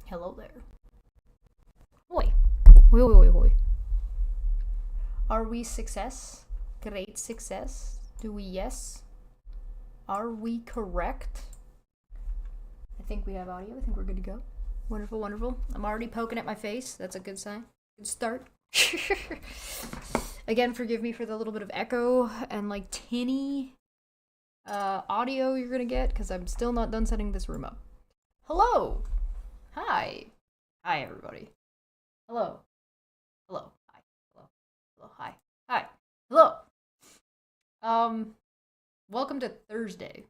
Hello there. Hoi. Hoi, hoi, hoi, hoi. Are we success? Great success? Do we yes? Are we correct? I think we have audio. I think we're good to go. Wonderful, wonderful. I'm already poking at my face. That's a good sign. Good start. Again, forgive me for the little bit of echo and like tinny audio you're gonna get because I'm still not done setting this room up. Hello. Hi. Hi, everybody. Hello. Hello. Hi. Hello. Hello. Hi. Hi. Hello. Welcome to Thursday.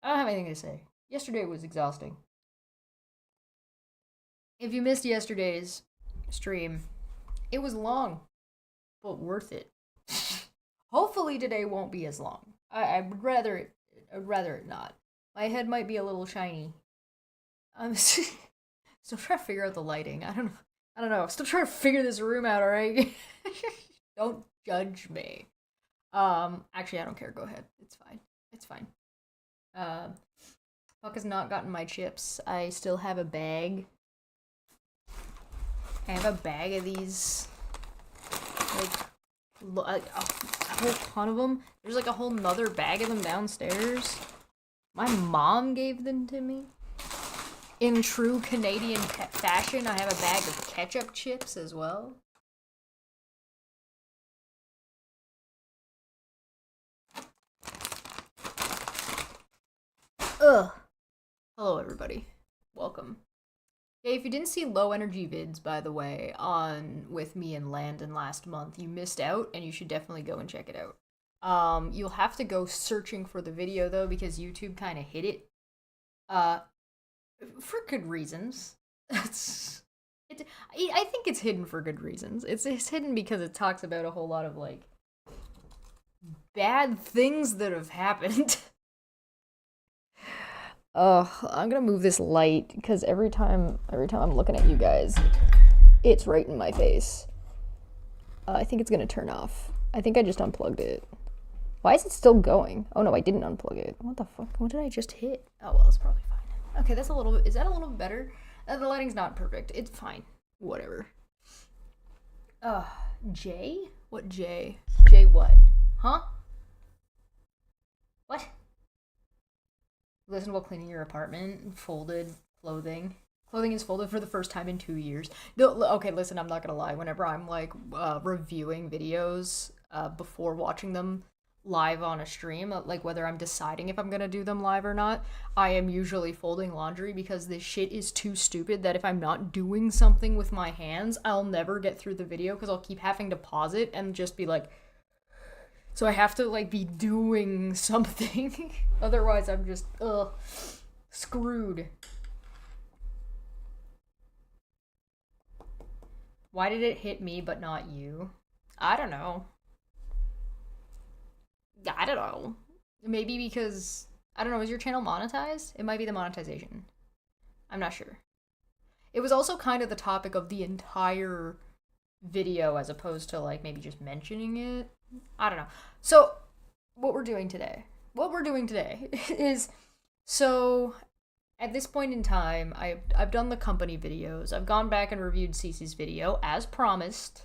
I don't have anything to say. Yesterday was exhausting. If you missed yesterday's stream, it was long, but worth it. Hopefully today won't be as long. I'd rather it not. My head might be a little shiny. I'm still trying to figure out the lighting. I don't know. I'm still trying to figure this room out, alright? Don't judge me. Actually I don't care. Go ahead. It's fine. It's fine. Fuck has not gotten my chips. I still have a bag. I have a bag of these, like, a whole ton of them. There's like a whole nother bag of them downstairs. My mom gave them to me. In true Canadian fashion, I have a bag of ketchup chips as well. Ugh. Hello, everybody. Welcome. Hey, if you didn't see low energy vids, by the way, on with me and Landon last month, you missed out, and you should definitely go and check it out. You'll have to go searching for the video though, because YouTube kind of hid it. For good reasons. I think it's hidden for good reasons. It's hidden because it talks about a whole lot of like bad things that have happened. I'm gonna move this light because every time I'm looking at you guys, it's right in my face. I think it's gonna turn off. I think I just unplugged it. Why is it still going? Oh no, I didn't unplug it. What the fuck? What did I just hit? Oh well, it's probably fine. Okay, that's a little bit. Is that a little bit better? The lighting's not perfect. It's fine. Whatever. Jay? What Jay? Jay what? Huh? What? Listen while cleaning your apartment. Folded clothing. Clothing is folded for the first time in 2 years. No, okay, listen, I'm not gonna lie. Whenever I'm like reviewing videos before watching them live on a stream, like whether I'm deciding if I'm gonna do them live or not, I am usually folding laundry because this shit is too stupid that if I'm not doing something with my hands, I'll never get through the video because I'll keep having to pause it and just be like, so I have to like be doing something. Otherwise I'm just screwed. Why did it hit me but not you? I don't know. Maybe because I don't know, is your channel monetized? It might be the monetization. I'm not sure. It was also kind of the topic of the entire video as opposed to like maybe just mentioning it. I don't know. So what we're doing today is, so at this point in time, I've done the company videos. I've gone back and reviewed Cece's video as promised.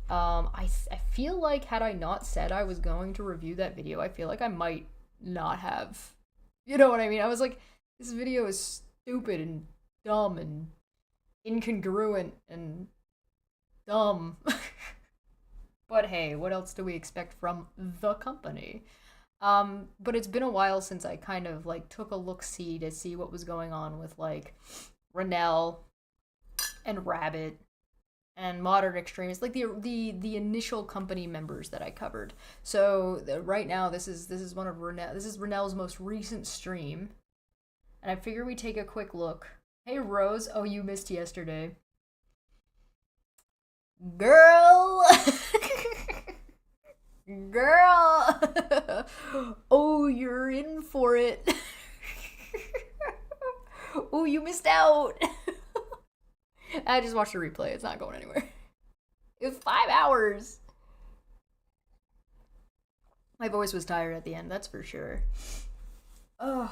I feel like had I not said I was going to review that video, I feel like I might not have. You know what I mean? I was like, this video is stupid and dumb and incongruent and dumb. But hey, what else do we expect from the company? But it's been a while since I kind of like took a look-see to see what was going on with like Renell and Rabbit and Modern Extremist, like the initial company members that I covered. So right now this is Renell's most recent stream, and I figure we take a quick look. Hey Rose, oh you missed yesterday. Girl! Girl! Oh, you're in for it. Oh, you missed out. I just watched the replay. It's not going anywhere. It was 5 hours. My voice was tired at the end, that's for sure. Oh.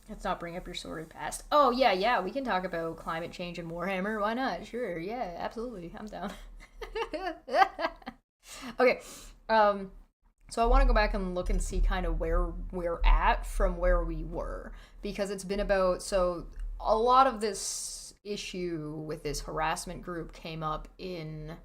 Let's not bring up your sordid past. Oh, yeah, we can talk about climate change and Warhammer. Why not? Sure, yeah, absolutely. I'm down. Okay, so I want to go back and look and see kind of where we're at from where we were. Because it's been about, so a lot of this issue with this harassment group came up in,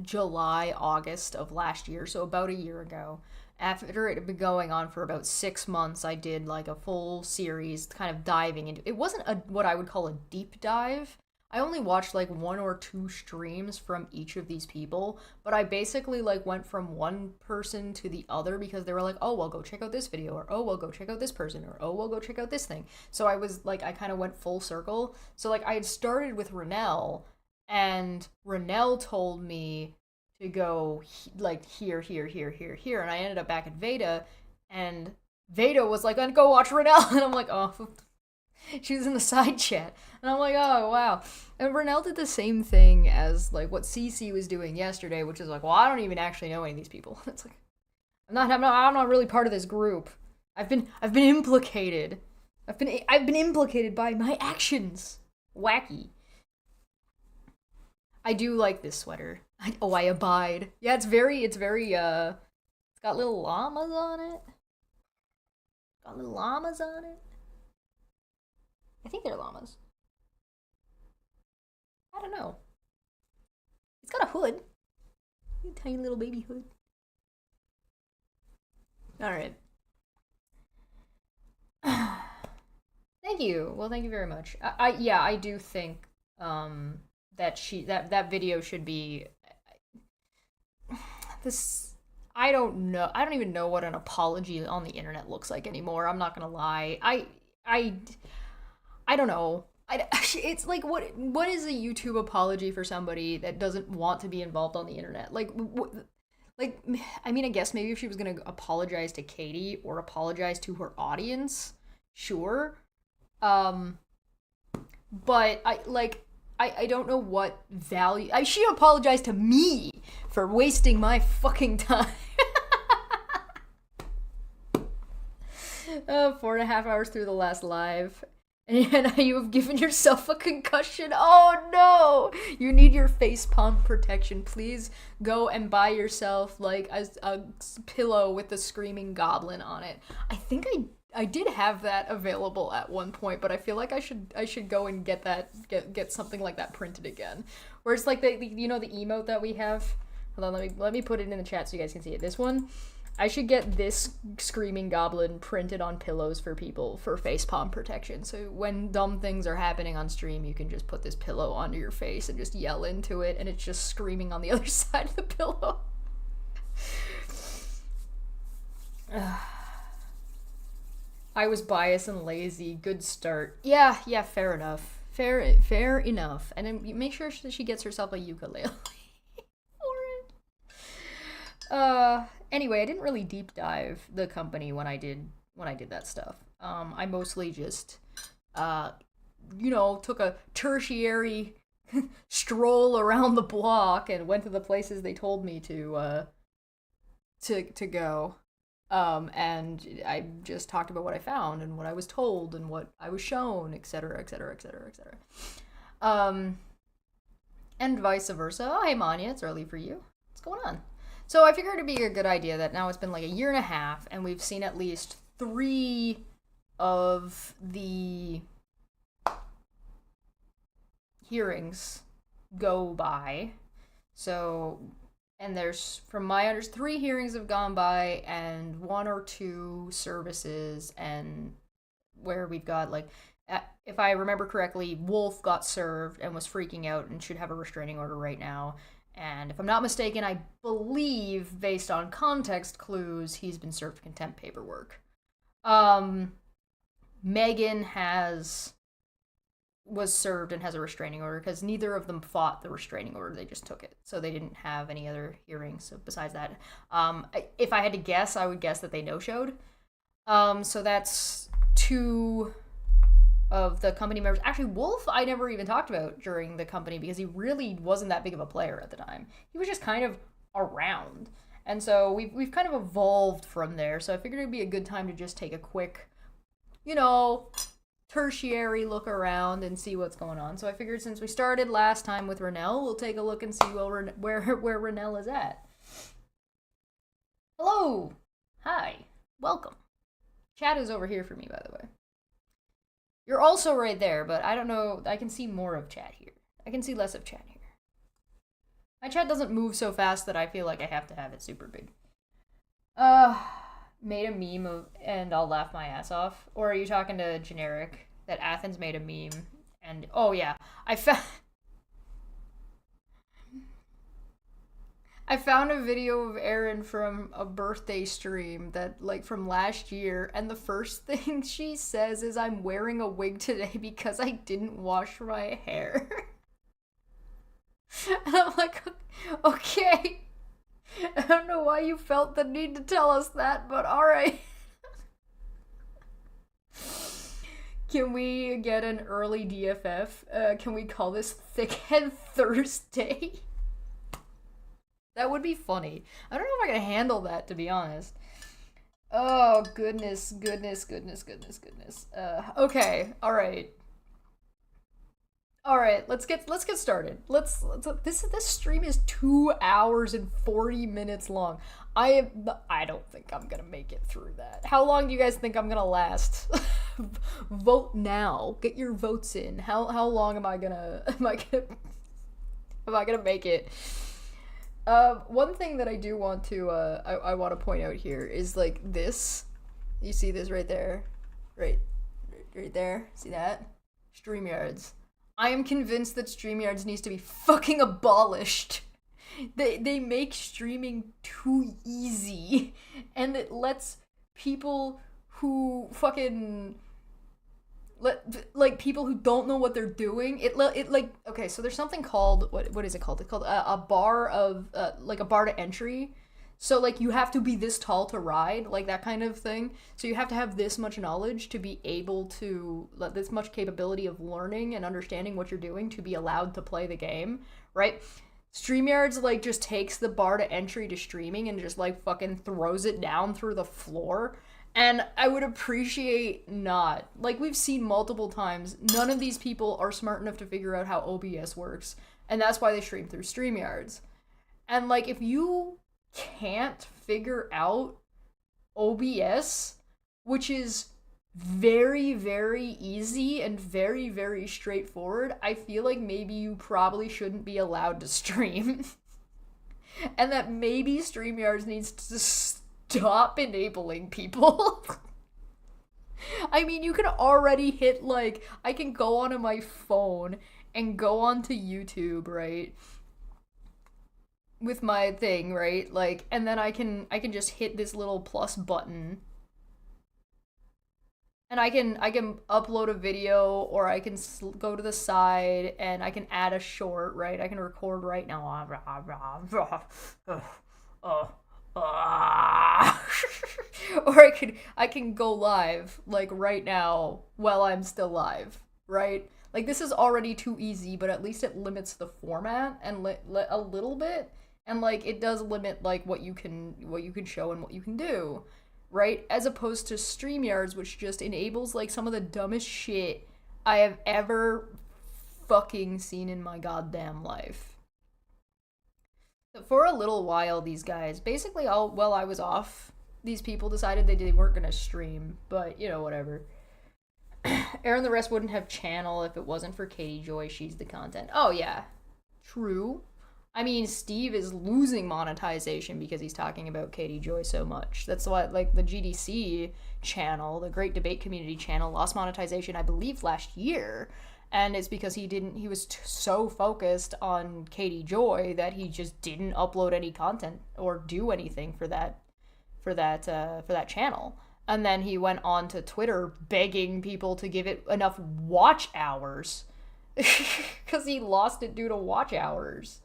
July, August of last year, so about a year ago. After it had been going on for about 6 months, I did like a full series kind of diving into it. Wasn't what I would call a deep dive. I only watched like one or two streams from each of these people, but I basically like went from one person to the other because they were like, oh, well, go check out this video, or oh, well, go check out this person, or oh, well, go check out this thing. So I was like, I kind of went full circle. So like I had started with Renell, and Renell told me to go like here, and I ended up back at Veda, and Veda was like, go watch Renell, and I'm like, oh, she was in the side chat, and I'm like, oh wow. And Renell did the same thing as like what CC was doing yesterday, which is like, well, I don't even actually know any of these people. It's like, I'm not really part of this group. I've been implicated. I've been implicated by my actions. Wacky. I do like this sweater. I abide. Yeah, it's got little llamas on it. I think they're llamas. I don't know. It's got a hood. A tiny little baby hood. Alright. Thank you. Well, thank you very much. I do think, that video should be this. I don't know. I don't even know what an apology on the internet looks like anymore. I'm not gonna lie. I don't know. It's like, what is a YouTube apology for somebody that doesn't want to be involved on the internet? Like, I mean, I guess maybe if she was gonna apologize to Katie or apologize to her audience, sure. But I don't know what value. She apologized to me for wasting my fucking time. 4.5 hours through the last live. And you have given yourself a concussion. Oh no! You need your facepalm protection. Please go and buy yourself like a pillow with the screaming goblin on it. I think I did have that available at one point, but I feel like I should go and get something like that printed again. Where it's like the emote that we have. Hold on, let me put it in the chat so you guys can see it. This one. I should get this screaming goblin printed on pillows for people for facepalm protection. So when dumb things are happening on stream, you can just put this pillow onto your face and just yell into it, and it's just screaming on the other side of the pillow. I was biased and lazy. Good start. Yeah, fair enough. Fair enough. And then make sure she gets herself a ukulele. Anyway, I didn't really deep dive the company when I did that stuff. I mostly just, took a tertiary stroll around the block and went to the places they told me to go. And I just talked about what I found and what I was told and what I was shown, etc., etc., etc., etc. And vice versa. Oh, hey, Manya, it's early for you. What's going on? So I figured it'd be a good idea that now it's been like a year and a half, and we've seen at least 3 of the hearings go by. So, and there's, from my understanding, 3 hearings have gone by, and 1 or 2 services, and where we've got, like, if I remember correctly, Wolf got served and was freaking out and should have a restraining order right now. And if I'm not mistaken, I believe, based on context clues, he's been served contempt paperwork. Megan was served and has a restraining order because neither of them fought the restraining order. They just took it. So they didn't have any other hearings. So besides that, if I had to guess, I would guess that they no-showed. So that's 2 of the company members. Actually, Wolf I never even talked about during the company because he really wasn't that big of a player at the time. He was just kind of around. And so we've kind of evolved from there. So I figured it'd be a good time to just take a quick you know, tertiary look around and see what's going on. So I figured since we started last time with Renell, we'll take a look and see where Renell is at. Hello! Hi. Welcome. Chat is over here for me, by the way. You're also right there, but I don't know. I can see more of chat here. I can see less of chat here. My chat doesn't move so fast that I feel like I have to have it super big. Made a meme of, and I'll laugh my ass off. Or are you talking to generic? That Athens made a meme, and oh yeah, I found a video of Erin from a birthday stream that, like, from last year, and the first thing she says is, I'm wearing a wig today because I didn't wash my hair. And I'm like, okay. I don't know why you felt the need to tell us that, but alright. Can we get an early DFF? Can we call this Thickhead Thursday? That would be funny. I don't know if I can handle that, to be honest. Oh, goodness. Okay, alright. Alright, let's get started. This stream is 2 hours and 40 minutes long. I don't think I'm gonna make it through that. How long do you guys think I'm gonna last? Vote now. Get your votes in. How long am I gonna make it? One thing that I do want to I want to point out here is, like, this. You see this right there? Right there. See that? StreamYards. I am convinced that StreamYards needs to be fucking abolished. They make streaming too easy, and it lets people who fucking people who don't know what they're doing. Okay, so there's something called what is it called? It's called a bar of like a bar to entry. So, like, you have to be this tall to ride, like that kind of thing. So you have to have this much knowledge to be able to, this much capability of learning and understanding what you're doing to be allowed to play the game, right? StreamYards, like, just takes the bar to entry to streaming and just, like, fucking throws it down through the floor. And I would appreciate not. Like, we've seen multiple times, none of these people are smart enough to figure out how OBS works. And that's why they stream through StreamYards. And, like, if you can't figure out OBS, which is very, very easy and very, very straightforward, I feel like maybe you probably shouldn't be allowed to stream. And that maybe StreamYards needs to stop enabling people. I mean, you can already hit, like, I can go onto my phone and go onto YouTube, right? With my thing, right? Like, and then I can just hit this little plus button. And I can upload a video, or I can go to the side and I can add a short, right? I can record right now. Or I can go live, like, right now while I'm still live, right? Like, this is already too easy, but at least it limits the format and a little bit. And, like, it does limit, like, what you can show and what you can do, right? As opposed to StreamYards, which just enables, like, some of the dumbest shit I have ever fucking seen in my goddamn life. For a little while, these guys, basically while I was off, these people decided they weren't gonna stream, but, you know, whatever. Aaron the Rest wouldn't have channel if it wasn't for Katie Joy. She's the content. Oh, yeah. True. I mean, Steve is losing monetization because he's talking about Katie Joy so much. That's why, like, the GDC channel, the Great Debate Community channel, lost monetization, I believe, last year. And it's because he was so focused on Katie Joy that he just didn't upload any content or do anything for that channel. And then he went on to Twitter begging people to give it enough watch hours because he lost it due to watch hours.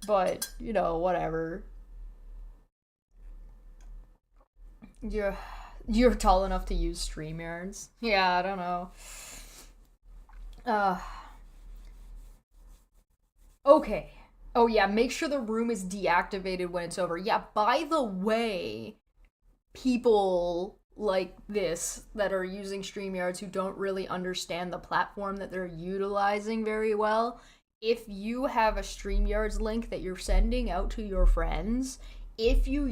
But, you know, whatever. You're tall enough to use StreamYards? Yeah, I don't know. Okay. Oh yeah, make sure the room is deactivated when it's over. Yeah, by the way, people, like this that are using StreamYards who don't really understand the platform that they're utilizing very well, if you have a StreamYards link that you're sending out to your friends, if you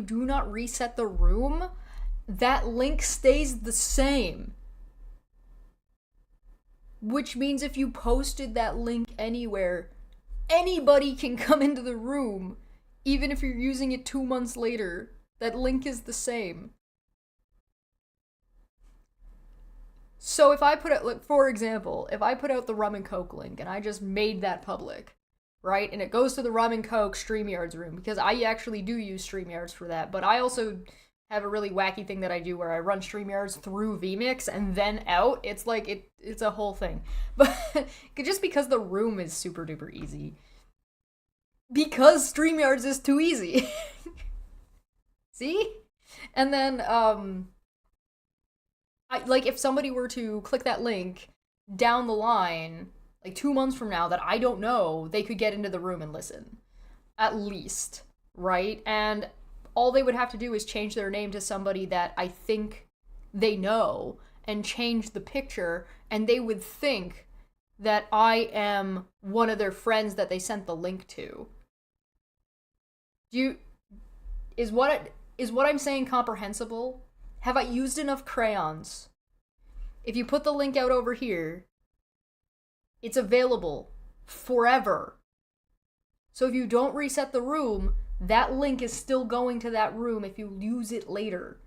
do not reset the room, that link stays the same. Which means if you posted that link anywhere, anybody can come into the room, even if you're using it 2 months later. That link is the same. So if I put out, like, for example, if I put out the Rum and Coke link and I just made that public, right? And it goes to the Rum and Coke StreamYards room, because I actually do use StreamYards for that, but I also have a really wacky thing that I do where I run StreamYards through vMix and then out. It's like, it's a whole thing. But just because the room is super duper easy. Because StreamYards is too easy. See? And then, if somebody were to click that link down the line, like 2 months from now, that I don't know, they could get into the room and listen. At least, right? And all they would have to do is change their name to somebody that I think they know and change the picture, and they would think that I am one of their friends that they sent the link to. Is what I'm saying comprehensible? Have I used enough crayons? If you put the link out over here, it's available forever. So if you don't reset the room, that link is still going to that room if you use it later.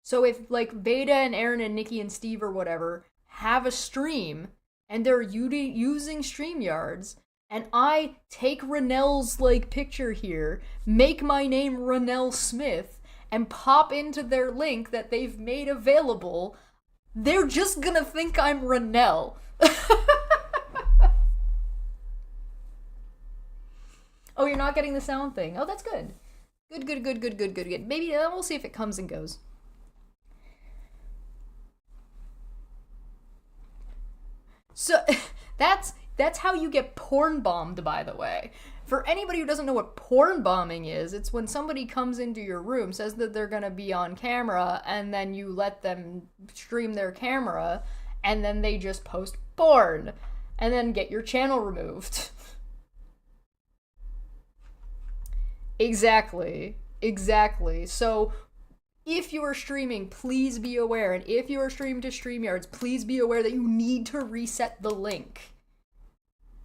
So if, like, Beta and Aaron and Nikki and Steve or whatever have a stream and they're using StreamYards, and I take Renell's, like, picture here, make my name Renell Smith, and pop into their link that they've made available, they're just gonna think I'm Renell. Oh, you're not getting the sound thing. Oh, that's good. Good. Maybe we'll see if it comes and goes. So that's how you get porn bombed, by the way. For anybody who doesn't know what porn bombing is, it's when somebody comes into your room, says that they're gonna be on camera, and then you let them stream their camera, and then they just post porn, and then get your channel removed. Exactly. So, if you are streaming, please be aware, and if you are streaming to StreamYards, please be aware that you need to reset the link.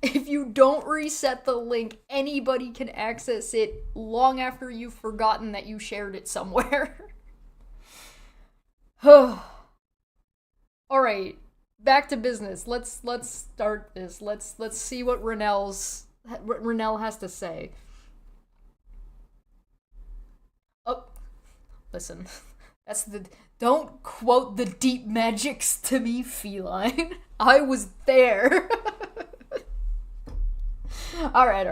If you don't reset the link, anybody can access it long after you've forgotten that you shared it somewhere. Alright, back to business. Let's start this. Let's see what Renell has to say. Oh, listen. Don't quote the deep magics to me, feline. I was there. Alright.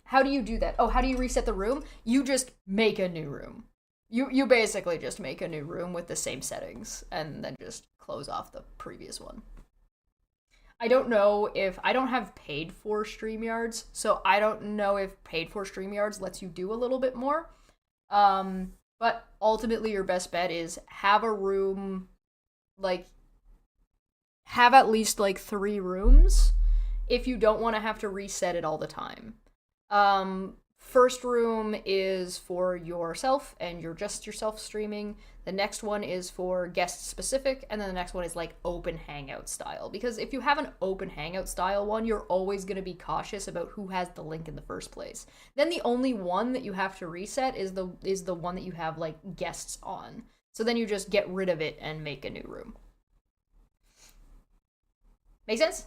How do you do that? Oh, how do you reset the room? You just make a new room. You basically just make a new room with the same settings, and then just close off the previous one. I don't know if... I don't have paid for StreamYards, so I don't know if paid for StreamYards lets you do a little bit more. But ultimately your best bet is have a room, like, have at least, like, 3 rooms if you don't want to have to reset it all the time. First room is for yourself, and you're just yourself streaming. The next one is for guest specific, and then the next one is like open hangout style. Because if you have an open hangout style one, you're always going to be cautious about who has the link in the first place. Then the only one that you have to reset is the one that you have like guests on. So then you just get rid of it and make a new room. Make sense?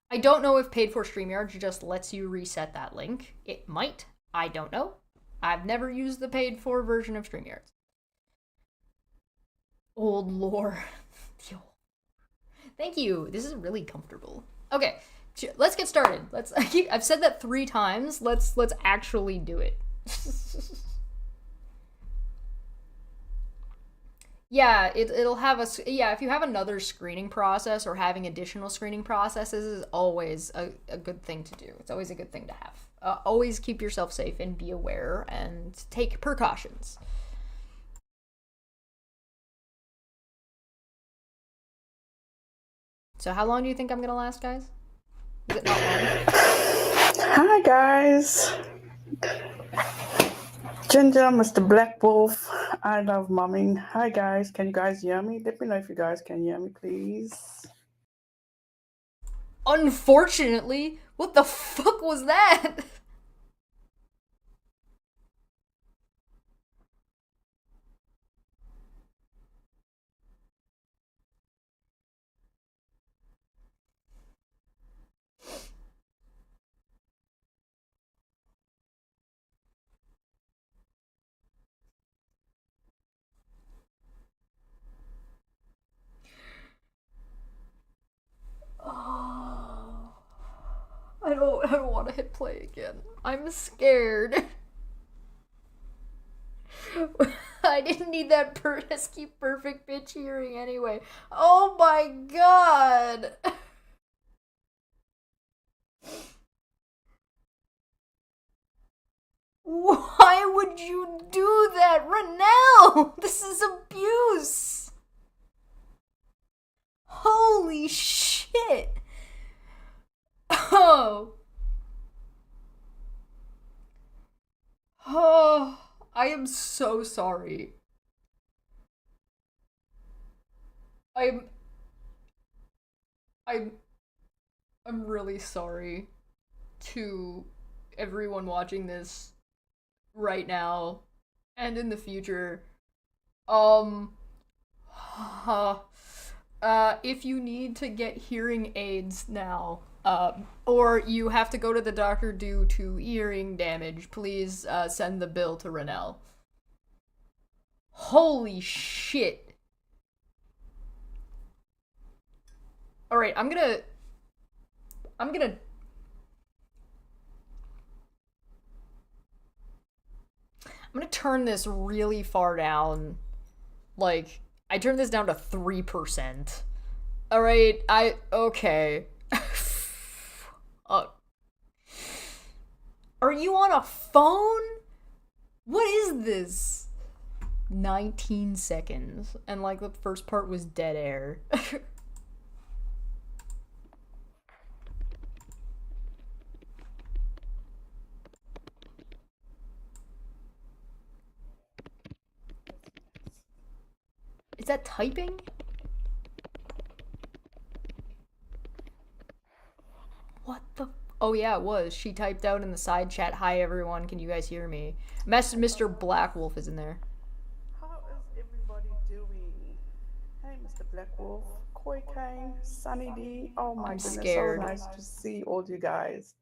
I don't know if paid for StreamYard just lets you reset that link. It might. I don't know. I've never used the paid for version of StreamYard. Old lore. Thank you. This is really comfortable. Okay, let's get started. I've said that 3 times. Let's actually do it. Yeah, it'll have if you have another screening process or having additional screening processes is always a good thing to do. It's always a good thing to have. Always keep yourself safe and be aware and take precautions. So how long do you think I'm gonna last, guys? Is it not long? Hi guys, Ginger, Mr. Black Wolf. I love mumming. Hi guys, can you guys hear me? Let me know if you guys can hear me, please. Unfortunately, what the fuck was that? Oh, I don't want to hit play again. I'm scared. I didn't need that pesky perfect bitch hearing anyway. Oh my god. Why would you do that, Renelle? This is abuse. Holy shit. Oh. Oh, I am so sorry. I'm I'm I'm really sorry to everyone watching this right now and in the future. Um if you need to get hearing aids now, or you have to go to the doctor due to hearing damage, please send the bill to Renelle. Holy shit. Alright, I'm gonna turn this really far down. Like, I turned this down to 3%. Alright, okay. Are you on a phone? What is this? 19 seconds. And, like, the first part was dead air. Is that typing? What the? Oh yeah, it was. She typed out in the side chat, "Hi everyone, can you guys hear me?" Mr. Black Wolf is in there. How is everybody doing? Hey, Mr. Black Wolf, Koi Kane, Sunny D. Oh my I'm goodness, scared. so nice to see all you guys.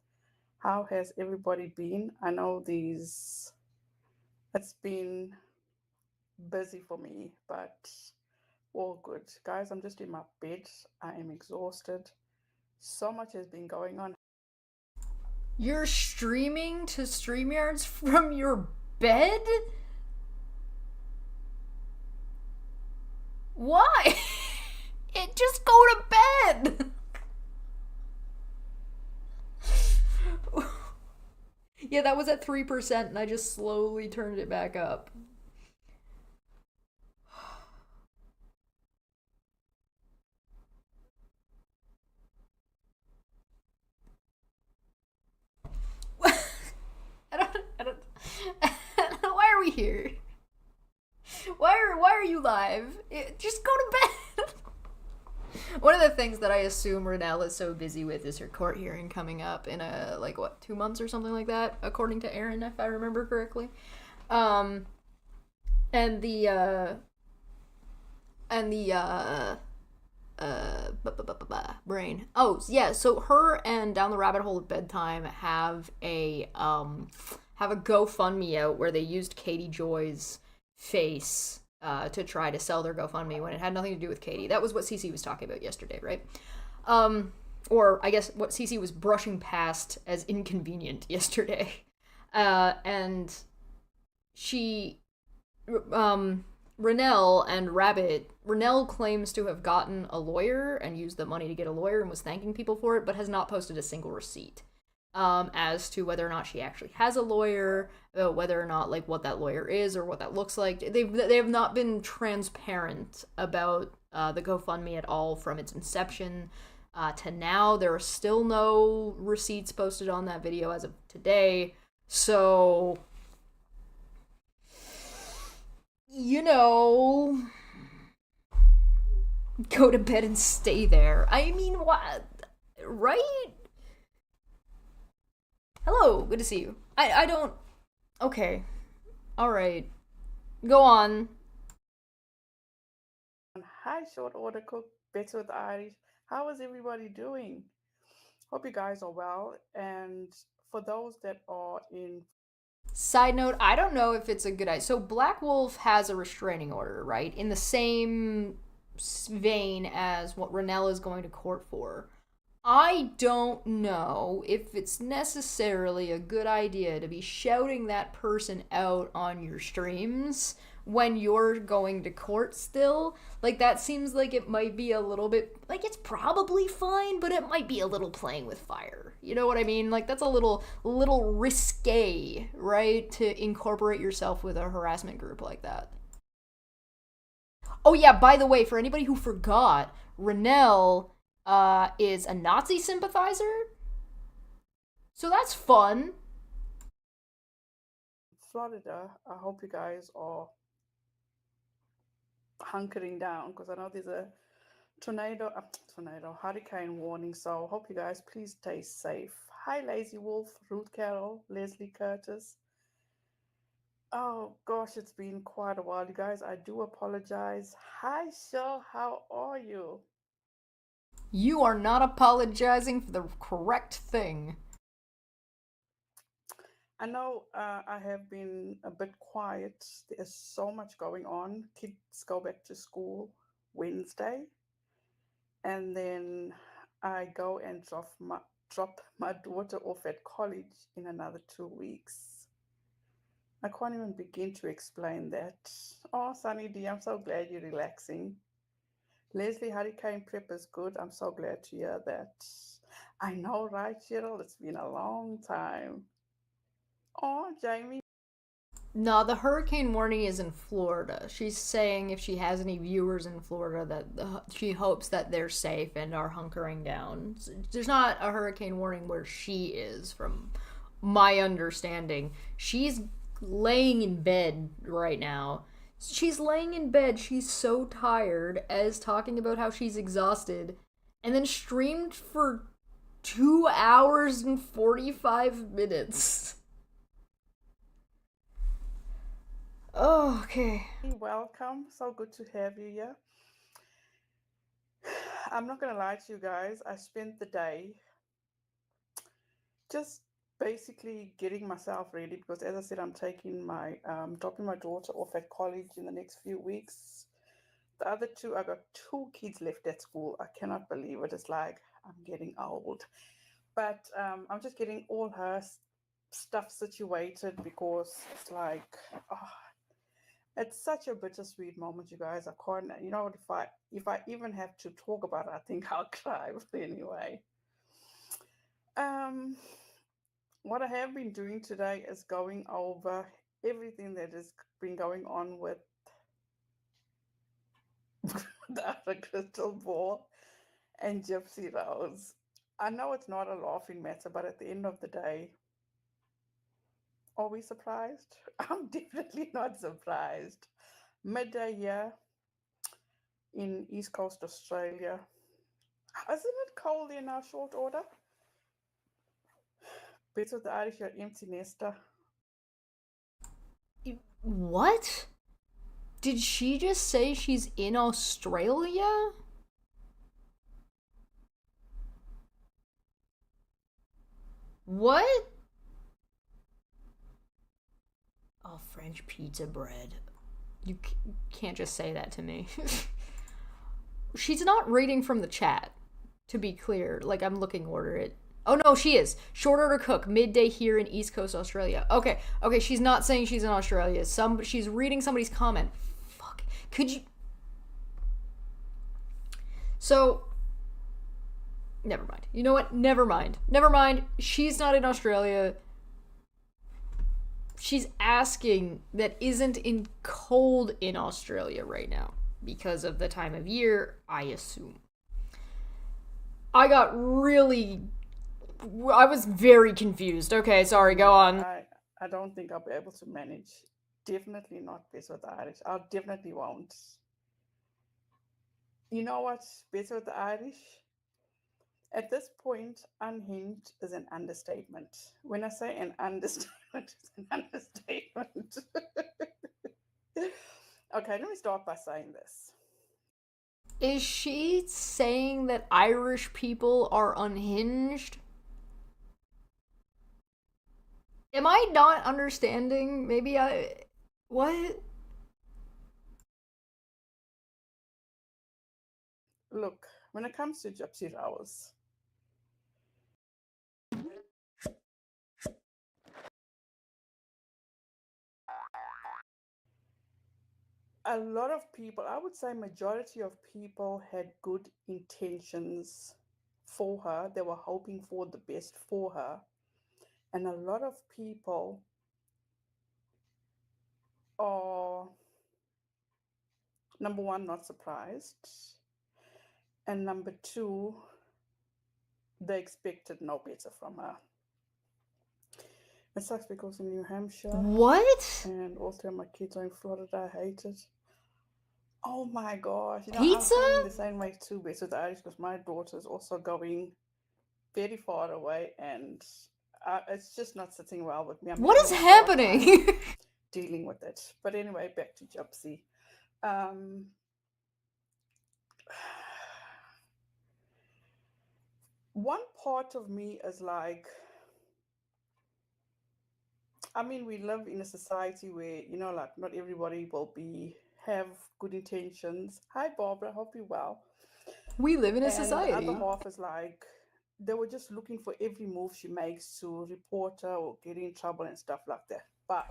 How has everybody been? I know it's been busy for me, but all good. Guys, I'm just in my bed. I am exhausted. So much has been going on. You're streaming to StreamYards from your bed? Why? Just go to bed! Yeah, that was at 3% and I just slowly turned it back up. Why are we here? Why are you live? Just go to bed. One of the things that I assume Renelle is so busy with is her court hearing coming up in 2 months or something like that, according to Aaron, if I remember correctly. And the brain. Oh yeah, so her and Down the Rabbit Hole of Bedtime have a GoFundMe out where they used Katie Joy's face to try to sell their GoFundMe when it had nothing to do with Katie. That was what Cece was talking about yesterday, right? Or I guess what Cece was brushing past as inconvenient yesterday. And she, Renelle and Rabbit, Renelle claims to have gotten a lawyer and used the money to get a lawyer and was thanking people for it, but has not posted a single receipt. As to whether or not she actually has a lawyer, whether or not, like, what that lawyer is or what that looks like. They have not been transparent about the GoFundMe at all from its inception. to now. There are still no receipts posted on that video as of today. So, you know, go to bed and stay there. I mean, what? Right? Hello, good to see you. I don't... Okay. Alright. Go on. Hi, Short Order Cook, Better with Irish. How is everybody doing? Hope you guys are well. And for those that are in... Side note, I don't know if it's a good idea. So Black Wolf has a restraining order, right? In the same vein as what Renell is going to court for. I don't know if it's necessarily a good idea to be shouting that person out on your streams when you're going to court still. Like, that seems like it might be a little bit, like, it's probably fine, but it might be a little playing with fire. You know what I mean? Like, that's a little risque, right? To incorporate yourself with a harassment group like that. Oh yeah, by the way, for anybody who forgot, Renell is a Nazi sympathizer. So that's fun. Florida, I hope you guys are hunkering down because I know there's a hurricane warning. So hope you guys please stay safe. Hi, Lazy Wolf, Ruth Carroll, Leslie Curtis. Oh gosh, it's been quite a while, you guys. I do apologize. Hi, Shell, how are you? You are not apologizing for the correct thing. I know I have been a bit quiet. There's so much going on. Kids go back to school Wednesday, and then I go and drop my daughter off at college in another 2 weeks. I can't even begin to explain that. Oh, Sunny D, I'm so glad you're relaxing. Leslie, hurricane prep is good. I'm so glad to hear that. I know, right, Cheryl? It's been a long time. Oh, Jamie. No, the hurricane warning is in Florida. She's saying if she has any viewers in Florida that she hopes that they're safe and are hunkering down. There's not a hurricane warning where she is, from my understanding. She's laying in bed right now. She's laying in bed. She's so tired, as talking about how she's exhausted, and then streamed for 2 hours and 45 minutes. Oh, okay. Welcome. So good to have you here. I'm not going to lie to you guys. I spent the day just basically getting myself ready because, as I said, I'm taking my dropping my daughter off at college in the next few weeks. The other two, I got 2 kids left at school. I cannot believe it. It's like I'm getting old. But I'm just getting all her stuff situated because it's like, oh, it's such a bittersweet moment, you guys. I can't, you know, if I even have to talk about it, I think I'll cry. But anyway, what I have been doing today is going over everything that has been going on with the other crystal ball and Gypsy Rose. I know it's not a laughing matter, but at the end of the day, are we surprised? I'm definitely not surprised. Midday here in East Coast Australia. Isn't it cold in our Short Order? Better the Irish are empty nester. What? Did she just say she's in Australia? What? Oh, French pizza bread. You can't just say that to me. She's not reading from the chat, to be clear. Like, I'm looking order it. Oh no, she is. Short order cook, midday here in East Coast Australia. Okay, she's not saying she's in Australia. She's reading somebody's comment. Fuck. Could you... So, never mind. You know what? Never mind. She's not in Australia. She's asking that isn't in cold in Australia right now because of the time of year, I assume. I got really... I was very confused. Okay, sorry, go No, on. I don't think I'll be able to manage. Definitely not Better with the Irish. I definitely won't. You know what's better with the Irish? At this point, unhinged is an understatement. When I say an understatement, it's an understatement. Okay, let me start by saying this. Is she saying that Irish people are unhinged? Am I not understanding? Maybe I... What? Look, when it comes to gypsy hours, a lot of people, I would say majority of people had good intentions for her. They were hoping for the best for her. And a lot of people are, number one, not surprised. And number two, they expected no better from her. It sucks because in New Hampshire What? and also my kids are in Florida, I hate it. Oh my gosh. You know, Pizza? I'm feeling the same way too, Bess, with the Irish, because my daughter is also going very far away, and it's just not sitting well with me. I'm What is having a hard time happening? dealing with it. But anyway, back to Gypsy. One part of me is like, I mean, we live in a society where, you know, like not everybody will have good intentions. Hi, Barbara, hope you're well. We live in a And society. the other half is like, they were just looking for every move she makes to report her or get in trouble and stuff like that. But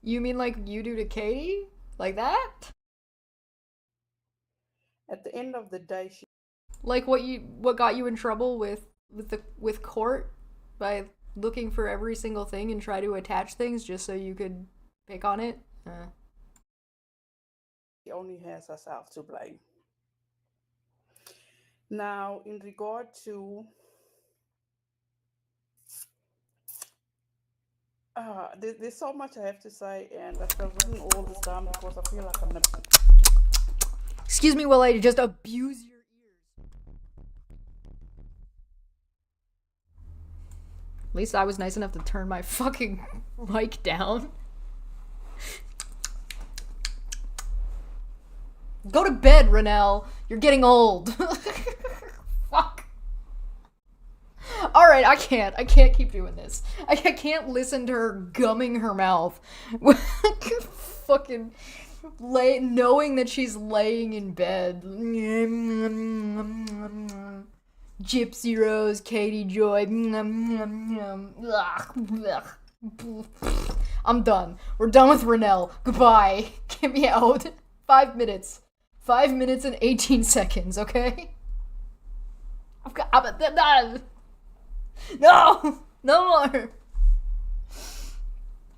You mean like you do to Katie? Like that? at the end of the day, she Like what got you in trouble with court by looking for every single thing and try to attach things just so you could pick on it? only has herself to blame. Now, in regard to there's so much I have to say, and I've written all this down because I feel like I'm gonna. Excuse me while I just abuse your ears. At least I was nice enough to turn my fucking mic down. Go to bed, Renelle. You're getting old. Fuck. Alright, I can't keep doing this. I can't listen to her gumming her mouth. Fucking knowing that she's laying in bed. Gypsy Rose, Katie Joy. I'm done. We're done with Renelle. Goodbye. Get me out. 5 minutes. 5 minutes and 18 seconds, okay? No! No more!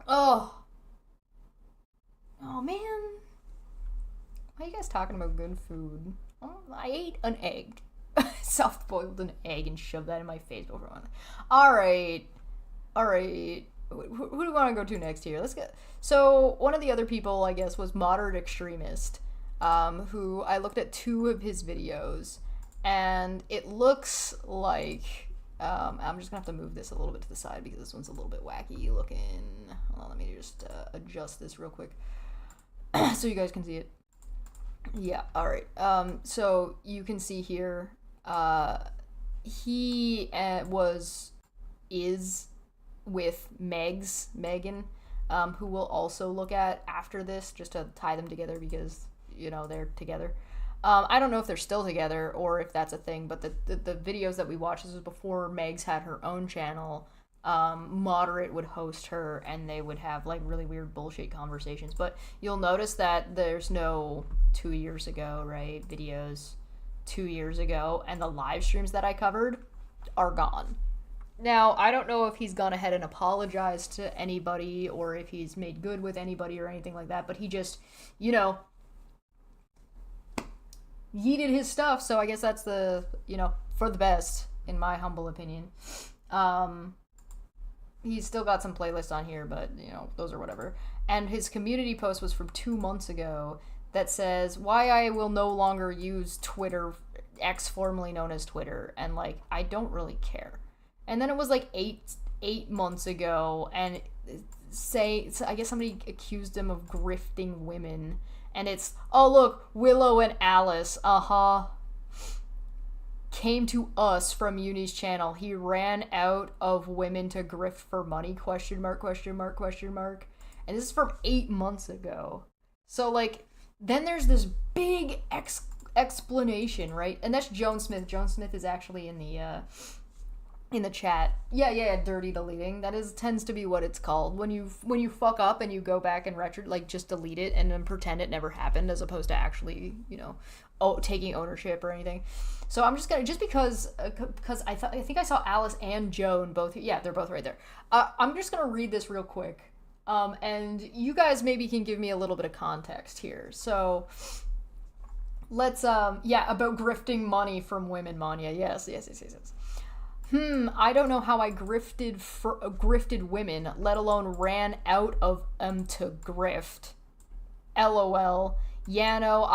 Oh. Oh, man. Why are you guys talking about good food? Oh, I ate an egg. Soft-boiled an egg and shoved that in my face before. Alright. Alright. Who do we want to go to next here? Let's get... So, one of the other people, I guess, was Moderate Extremist, who I looked at 2 of his videos, and it looks like... I'm just gonna have to move this a little bit to the side because this one's a little bit wacky looking. Hold on, let me just adjust this real quick so you guys can see it. Yeah, alright. So you can see here, he is with Megan, who we'll also look at after this just to tie them together because, you know, they're together. I don't know if they're still together or if that's a thing, but the videos that we watched, this was before Megs had her own channel. Moderate would host her and they would have like really weird bullshit conversations. But you'll notice that there's no 2 years ago, right? Videos 2 years ago, and the live streams that I covered are gone. Now, I don't know if he's gone ahead and apologized to anybody or if he's made good with anybody or anything like that, but he just, you know, yeeted his stuff, so I guess that's the, you know, for the best, in my humble opinion. He's still got some playlists on here, but, you know, those are whatever. And his community post was from 2 months ago that says, why I will no longer use Twitter, X formerly known as Twitter, and, like, I don't really care. And then it was, like, eight months ago, and I guess somebody accused him of grifting women, and it's, oh, look, Willow and Alice, came to us from Uni's channel. He ran out of women to grift for money, question mark, question mark, question mark. And this is from 8 months ago. So, like, then there's this big explanation, right? And that's Joan Smith. Joan Smith is actually in the chat. Yeah, dirty deleting. That tends to be what it's called. When you fuck up and you go back and just delete it and then pretend it never happened, as opposed to actually, you know, taking ownership or anything. So I'm just gonna, just because I think I saw Alice and Joan both. Yeah, they're both right there. I'm just gonna read this real quick, and you guys maybe can give me a little bit of context here. So let's about grifting money from women, Manya. Yes. I don't know how I grifted women, let alone ran out of them to grift. LOL. Yano,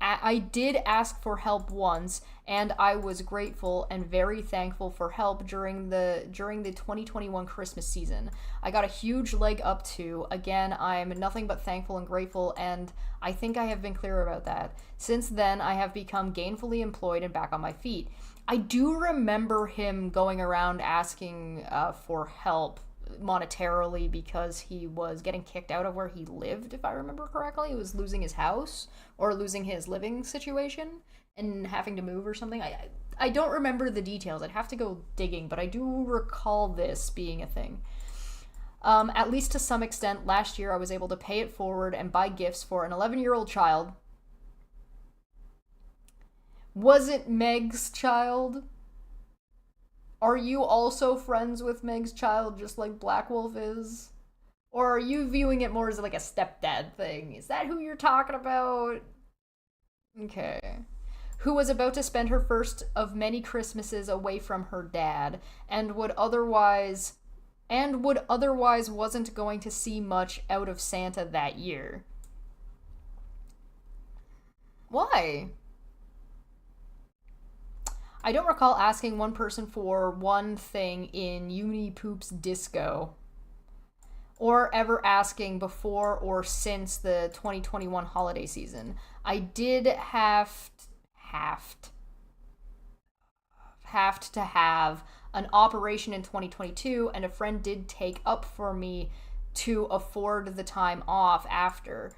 I did ask for help once, and I was grateful and very thankful for help during the 2021 Christmas season. I got a huge leg up to. Again, I'm nothing but thankful and grateful, and I think I have been clear about that. Since then, I have become gainfully employed and back on my feet. I do remember him going around asking for help monetarily because he was getting kicked out of where he lived, if I remember correctly. He was losing his house or losing his living situation and having to move or something. I don't remember the details. I'd have to go digging, but I do recall this being a thing. At least to some extent, last year I was able to pay it forward and buy gifts for an 11-year-old child. Was it Meg's child? Are you also friends with Meg's child just like Black Wolf is? Or are you viewing it more as like a stepdad thing? Is that who you're talking about? Okay. Who was about to spend her first of many Christmases away from her dad and would otherwise wasn't going to see much out of Santa that year. Why? I don't recall asking one person for one thing in Uni Poop's disco, or ever asking before or since the 2021 holiday season. I did have to have an operation in 2022, and a friend did take up for me to afford the time off after.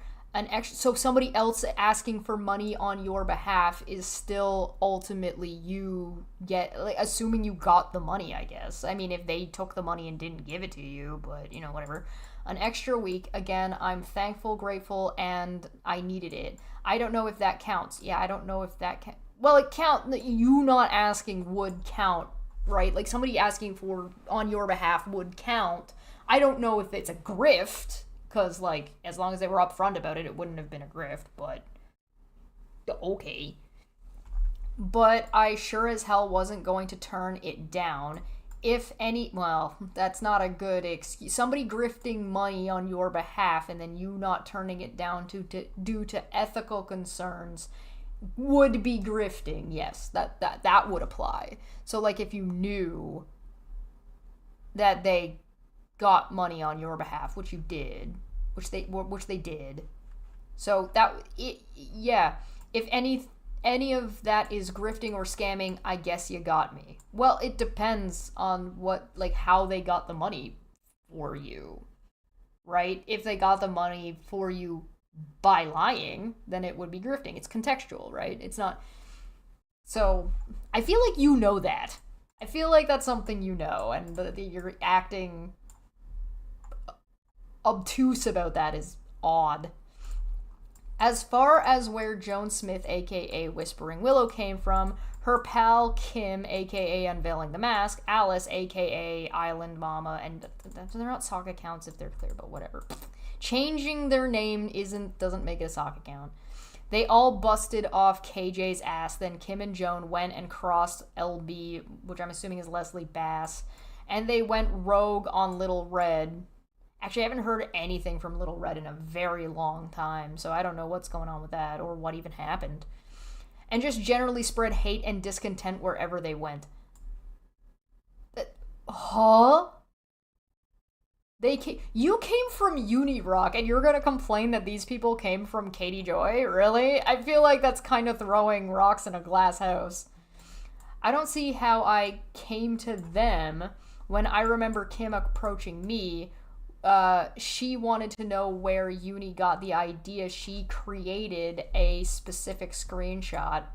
So somebody else asking for money on your behalf is still ultimately you get, like, assuming you got the money, I guess. I mean, if they took the money and didn't give it to you, but, you know, whatever. An extra week. Again, I'm thankful, grateful, and I needed it. I don't know if that counts. Yeah, I don't know if that can. Well, it count. You not asking would count, right? Like, somebody asking for on your behalf would count. I don't know if it's a grift. Because, like, as long as they were upfront about it, it wouldn't have been a grift, but okay. But I sure as hell wasn't going to turn it down. If any, well, that's not a good excuse. Somebody grifting money on your behalf and then you not turning it down due to ethical concerns would be grifting. Yes, that would apply. So, like, if you knew that they got money on your behalf, which you did, which they did. So yeah, if any of that is grifting or scamming, I guess you got me. Well, it depends on what, like, how they got the money for you, right? If they got the money for you by lying, then it would be grifting. It's contextual, right? It's not. So I feel like you know that. I feel like that's something you know, and you're acting obtuse about that is odd. As far as where Joan Smith, aka Whispering Willow, came from, her pal Kim, aka Unveiling the Mask, Alice, aka Island Mama, and they're not sock accounts if they're clear, but whatever. Changing their name doesn't make it a sock account. They all busted off KJ's ass. Then Kim and Joan went and crossed LB, which I'm assuming is Leslie Bass. And they went rogue on Little Red. Actually, I haven't heard anything from Little Red in a very long time, so I don't know what's going on with that or what even happened. And just generally spread hate and discontent wherever they went. Huh? You came from Unirock and you're gonna complain that these people came from Katie Joy? Really? I feel like that's kind of throwing rocks in a glass house. I don't see how I came to them when I remember Kim approaching me. She wanted to know where Uni got the idea she created a specific screenshot.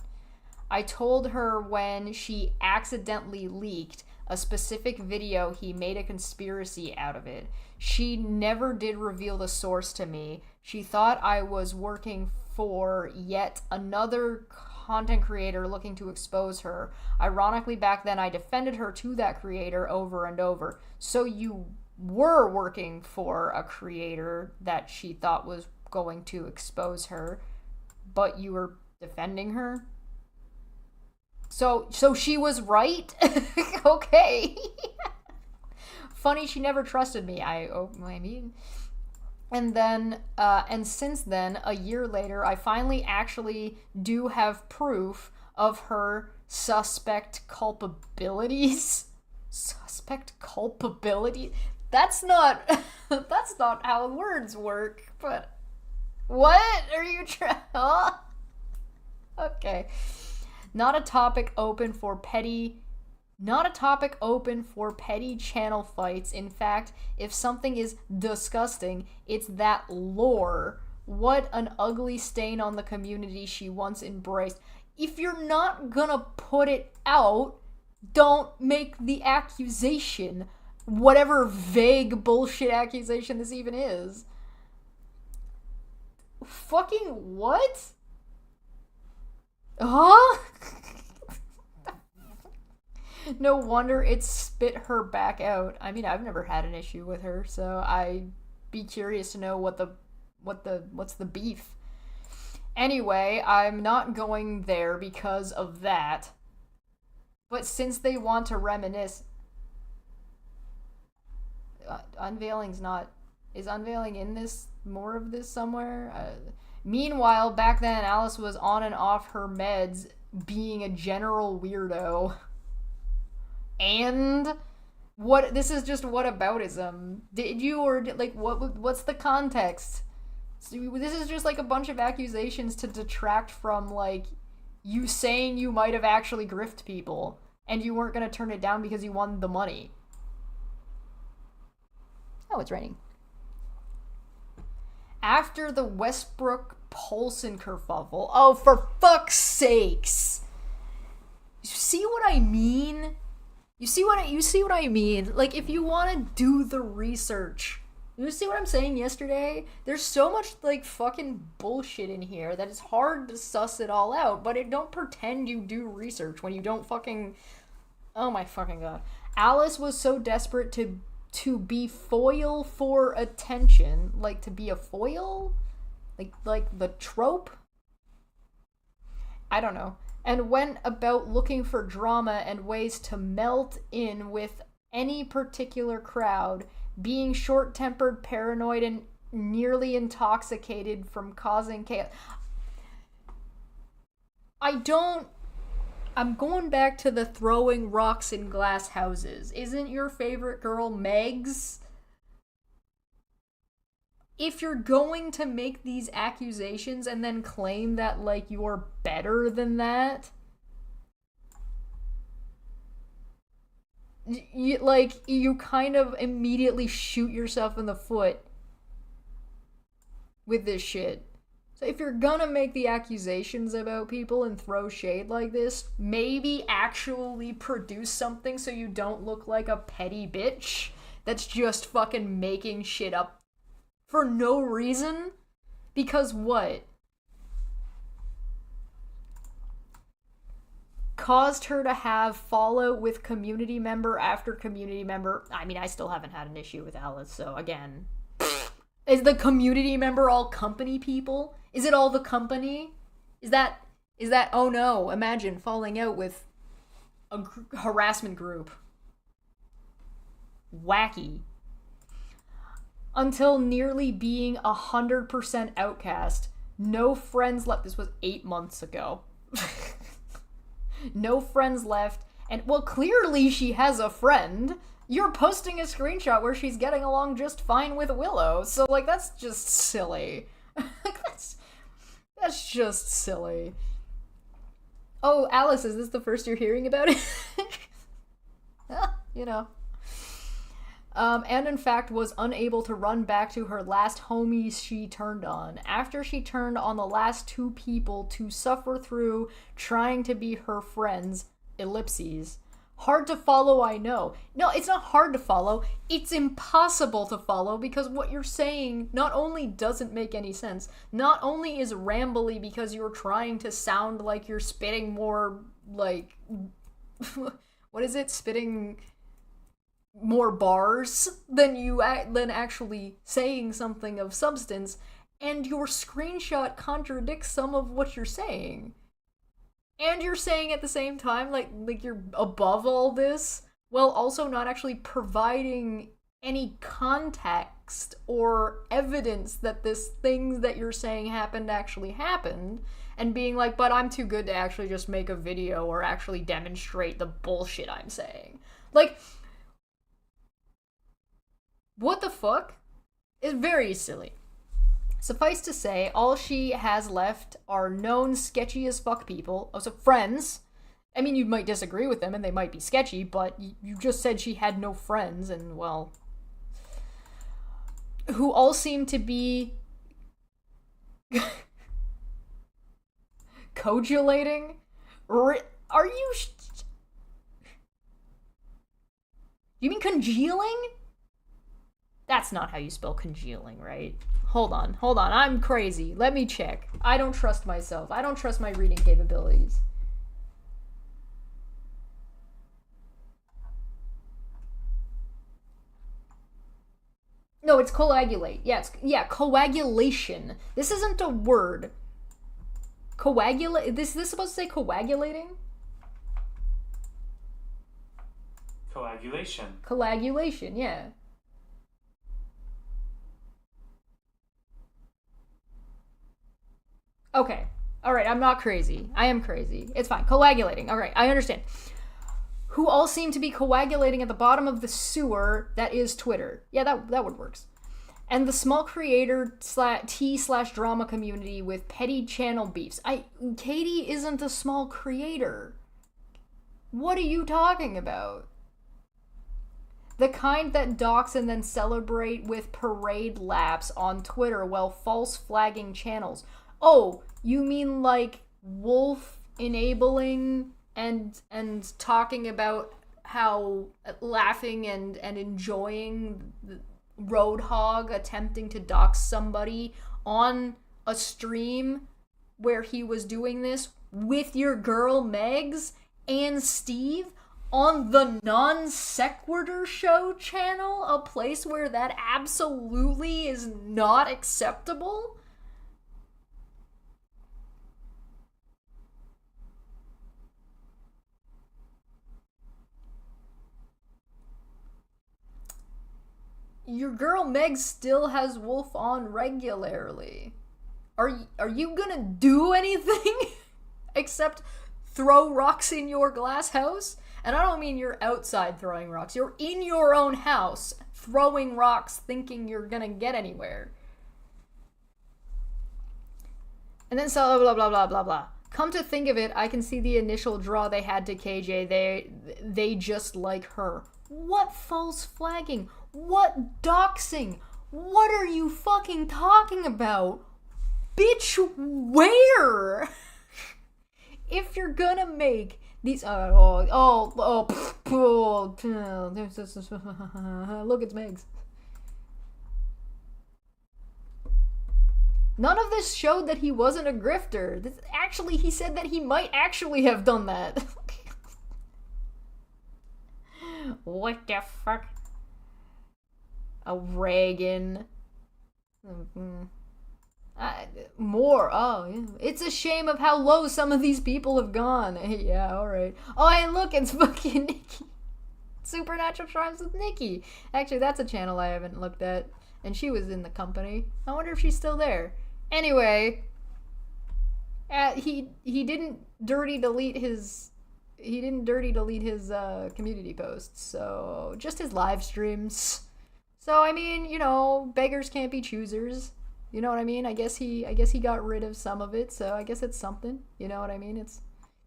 I told her when she accidentally leaked a specific video, he made a conspiracy out of it. She never did reveal the source to me. She thought I was working for yet another content creator looking to expose her. Ironically, back then I defended her to that creator over and over. So you were working for a creator that she thought was going to expose her, but you were defending her? So she was right? Okay. Funny she never trusted me. I mean. And then, and since then, a year later, I finally actually do have proof of her suspect culpabilities. Suspect culpability? That's not how words work, but what are you trying? Huh? Okay. Not a topic open for petty channel fights. In fact, if something is disgusting, it's that lore. What an ugly stain on the community she once embraced. If you're not gonna put it out, don't make the accusation. Whatever vague bullshit accusation this even is. Fucking what? Huh? No wonder it spit her back out. I mean, I've never had an issue with her, so I'd be curious to know what's the beef. Anyway, I'm not going there because of that. But since they want to reminisce, is unveiling in this, more of this somewhere? Meanwhile, back then, Alice was on and off her meds, being a general weirdo. And what? This is just whataboutism. Did you, or like what's the context? So this is just like a bunch of accusations to detract from like you saying you might have actually griffed people and you weren't gonna turn it down because you wanted the money. Oh, it's raining. After the Westbrook-Polson kerfuffle. Oh, for fuck's sakes. You see what I mean? You see what I mean? Like, if you want to do the research. You see what I'm saying yesterday? There's so much, like, fucking bullshit in here that it's hard to suss it all out, but don't pretend you do research when you don't fucking... Oh my fucking god. Alice was so desperate to be foil for attention. Like, to be a foil? Like the trope? I don't know. And went about looking for drama and ways to melt in with any particular crowd, being short-tempered, paranoid, and nearly intoxicated from causing chaos. I'm going back to the throwing rocks in glass houses. Isn't your favorite girl Megs? If you're going to make these accusations and then claim that, like, you're better than that, you kind of immediately shoot yourself in the foot with this shit. So if you're gonna make the accusations about people and throw shade like this, maybe actually produce something so you don't look like a petty bitch that's just fucking making shit up for no reason? Because what? Caused her to have fallout with community member after community member. I mean, I still haven't had an issue with Alice, so again. Is the community member all company people? Is it all the company? Is that oh no, imagine falling out with a harassment group. Wacky. Until nearly being 100% outcast, no friends left. This was 8 months ago. No friends left, and well, clearly she has a friend. You're posting a screenshot where she's getting along just fine with Willow, so like that's just silly. That's just silly. Oh, Alice, is this the first you're hearing about it? You know. And in fact was unable to run back to her last homies she turned on. After she turned on the last two people to suffer through trying to be her friends, ellipses. Hard to follow, I know. No, it's not hard to follow. It's impossible to follow because what you're saying not only doesn't make any sense, not only is rambly because you're trying to sound like you're spitting more, like, what is it? Spitting more bars than actually saying something of substance, and your screenshot contradicts some of what you're saying. And you're saying at the same time, like you're above all this, while also not actually providing any context or evidence that this thing that you're saying actually happened, and being like, but I'm too good to actually just make a video or actually demonstrate the bullshit I'm saying. Like, what the fuck? It's very silly. Suffice to say, all she has left are known sketchy as fuck people. Oh, so friends. I mean, you might disagree with them and they might be sketchy, but you just said she had no friends, and, well, who all seem to be codulating? Are you... You mean congealing? That's not how you spell congealing, right? Hold on. I'm crazy. Let me check. I don't trust myself. I don't trust my reading capabilities. No, it's coagulate. Yeah, coagulation. This isn't a word. Coagulate. This supposed to say coagulating? Coagulation. Coagulation, yeah. Okay. Alright, I'm not crazy. I am crazy. It's fine. Coagulating. Alright, I understand. Who all seem to be coagulating at the bottom of the sewer that is Twitter. Yeah, that would work. And the small creator /drama community with petty channel beefs. Katie isn't a small creator. What are you talking about? The kind that dox and then celebrate with parade laps on Twitter while false flagging channels. Oh, you mean like Wolf enabling and talking about how laughing and enjoying Roadhog attempting to dox somebody on a stream where he was doing this with your girl Megs and Steve on the Non Sequitur Show channel, a place where that absolutely is not acceptable? Your girl Meg still has Wolf on regularly. Are you gonna do anything except throw rocks in your glass house? And I don't mean you're outside throwing rocks. You're in your own house throwing rocks thinking you're gonna get anywhere. And then so blah blah blah blah blah. Come to think of it, I can see the initial draw they had to KJ. They just like her. What false flagging? What doxing? What are you fucking talking about? Bitch, where? If you're gonna make these look, it's Megs. None of this showed that he wasn't a grifter. He said that he might actually have done that. What the fuck? A Reagan. More. Oh, yeah. It's a shame of how low some of these people have gone. Yeah, alright. Oh, hey, look, it's fucking Nikki. Supernatural Shrines with Nikki. Actually, that's a channel I haven't looked at. And she was in the company. I wonder if she's still there. Anyway, he didn't dirty delete his community posts. So just his live streams. So I mean, you know, beggars can't be choosers. You know what I mean? I guess he got rid of some of it. So I guess it's something. You know what I mean? It's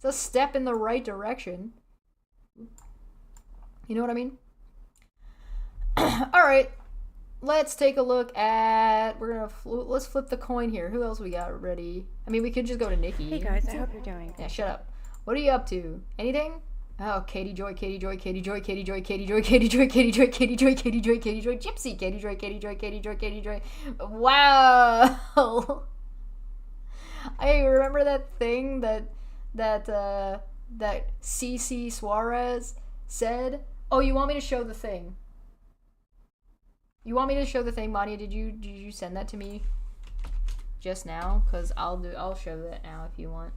a step in the right direction. You know what I mean? All right. Let's take a look at. Let's flip the coin here. Who else we got ready? I mean, we could just go to Nikki. Hey guys, I hope you're doing. Yeah, shut up. What are you up to? Anything? Oh, Katie Joy, Katie Joy, Katie Joy, Katie Joy, Katie Joy, Katie Joy, Katie Joy, Katie Joy, Katie Joy, Katie Joy, Gypsy, Katie Joy, Katie Joy, Katie Joy, Katie Joy. Wow. I remember that thing that CC Suarez said. Oh, you want me to show the thing? You want me to show the thing, Mania? Did you send that to me just now? Cause I'll show that now if you want.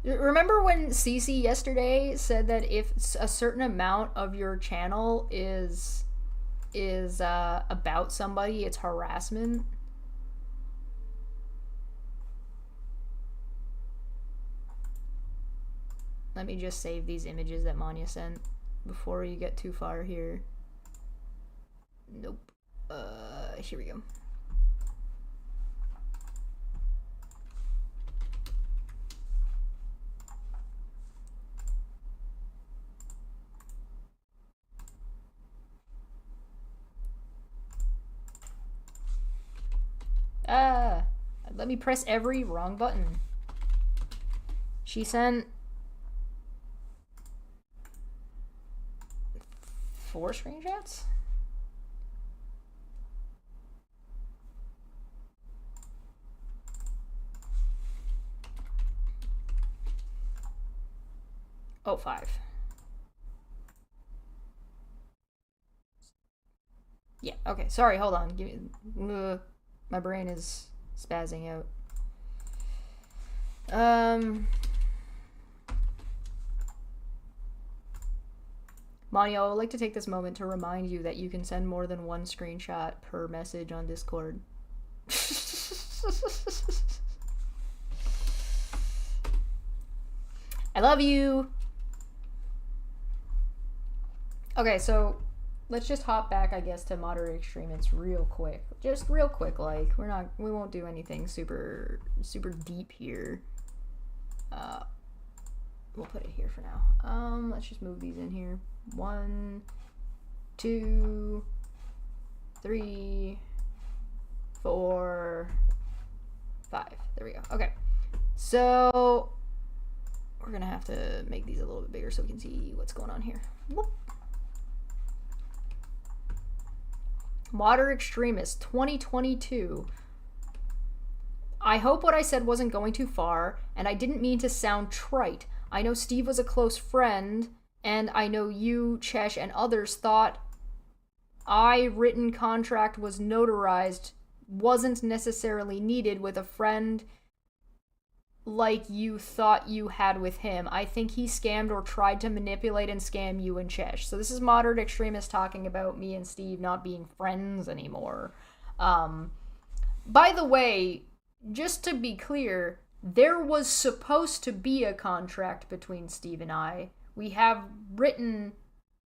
Remember when Cece yesterday said that if a certain amount of your channel is about somebody, it's harassment? Let me just save these images that Manya sent before you get too far here. Nope. Here we go. Let me press every wrong button. She sent 4 screenshots? Oh, 5. Yeah, okay, sorry, hold on. Give me, my brain is spazzing out. Mania, I would like to take this moment to remind you that you can send more than 1 screenshot per message on Discord. I love you. Okay, so let's just hop back, I guess, to moderate extremists real quick. Just real quick, like we won't do anything super deep here. We'll put it here for now. Let's just move these in here. 1, 2, 3, 4, 5. There we go. Okay. So we're gonna have to make these a little bit bigger so we can see what's going on here. Whoop. Moderate Extremist 2022. I hope what I said wasn't going too far, and I didn't mean to sound trite. I know Steve was a close friend, and I know you, Chesh, and others thought written contract was notarized wasn't necessarily needed with a friend like you thought you had with him. I think he scammed or tried to manipulate and scam you and Chesh. So this is Moderate Extremist talking about me and Steve not being friends anymore. By the way, just to be clear, there was supposed to be a contract between Steve and I. We have written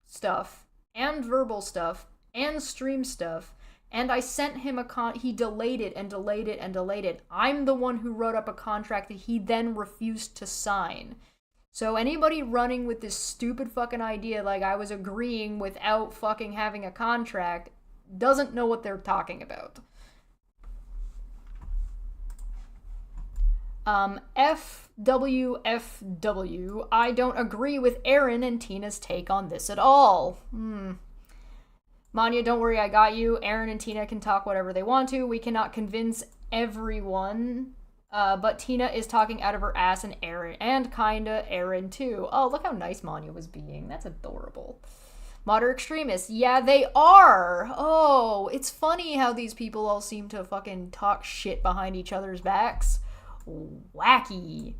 stuff and verbal stuff and stream stuff, and I sent him he delayed it and delayed it and delayed it. I'm the one who wrote up a contract that he then refused to sign. So anybody running with this stupid fucking idea like I was agreeing without fucking having a contract doesn't know what they're talking about. FWFW, I don't agree with Aaron and Tina's take on this at all. Manya, don't worry, I got you. Aaron and Tina can talk whatever they want to. We cannot convince everyone. But Tina is talking out of her ass, and Aaron, and kinda Aaron too. Oh, look how nice Manya was being. That's adorable. Modern extremists. Yeah, they are. Oh, it's funny how these people all seem to fucking talk shit behind each other's backs. Wacky.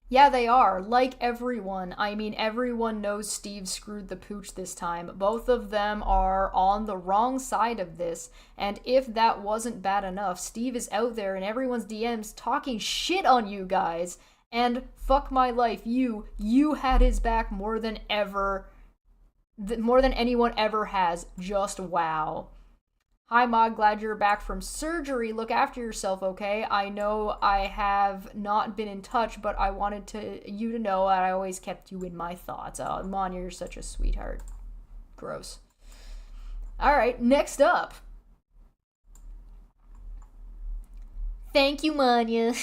Yeah, they are. Like everyone. I mean, everyone knows Steve screwed the pooch this time. Both of them are on the wrong side of this. And if that wasn't bad enough, Steve is out there in everyone's DMs talking shit on you guys. And fuck my life, you had his back more than anyone ever has. Just wow. Hi, Mod, glad you're back from surgery. Look after yourself, okay? I know I have not been in touch, but I wanted you to know that I always kept you in my thoughts. Oh, Mon, you're such a sweetheart. Gross. Alright, next up. Thank you, Manya.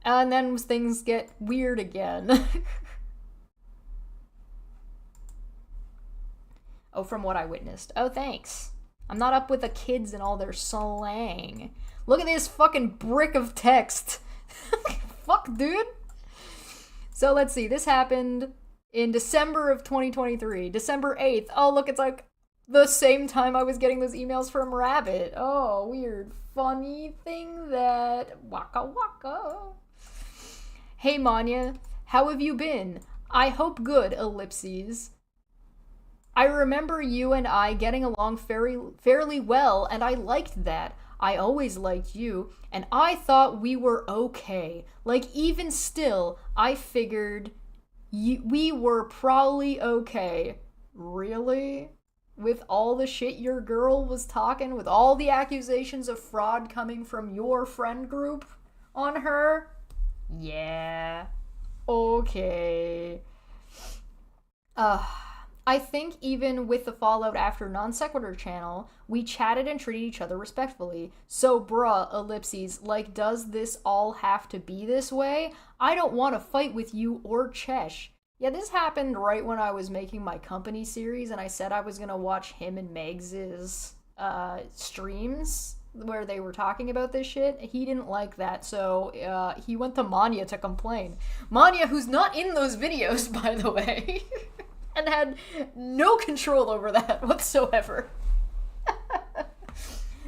And then things get weird again. Oh, from what I witnessed. Oh, thanks. I'm not up with the kids and all their slang. Look at this fucking brick of text. Fuck, dude. So let's see. This happened in December of 2023. December 8th. Oh, look, it's like the same time I was getting those emails from Rabbit. Oh, weird. Funny thing that... Waka waka. Hey, Manya. How have you been? I hope good, ellipses. I remember you and I getting along fairly well, and I liked that. I always liked you, and I thought we were okay. Like, even still, I figured we were probably okay. Really? With all the shit your girl was talking, with all the accusations of fraud coming from your friend group on her? Yeah. Okay. I think even with the fallout after Non Sequitur channel, we chatted and treated each other respectfully. So bruh, ellipses, like, does this all have to be this way? I don't want to fight with you or Chesh. Yeah, this happened right when I was making my company series, and I said I was gonna watch him and Megs' streams where they were talking about this shit. He didn't like that, so he went to Manya to complain. Manya, who's not in those videos, by the way. And had no control over that whatsoever.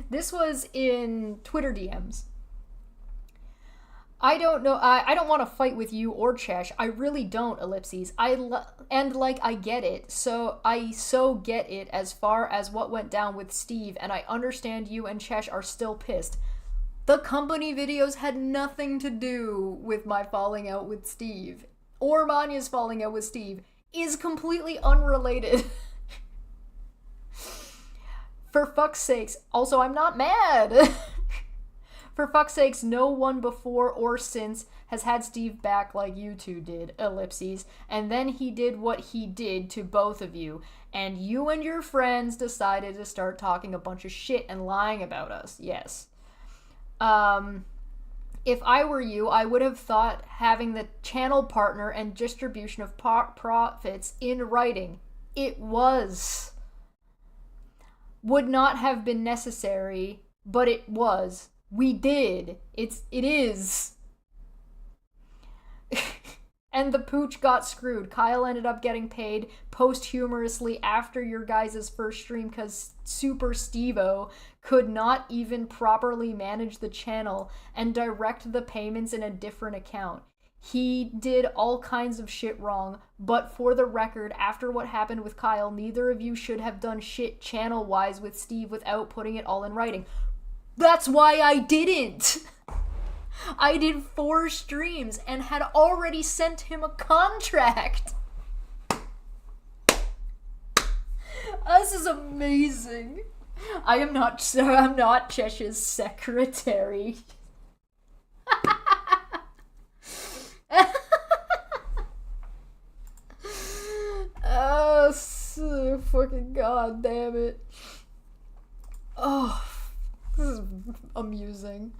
This was in Twitter DMs. I don't know. I don't want to fight with you or Chesh. I really don't, ellipses. I get it. So I get it as far as what went down with Steve, and I understand you and Chesh are still pissed. The company videos had nothing to do with my falling out with Steve, or Manya's falling out with Steve. Is completely unrelated. For fuck's sakes. Also, I'm not mad. For fuck's sakes, no one before or since has had Steve back like you two did, ellipses. And then he did what he did to both of you. And you and your friends decided to start talking a bunch of shit and lying about us. Yes. If I were you, I would have thought having the channel partner and distribution of profits in writing. It would not have been necessary, but it was. We did. It is. And the pooch got screwed. Kyle ended up getting paid posthumously after your guys' first stream because Super Steve-O could not even properly manage the channel and direct the payments in a different account. He did all kinds of shit wrong, but for the record, after what happened with Kyle, neither of you should have done shit channel-wise with Steve without putting it all in writing. That's why I didn't! I did 4 streams and had already sent him a contract. This is amazing. I'm not Chesh's secretary. Oh, so fucking god damn it. Oh, this is amusing.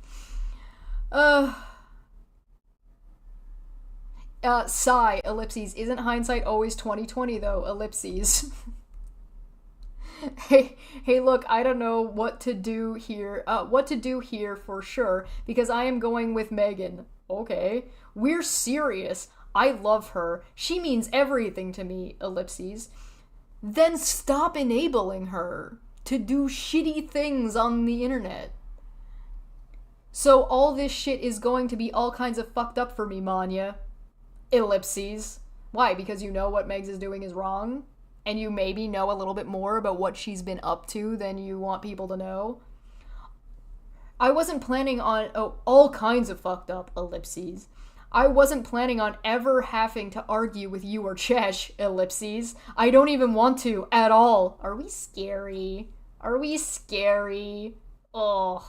Sigh, ellipses. Isn't hindsight always 20/20 though, ellipses? Hey, look, I don't know what to do here for sure, because I am going with Megan. Okay. We're serious. I love her. She means everything to me, ellipses. Then stop enabling her to do shitty things on the internet. So all this shit is going to be all kinds of fucked up for me, Manya. Ellipses. Why? Because you know what Megs is doing is wrong? And you maybe know a little bit more about what she's been up to than you want people to know? I wasn't planning on all kinds of fucked up, ellipses. I wasn't planning on ever having to argue with you or Chesh, ellipses. I don't even want to at all. Are we scary? Are we scary? Ugh.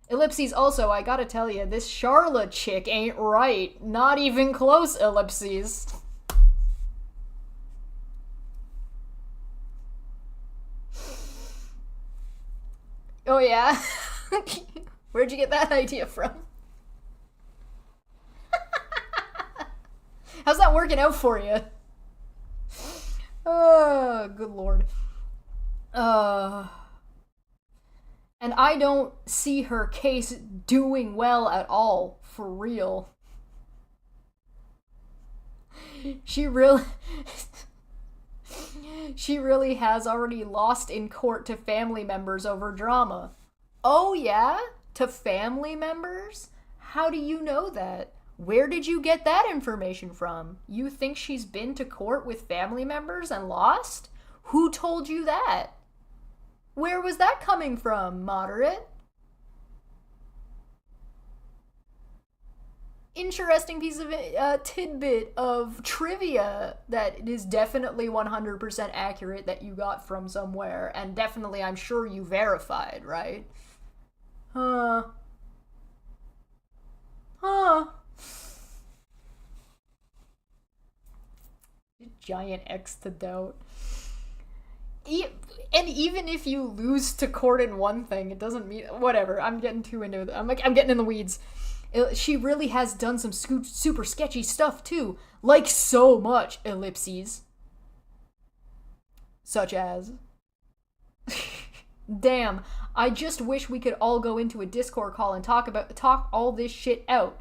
Ellipses, also, I gotta tell you, this Charlotte chick ain't right. Not even close, ellipses. Oh yeah? Where'd you get that idea from? How's that working out for you? Oh, good lord. And I don't see her case doing well at all, for real. She really has already lost in court to family members over drama. Oh yeah? To family members? How do you know that? Where did you get that information from? You think she's been to court with family members and lost? Who told you that? Where was that coming from, moderate? Interesting piece of tidbit of trivia that is definitely 100% accurate that you got from somewhere, and definitely I'm sure you verified, right? Huh. Giant X to doubt. And even if you lose to court in one thing, it doesn't mean... Whatever, I'm getting too into it. I'm getting in the weeds. She really has done some super sketchy stuff, too. Like so much, ellipses. Such as... Damn, I just wish we could all go into a Discord call and talk all this shit out.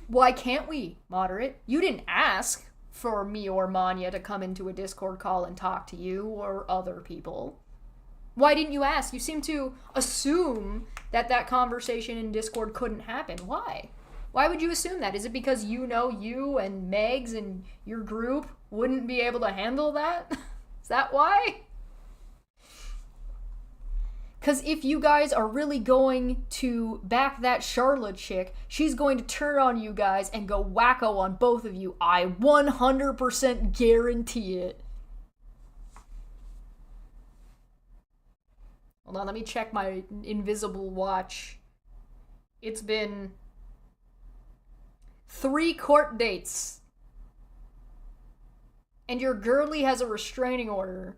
Why can't we, moderate? You didn't ask for me or Manya to come into a Discord call and talk to you or other people. Why didn't you ask? You seem to assume that conversation in Discord couldn't happen. Why? Why would you assume that? Is it because you know you and Megs and your group wouldn't be able to handle that? Is that why? Because if you guys are really going to back that Charlotte chick, she's going to turn on you guys and go wacko on both of you. I 100% guarantee it. Hold on, let me check my invisible watch. It's been 3 court dates. And your girlie has a restraining order.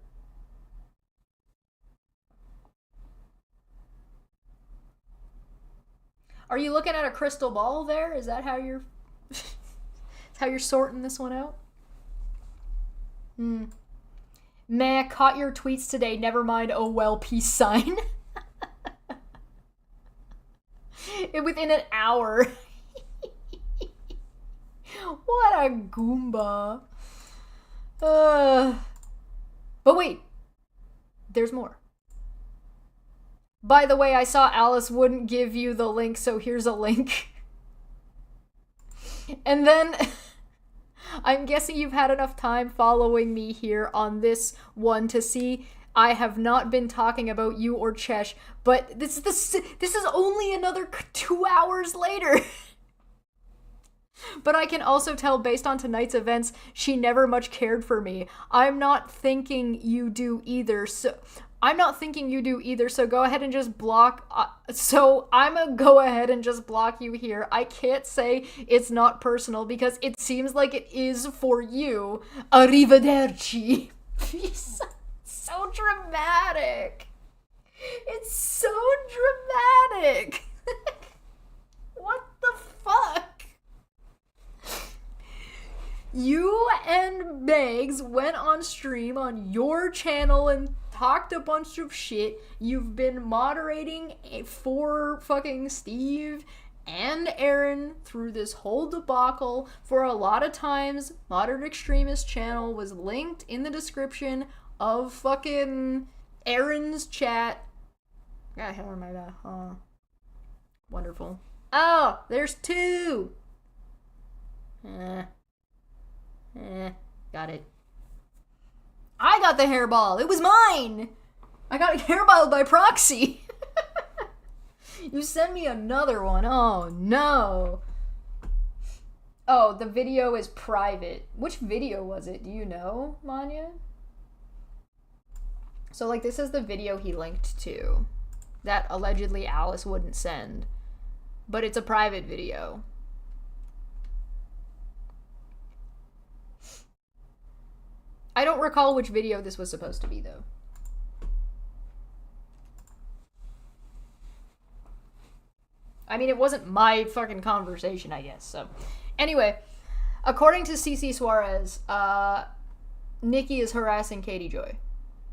Are you looking at a crystal ball there? Is that how you're... how you're sorting this one out? Meh, caught your tweets today. Never mind. Oh well, peace sign. Within an hour. What a goomba. But wait. There's more. By the way, I saw Alice wouldn't give you the link, so here's a link. And then, I'm guessing you've had enough time following me here on this one to see I have not been talking about you or Chesh, but this is only another 2 hours later. But I can also tell based on tonight's events, she never much cared for me. I'm not thinking you do either, so go ahead and just block. So I'm gonna go ahead and just block you here. I can't say it's not personal because it seems like it is for you. Arrivederci. So dramatic. It's so dramatic. What the fuck? You and Megs went on stream on your channel and talked a bunch of shit. You've been moderating for fucking Steve and Aaron through this whole debacle. For a lot of times, Modern Extremist channel was linked in the description of fucking Aaron's chat. God, how am I that? Wonderful. Oh, there's 2. Got it. I got the hairball. It was mine. I got hairballed by proxy. You sent me another one. Oh, no. Oh, the video is private. Which video was it? Do you know, Manya? So, like, this is the video he linked to that allegedly Alice wouldn't send. But it's a private video. I don't recall which video this was supposed to be, though. I mean, it wasn't my fucking conversation, I guess, so. Anyway, according to CC Suarez, Nikki is harassing Katie Joy.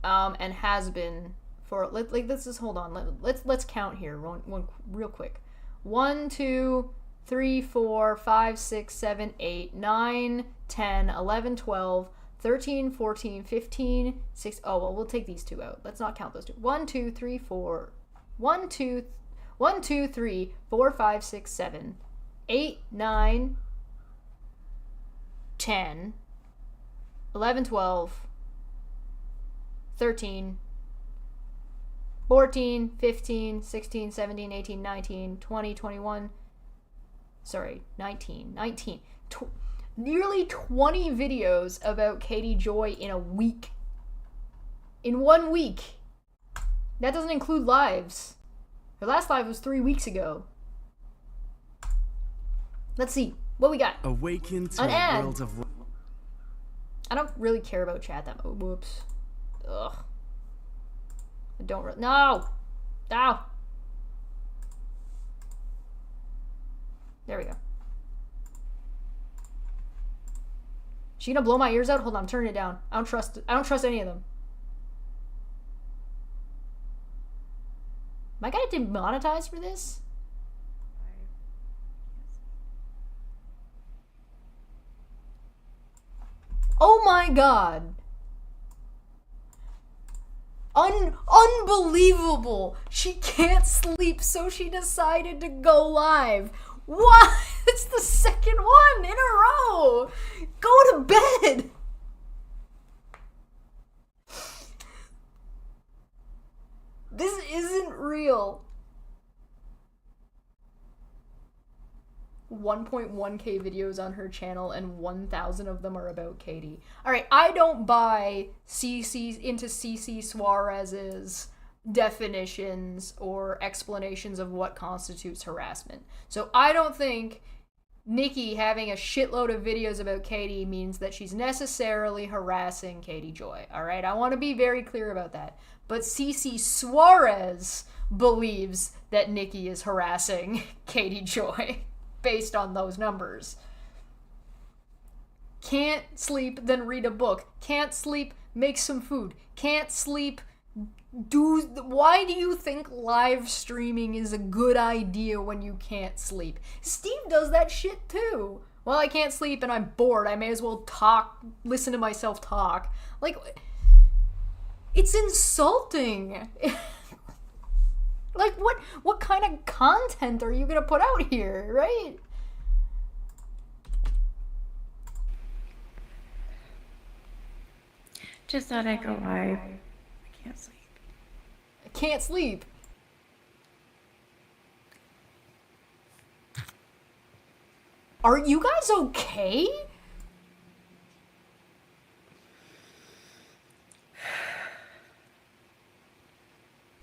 And has been for, like, this is, hold on, let's count here, one real quick. 1, 2, 3, 4, 5, 6, 7, 8, 9, 10, 11, 12, 13, 14, 15, 6, oh, well, we'll take these 2 out. Let's not count those 2. 1, 2, 3, 4, 1, 2, 3, 4, 5, 6, 7, 8, 9, 10, 11, 12, 13, 14, 15, 16, 17, 18, 19, 20, 21, sorry, 19, nearly 20 videos about Katie Joy in a week. In 1 week. That doesn't include lives. Her last live was 3 weeks ago. Let's see. What we got? Awaken to an ad. A world of... I don't really care about chat that much. Whoops. Ugh. I don't really... No! No! There we go. She gonna blow my ears out? Hold on, I'm turning it down. I don't trust any of them. Am I gonna get demonetized for this? Oh my god. Unbelievable. She can't sleep, so she decided to go live. What? It's the second one in a row. Go to bed. This isn't real. 1.1k videos on her channel and 1,000 of them are about Katie. Alright, I don't buy CC Suarez's definitions or explanations of what constitutes harassment. So I don't think Nikki having a shitload of videos about Katie means that she's necessarily harassing Katie Joy. Alright, I want to be very clear about that. But CC Suarez believes that Nikki is harassing Katie Joy. Based on those numbers. Can't sleep, then read a book. Can't sleep, make some food. Can't sleep, why do you think live streaming is a good idea when you can't sleep? Steve does that shit too. Well, I can't sleep and I'm bored. I may as well listen to myself talk. Like, it's insulting. Like, what kind of content are you gonna put out here, right? Just thought I'd go live. I can't sleep. I can't sleep. Are you guys okay?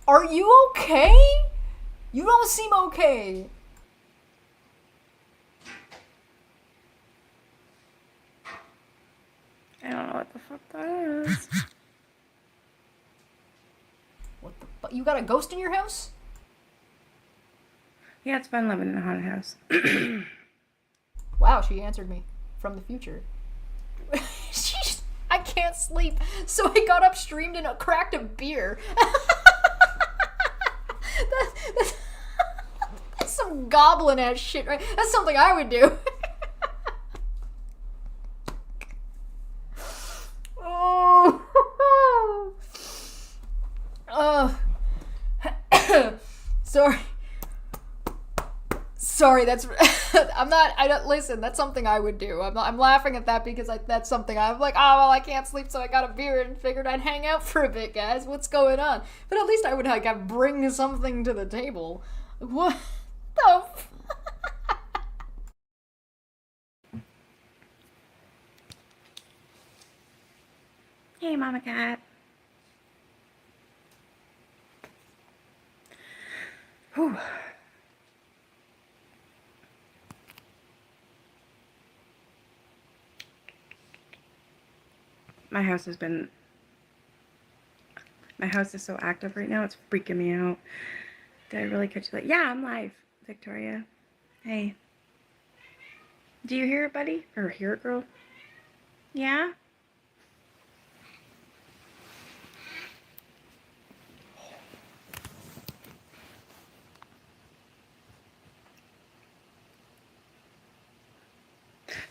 Are you okay? You don't seem okay. I don't know what the fuck that is. What the fuck? You got a ghost in your house? Yeah, it's fun living in a haunted house. Wow, she answered me from the future. I can't sleep, so I got up, streamed, and cracked a beer. That's some some goblin ass shit, right? That's something I would do. Oh. Sorry, that's I don't listen, that's something I would do. I'm laughing at that because that's something I'm like, oh well, I can't sleep, so I got a beer and figured I'd hang out for a bit, guys. What's going on? But at least I would like bring something to the table. What the Hey, Mama Cat. Whew. My house is so active right now, it's freaking me out. Did I really catch you? Yeah, I'm live, Victoria. Hey. Do you hear it, buddy? Or hear it, girl? Yeah?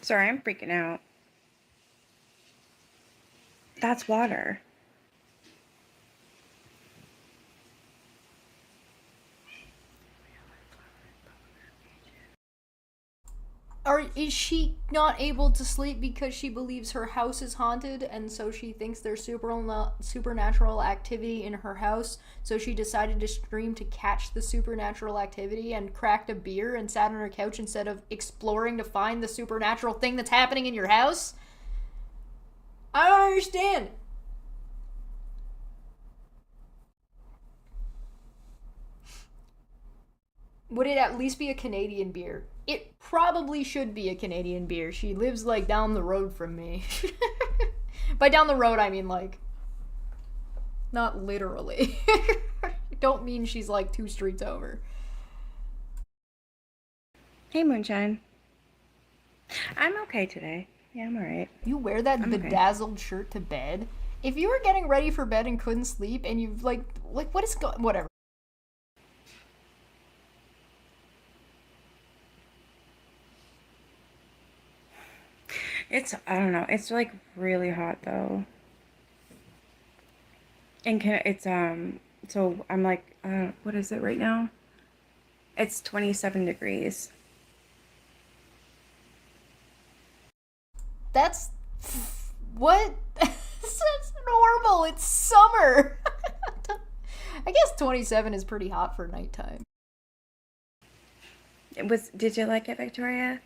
Sorry, I'm freaking out. That's water. Is she not able to sleep because she believes her house is haunted, and so she thinks there's supernatural activity in her house, so she decided to stream to catch the supernatural activity and cracked a beer and sat on her couch instead of exploring to find the supernatural thing that's happening in your house? I don't understand. Would it at least be a Canadian beer? It probably should be a Canadian beer. She lives like down the road from me. By down the road, I mean like not literally. Don't mean she's like 2 streets over. Hey, Moonshine. I'm okay today. Yeah, I'm alright. You wear that bedazzled shirt to bed? If you were getting ready for bed and couldn't sleep and you've like what is going whatever. I don't know, it's like really hot though. And so I'm like, what is it right now? It's 27 degrees. That's what? That's normal. It's summer. I guess 27 is pretty hot for nighttime. Did you like it, Victoria?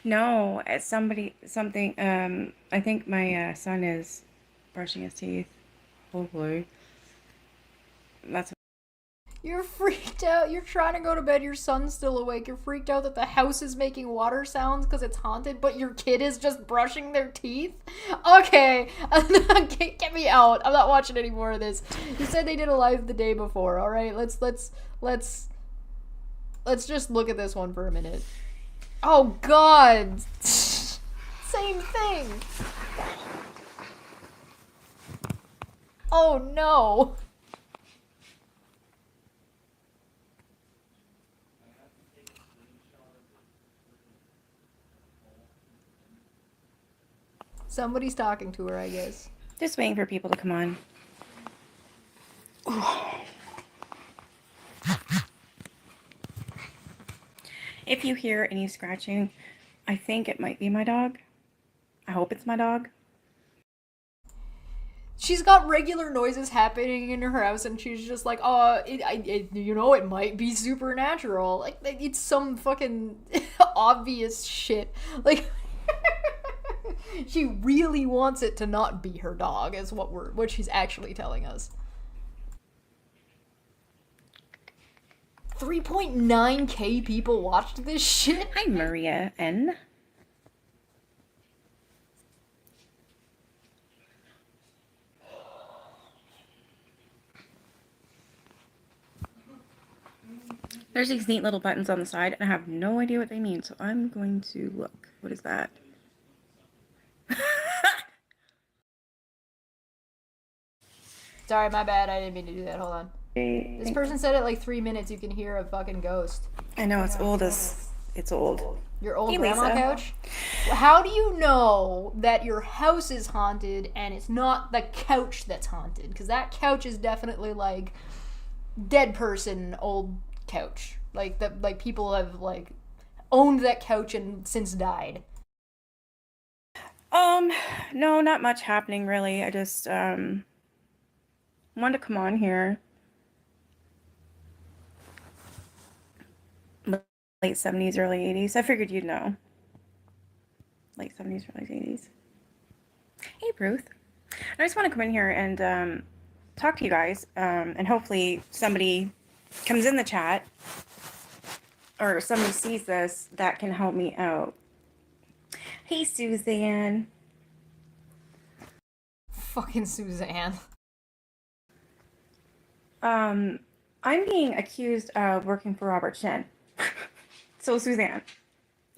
No, it's something, I think my son is brushing his teeth. Hopefully. That's You're freaked out. You're trying to go to bed. Your son's still awake. You're freaked out that the house is making water sounds because it's haunted, but your kid is just brushing their teeth? Okay. Get me out. I'm not watching any more of this. You said they did a live the day before, alright? Let's just look at this one for a minute. Oh god! Same thing! Oh no! Somebody's talking to her, I guess. just waiting for people to come on. If you hear any scratching, I think it might be my dog. I hope it's my dog. She's got regular noises happening in her house, and she's just like, "Oh, it might be supernatural." Like it's some fucking obvious shit. Like she really wants it to not be her dog, is what she's actually telling us. 3.9k people watched this shit. Hi, Maria N. There's these neat little buttons on the side, and I have no idea what they mean, so I'm going to look. What is that? Sorry, my bad. I didn't mean to do that. Hold on. This person said at like 3 minutes you can hear a fucking ghost. I know, it's old as it's old. Your old Hey, grandma Lisa. couch? How do you know that your house is haunted and it's not the couch that's haunted? Because that couch is definitely like dead person old couch. Like that, like people have like owned that couch and since died. No, not much happening really. I just wanted to come on here. Late 70s, early 80s. I figured you'd know. Late 70s, early 80s. Hey, Ruth. I just want to come in here and talk to you guys, and hopefully somebody comes in the chat or somebody sees this that can help me out. Hey, Suzanne. Fucking Suzanne. I'm being accused of working for Robert Shin. So Suzanne.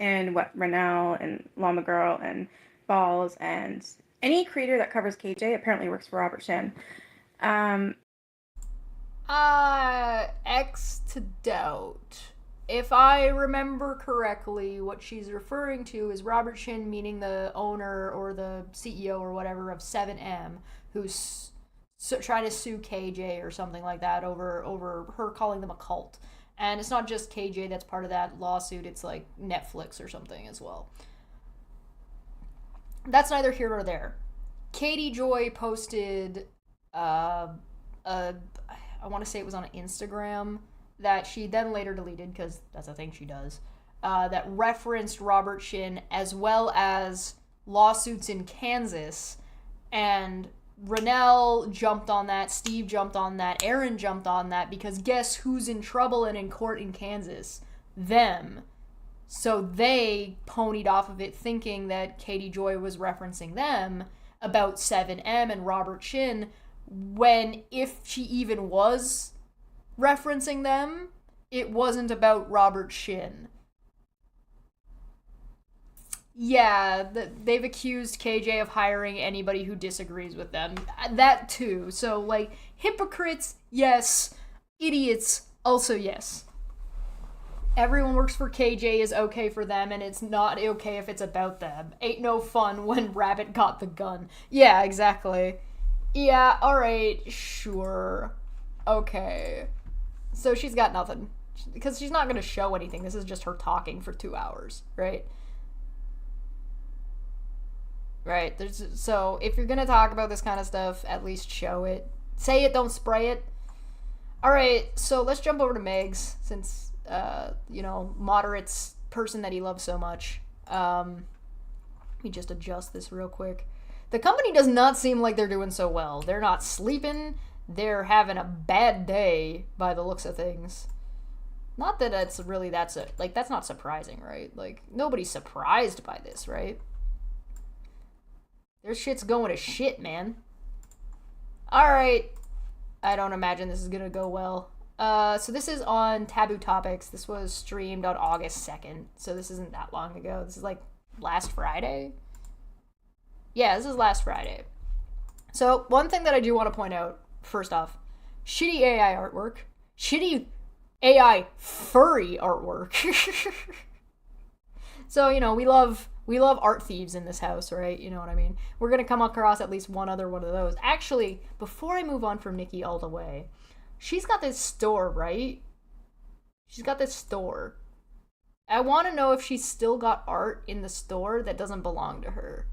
And what, Renell and Llama Girl and Balls and any creator that covers KJ apparently works for Robert Shin. X to doubt. If I remember correctly, what she's referring to is Robert Shin, meaning the owner or the CEO or whatever of 7M, who's trying to sue KJ or something like that over her calling them a cult. And it's not just KJ that's part of that lawsuit, it's like Netflix or something as well. That's neither here nor there. Katie Joy posted I want to say it was on Instagram that she then later deleted because that's a thing she does, that referenced Robert Shin as well as lawsuits in Kansas, and Renell jumped on that, Steve jumped on that, Aaron jumped on that, because guess who's in trouble and in court in Kansas? Them. So they ponied off of it thinking that Katie Joy was referencing them about 7M and Robert Shin, when if she even was referencing them, it wasn't about Robert Shin. Yeah, they've accused KJ of hiring anybody who disagrees with them. That too. So, like, hypocrites, yes. Idiots, also yes. Everyone works for KJ is okay for them, and it's not okay if it's about them. Ain't no fun when Rabbit got the gun. Yeah, exactly. Yeah, alright, sure. Okay. So she's got nothing. Because she's not gonna show anything. This is just her talking for 2 hours, right? Right, so if you're gonna talk about this kind of stuff, at least show it. Say it, don't spray it. Alright, so let's jump over to Megs, since, Moderate's person that he loves so much. Let me just adjust this real quick. The company does not seem like they're doing so well. They're not sleeping. They're having a bad day by the looks of things. Not that that's really, that's not surprising, right? Like, nobody's surprised by this, right? Their shit's going to shit, man. Alright. I don't imagine this is gonna go well. So this is on Taboo Topics. This was streamed on August 2nd. So this isn't that long ago. This is like last Friday. Yeah, this is last Friday. So one thing that I do want to point out, first off, shitty AI artwork. Shitty AI furry artwork. So, we love art thieves in this house, right? You know what I mean? We're going to come across at least one other one of those. Actually, before I move on from Nikki all the way, she's got this store, right? She's got this store. I want to know if she's still got art in the store that doesn't belong to her.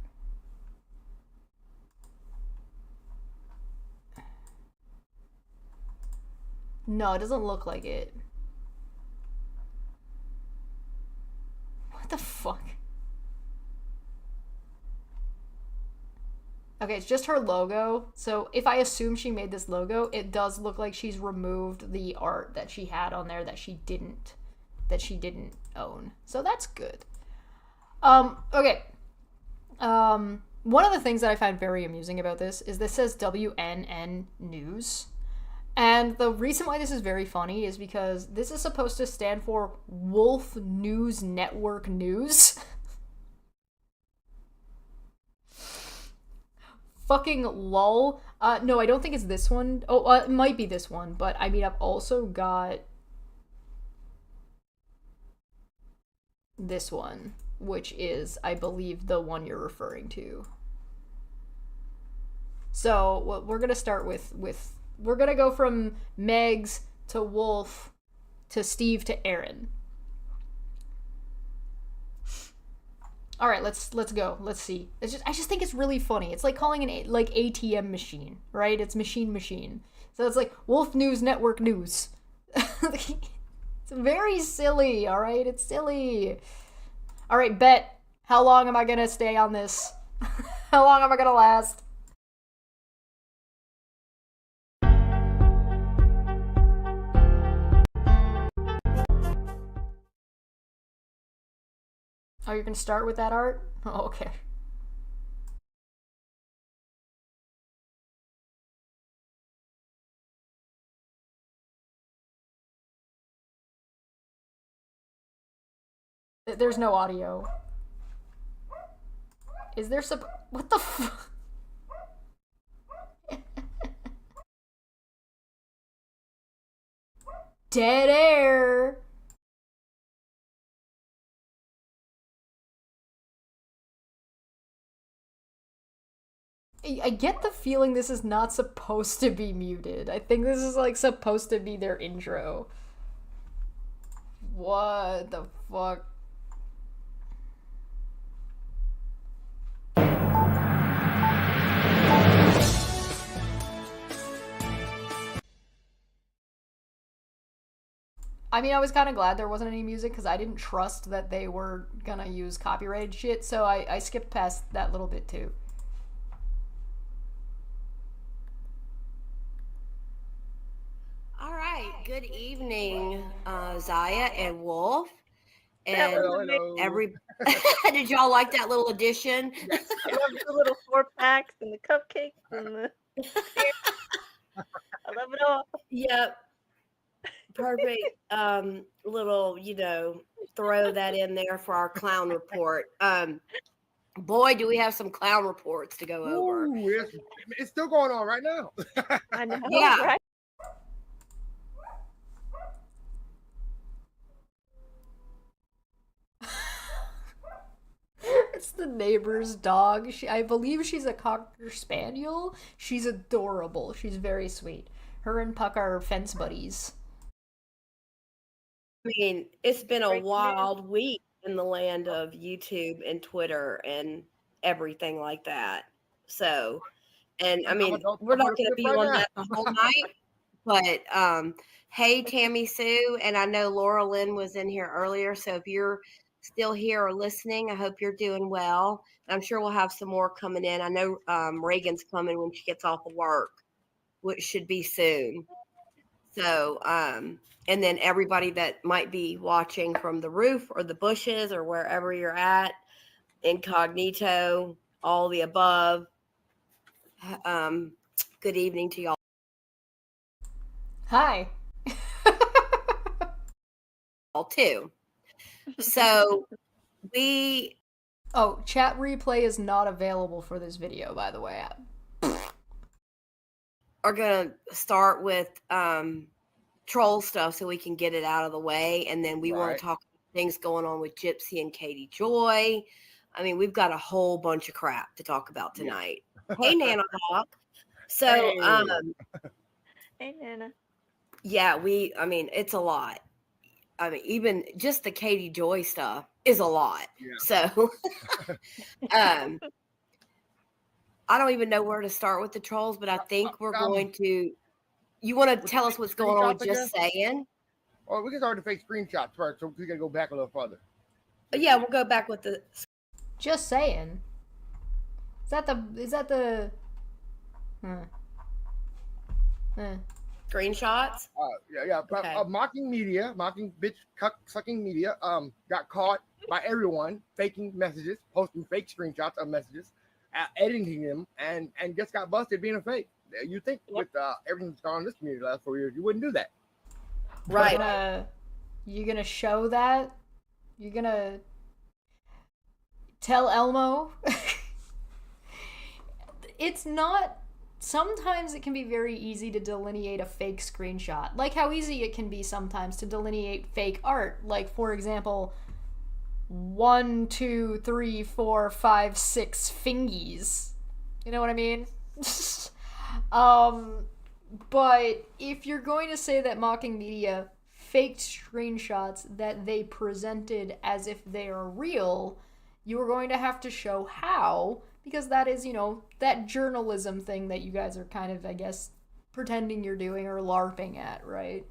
No, it doesn't look like it. What the fuck? Okay, it's just her logo. So if I assume she made this logo, it does look like she's removed the art that she had on there that she didn't own. So that's good. Okay. One of the things that I find very amusing about this is this says WNN News. And the reason why this is very funny is because this is supposed to stand for Wolf News Network News. Fucking lol. No, I don't think it's this one. Oh, it might be this one, but I mean, I've also got this one, which is, I believe, the one you're referring to. So what we're gonna start with we're gonna go from Megs to Wolf to Steve to Aaron. All right, let's go. Let's see. I just think it's really funny. It's like calling an like ATM machine, right? It's machine. So it's like Wolf News Network News. It's very silly. All right, it's silly. All right, bet. How long am I gonna stay on this? How long am I gonna last? Oh, you're gonna start with that art? Oh, okay. There's no audio. Is there what the f- Dead air! I get the feeling this is not supposed to be muted. I think this is like supposed to be their intro. What the fuck? I mean, I was kind of glad there wasn't any music because I didn't trust that they were gonna use copyrighted shit, so I skipped past that little bit too. All right. Good evening, Zaya and Wolf. That And was amazing. every did y'all like that little addition? Yes. I love the little 4-packs and the cupcakes and the I love it all. Yep. Perfect. Little, throw that in there for our clown report. Boy, do we have some clown reports to go over. Ooh, it's still going on right now. I know. Yeah. Right? It's the neighbor's dog. I believe she's a Cocker Spaniel. She's adorable. She's very sweet. Her and Puck are fence buddies. I mean, it's been a Great news. wild week in the land of YouTube and Twitter and everything like that. So, and I mean, we're not going to be on that the whole night, but hey, Tammy Sue, and I know Laura Lynn was in here earlier. So if you're still here or listening, I hope you're doing well. I'm sure we'll have some more coming in. I know Reagan's coming when she gets off of work, which should be soon. So, and then everybody that might be watching from the roof or the bushes or wherever you're at, incognito, all the above. Good evening to y'all. Hi. All too. So Oh, chat replay is not available for this video, by the way. are going to start with troll stuff so we can get it out of the way. And then we want Right. to talk about things going on with Gypsy and Katie Joy. I mean, we've got a whole bunch of crap to talk about tonight. Hey, Nana Hawk. So, Hey. Hey, Nana. yeah, I mean, it's a lot. I mean, even just the Katie Joy stuff is a lot. Yeah. So, I don't even know where to start with the trolls, but I think we're going to. You want to tell us what's going on with Just Saying? Or we can start with the fake screenshots first, so we can go back a little further. Yeah, we'll go back with the. Just saying. Is that the Screenshots. Yeah. Okay. Mocking bitch cuck sucking media, got caught by everyone faking messages, posting fake screenshots of messages, editing them, and just got busted being a fake. You think with everything that's gone on in this community the last 4 years, you wouldn't do that. Right. You gonna show that? You gonna tell Elmo? it's not. Sometimes it can be very easy to delineate a fake screenshot. Like how easy it can be sometimes to delineate fake art. Like, for example, 1, 2, 3, 4, 5, 6 fingies. You know what I mean? But if you're going to say that Mocking Media faked screenshots that they presented as if they are real, you are going to have to show how, because that is, that journalism thing that you guys are kind of, I guess, pretending you're doing or LARPing at, right?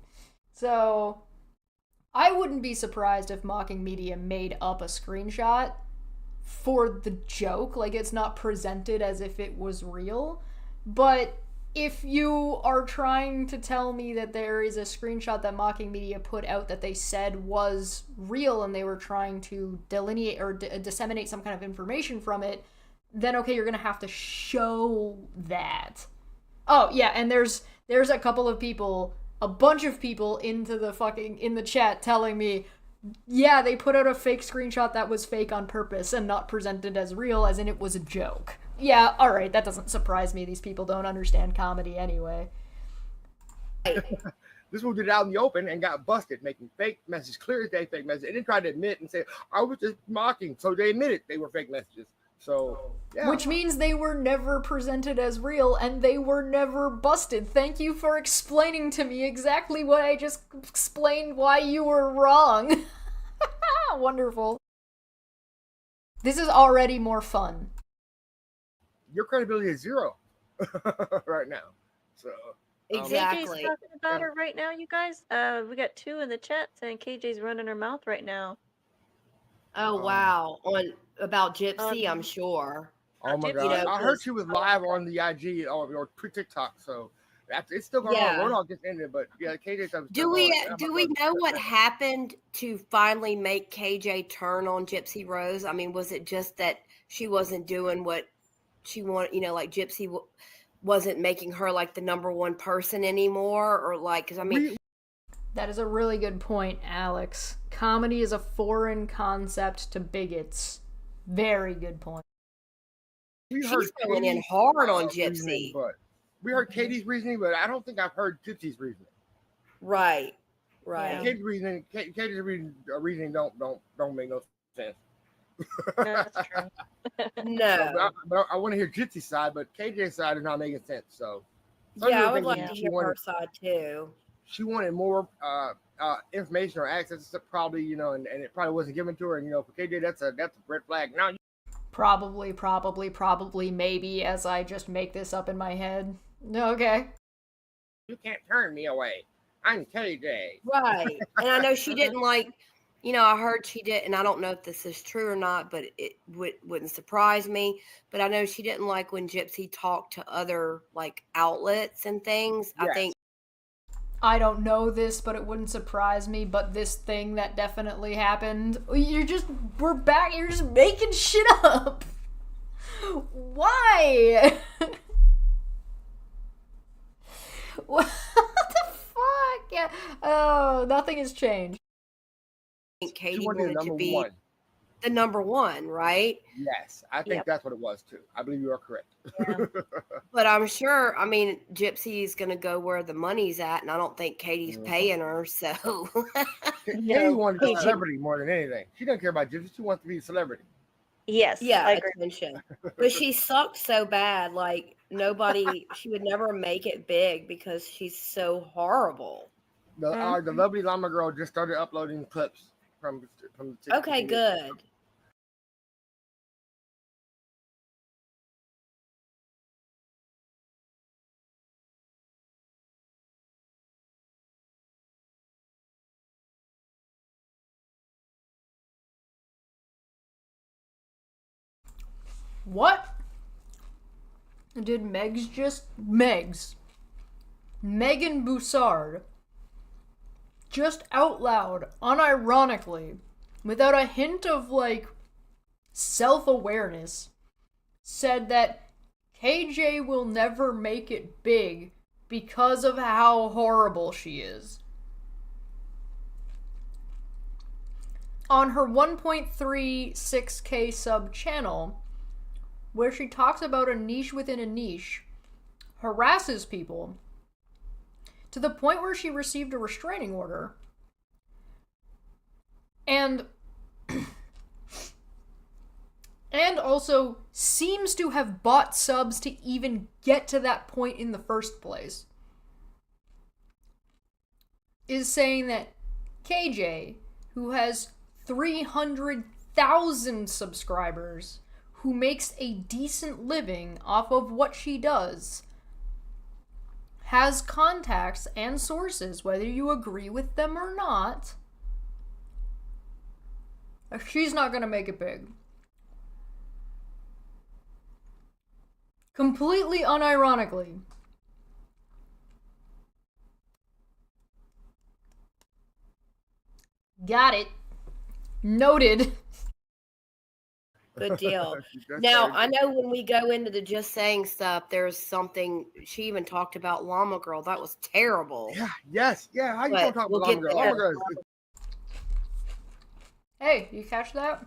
So, I wouldn't be surprised if Mocking Media made up a screenshot for the joke, like it's not presented as if it was real, but if you are trying to tell me that there is a screenshot that Mocking Media put out that they said was real and they were trying to delineate or disseminate some kind of information from it, then okay, you're gonna have to show that. Oh yeah, and there's a couple of people, a bunch of people in the chat telling me, yeah, they put out a fake screenshot that was fake on purpose and not presented as real, as in it was a joke. Yeah, alright, that doesn't surprise me. These people don't understand comedy anyway. This one did it out in the open and got busted, making fake messages, clear as day fake messages. They didn't try to admit and say, I was just mocking. So they admitted they were fake messages. So, yeah. Which means they were never presented as real and they were never busted. Thank you for explaining to me exactly what I just explained why you were wrong. Wonderful. This is already more fun. Your credibility is zero right now. So Exactly. KJ's talking about her right now, you guys. We got 2 in the chat saying KJ's running her mouth right now. Oh wow! About Gypsy, I'm sure. Oh my god! I heard she was live on the IG or TikTok. So it's still going on. Roadhog just ended, but yeah, KJ. Do we know what happened to finally make KJ turn on Gypsy Rose? I mean, was it just that she wasn't doing what she wanted? Like Gypsy wasn't making her like the #1 person anymore, or like? Because I mean. That is a really good point, Alex. Comedy is a foreign concept to bigots. Very good point. She's going in hard on Gypsy. But we heard Katie's reasoning, but I don't think I've heard Gypsy's reasoning. Right. Yeah. Katie's reasoning don't make no sense. That's true. No. But I want to hear Gypsy's side, but KJ's side is not making sense. So yeah, I would like to hear her side too. She wanted more information or access to probably, and it probably wasn't given to her. And for KJ, that's a red flag. Now, probably, maybe, as I just make this up in my head. Okay. You can't turn me away. I'm KJ. Right, and I know she didn't like. I heard she did, and I don't know if this is true or not, but it wouldn't surprise me. But I know she didn't like when Gypsy talked to other like outlets and things. Yes. I think. I don't know this, but it wouldn't surprise me. But this thing that definitely happened. We're back. You're just making shit up. Why? What the fuck? Yeah. Oh, nothing has changed. I think Katie wanted to be the #1, right? Yes, I think that's what it was too. I believe you are correct. Yeah. But I'm sure, Gypsy's going to go where the money's at, and I don't think Katie's paying her, so. Katie wanted to be a celebrity more than anything. She doesn't care about Gypsy. She wants to be a celebrity. Yes. Yeah, I agree. But she sucked so bad, like she would never make it big because she's so horrible. The lovely llama girl just started uploading clips from the Okay, good. What did Megan Boussard just out loud, unironically, without a hint of self-awareness, said that KJ will never make it big because of how horrible she is. On her 1.36k sub channel, where she talks about a niche within a niche, harasses people, to the point where she received a restraining order, and also seems to have bought subs to even get to that point in the first place, is saying that KJ, who has 300,000 subscribers, who makes a decent living off of what she does, has contacts and sources, whether you agree with them or not, she's not gonna make it big. Completely unironically. Got it. Noted. Good deal. That's Now, very I good. know when we go into the just saying stuff, there's something she even talked about Llama Girl. That was terrible. Yeah, yes, yeah. How you But gonna talk we'll about Llama get Girl? there. Llama Girl is Hey, you catch that?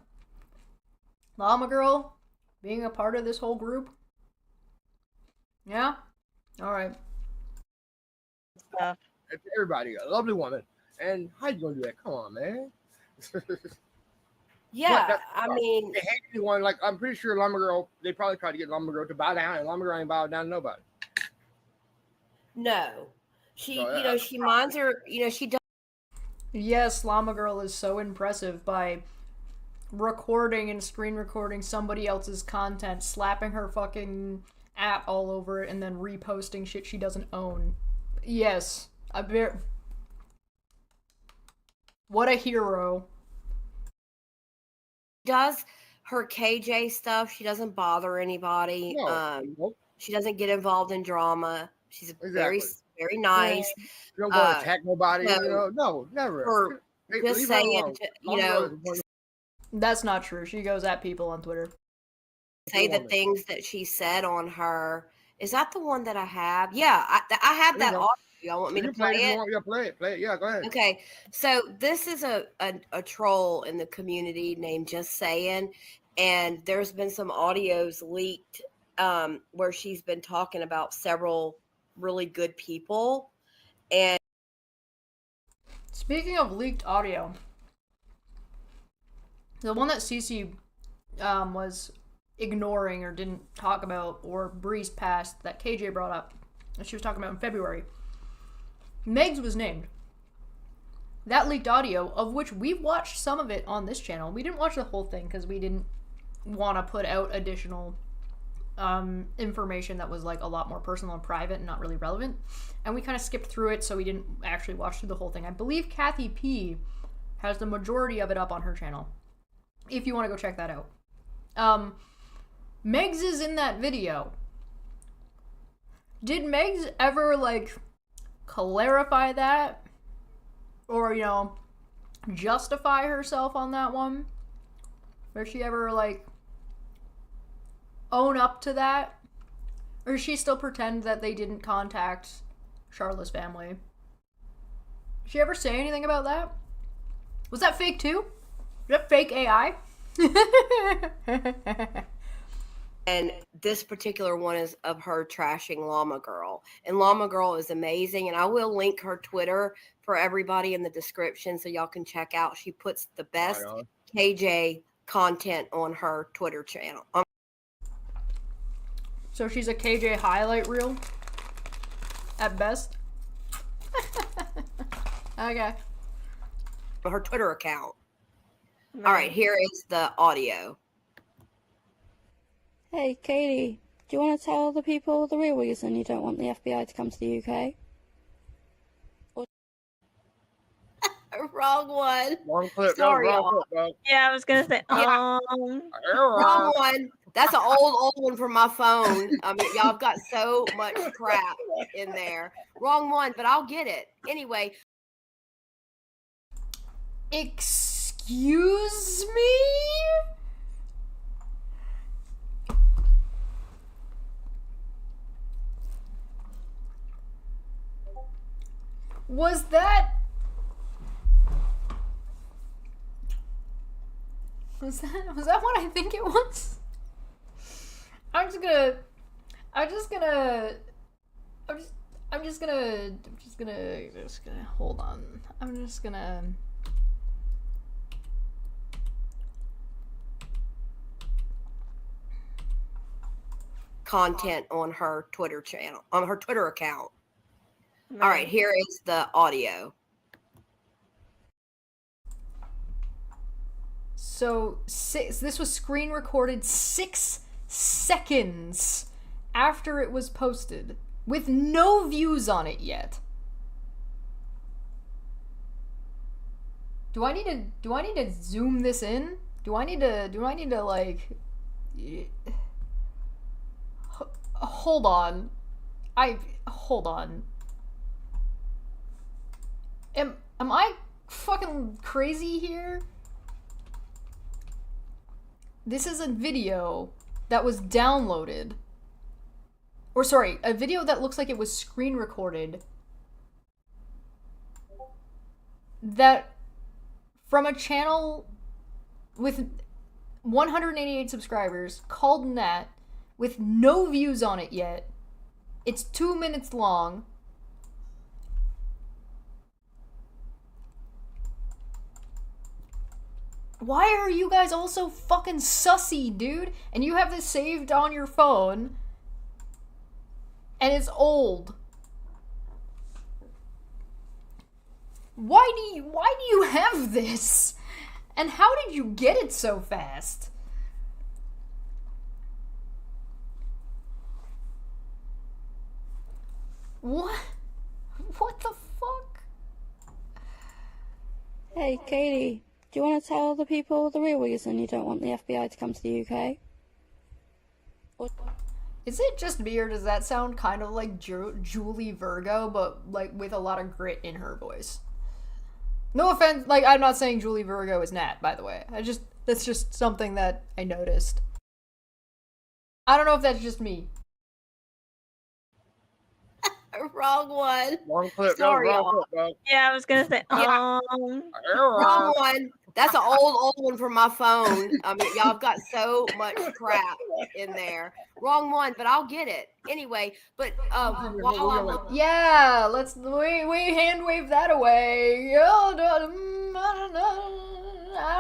Llama Girl being a part of this whole group? Yeah? Alright. Stuff. it's everybody, a lovely woman. And how you gonna do that? Come on, man. Yeah, that's- I mean, They hate anyone. Like, I'm pretty sure Llama Girl, they probably tried to get Llama Girl to bow down, and Llama Girl ain't bowed down to nobody. no. She, So, she minds her, she does. Yes, Llama Girl is so impressive by recording and screen recording somebody else's content, slapping her fucking at all over it, and then reposting shit she doesn't own. Yes, what a hero. Does her KJ stuff. She doesn't bother anybody. No. Nope. She doesn't get involved in drama. She's very, Exactly. very nice. You don't go and Uh, attack nobody. so, No, never. Or Hey, just leave her saying, alone. you Llama Girl know, is one- That's not true. She goes at people on Twitter. say the woman. things that she said on her. Is that the one that I have? Yeah, I have that There you go. audio. Y'all want me You to can play play it if you it? want. Yeah, play it. Play it. Yeah, go ahead. Okay, so this is a troll in the community named Just Saying, and there's been some audios leaked where she's been talking about several really good people, and Speaking of leaked audio, the one that Cece was ignoring or didn't talk about or breezed past that KJ brought up, that she was talking about in February, Megs was named. That leaked audio, of which we've watched some of it on this channel. We didn't watch the whole thing because we didn't want to put out additional information that was like a lot more personal and private and not really relevant. And we kind of skipped through it, so we didn't actually watch through the whole thing. I believe Kathy P has the majority of it up on her channel, if you want to go check that out. Megs is in that video. Did Megs ever, like, clarify that? Or, justify herself on that one? Or she ever, like, own up to that? Or does she still pretend that they didn't contact Charlotte's family? Did she ever say anything about that? Was that fake too? Was that fake AI? and this particular one is of her trashing Llama Girl, and Llama Girl is amazing, and I will link her Twitter for everybody in the description so y'all can check out. She puts the best Right on. KJ content on her Twitter channel. So she's a KJ highlight reel? At best? Okay. Her Twitter account. All right, here is the audio. Hey, Katie, do you want to tell the people the real reason you don't want the FBI to come to the UK? Wrong one. Wrong clip. Sorry, Wrong y'all. clip, bro. Yeah, I was gonna say, Yeah. Error. Wrong one. That's an old one from my phone. I mean, y'all have got so much crap in there. Wrong one, but I'll get it. Anyway, Excuse me? Was that what I think it was? just gonna hold on. I'm just gonna. Content on her Twitter channel, on her Twitter account. Nice. All right, here is the audio. So this was screen recorded 6 seconds after it was posted, with no views on it yet. Do I need to zoom this in? Do I need to like hold on. Hold on. Am I fucking crazy here? This is a video that was downloaded. Or sorry, a video that looks like it was screen recorded. That from a channel with 188 subscribers called Nat with no views on it yet. It's 2 minutes long. Why are you guys all so fucking sussy, dude? And you have this saved on your phone. And it's old. Why do you have this? And how did you get it so fast? What? What the fuck? Hey, Katie, do you want to tell the people the real reason you don't want the FBI to come to the UK? Is it just me, or does that sound kind of like Julie Virgo, but like with a lot of grit in her voice? No offense, like I'm not saying Julie Virgo is Nat, by the way. That's just something that I noticed. I don't know if that's just me. Wrong one. Wrong clip. Sorry, Wrong y'all. clip, bro. Yeah, I was gonna say, Wrong one. That's an old one from my phone. I mean, y'all have got so much crap in there. Wrong one, but I'll get it anyway. But while I'm looking, Yeah, we hand wave that away. I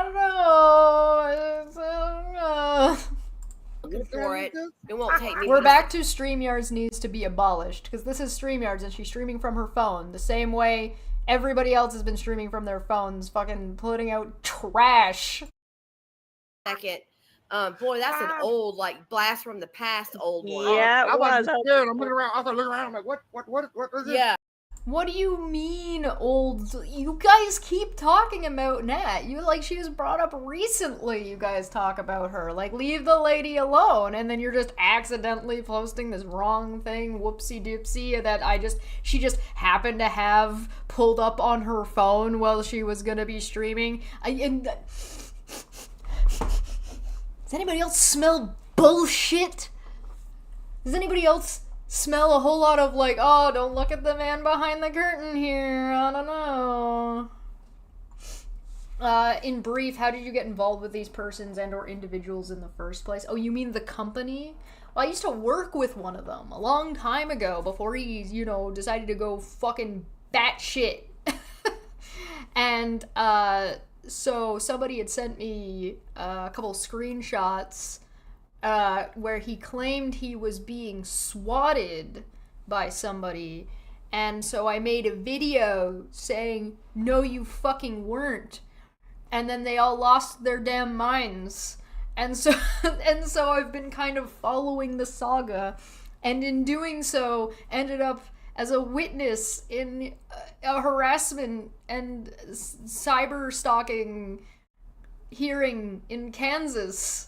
don't know. looking for it, it won't take me. We're back to StreamYards needs to be abolished, because this is StreamYards and she's streaming from her phone the same way everybody else has been streaming from their phones, fucking putting out trash. Second. Boy, that's an old, like, blast from the past old one. Yeah, I it was. was scared. I'm looking around. I started looking around. I'm like, what is this? Yeah. What do you mean, old? You guys keep talking about Nat. She was brought up recently, you guys talk about her. Like, leave the lady alone, and then you're just accidentally posting this wrong thing, whoopsie-doopsie, that she just happened to have pulled up on her phone while she was gonna be streaming. Does anybody else smell bullshit? Does anybody else smell a whole lot of like, oh, don't look at the man behind the curtain here, I don't know. In brief, how did you get involved with these persons and or individuals in the first place? Oh, you mean the company? Well, I used to work with one of them a long time ago before he, decided to go fucking batshit. And, so somebody had sent me a couple screenshots where he claimed he was being swatted by somebody, and so I made a video saying, no you fucking weren't, and then they all lost their damn minds, and so I've been kind of following the saga, and in doing so ended up as a witness in a harassment and cyber stalking hearing in Kansas.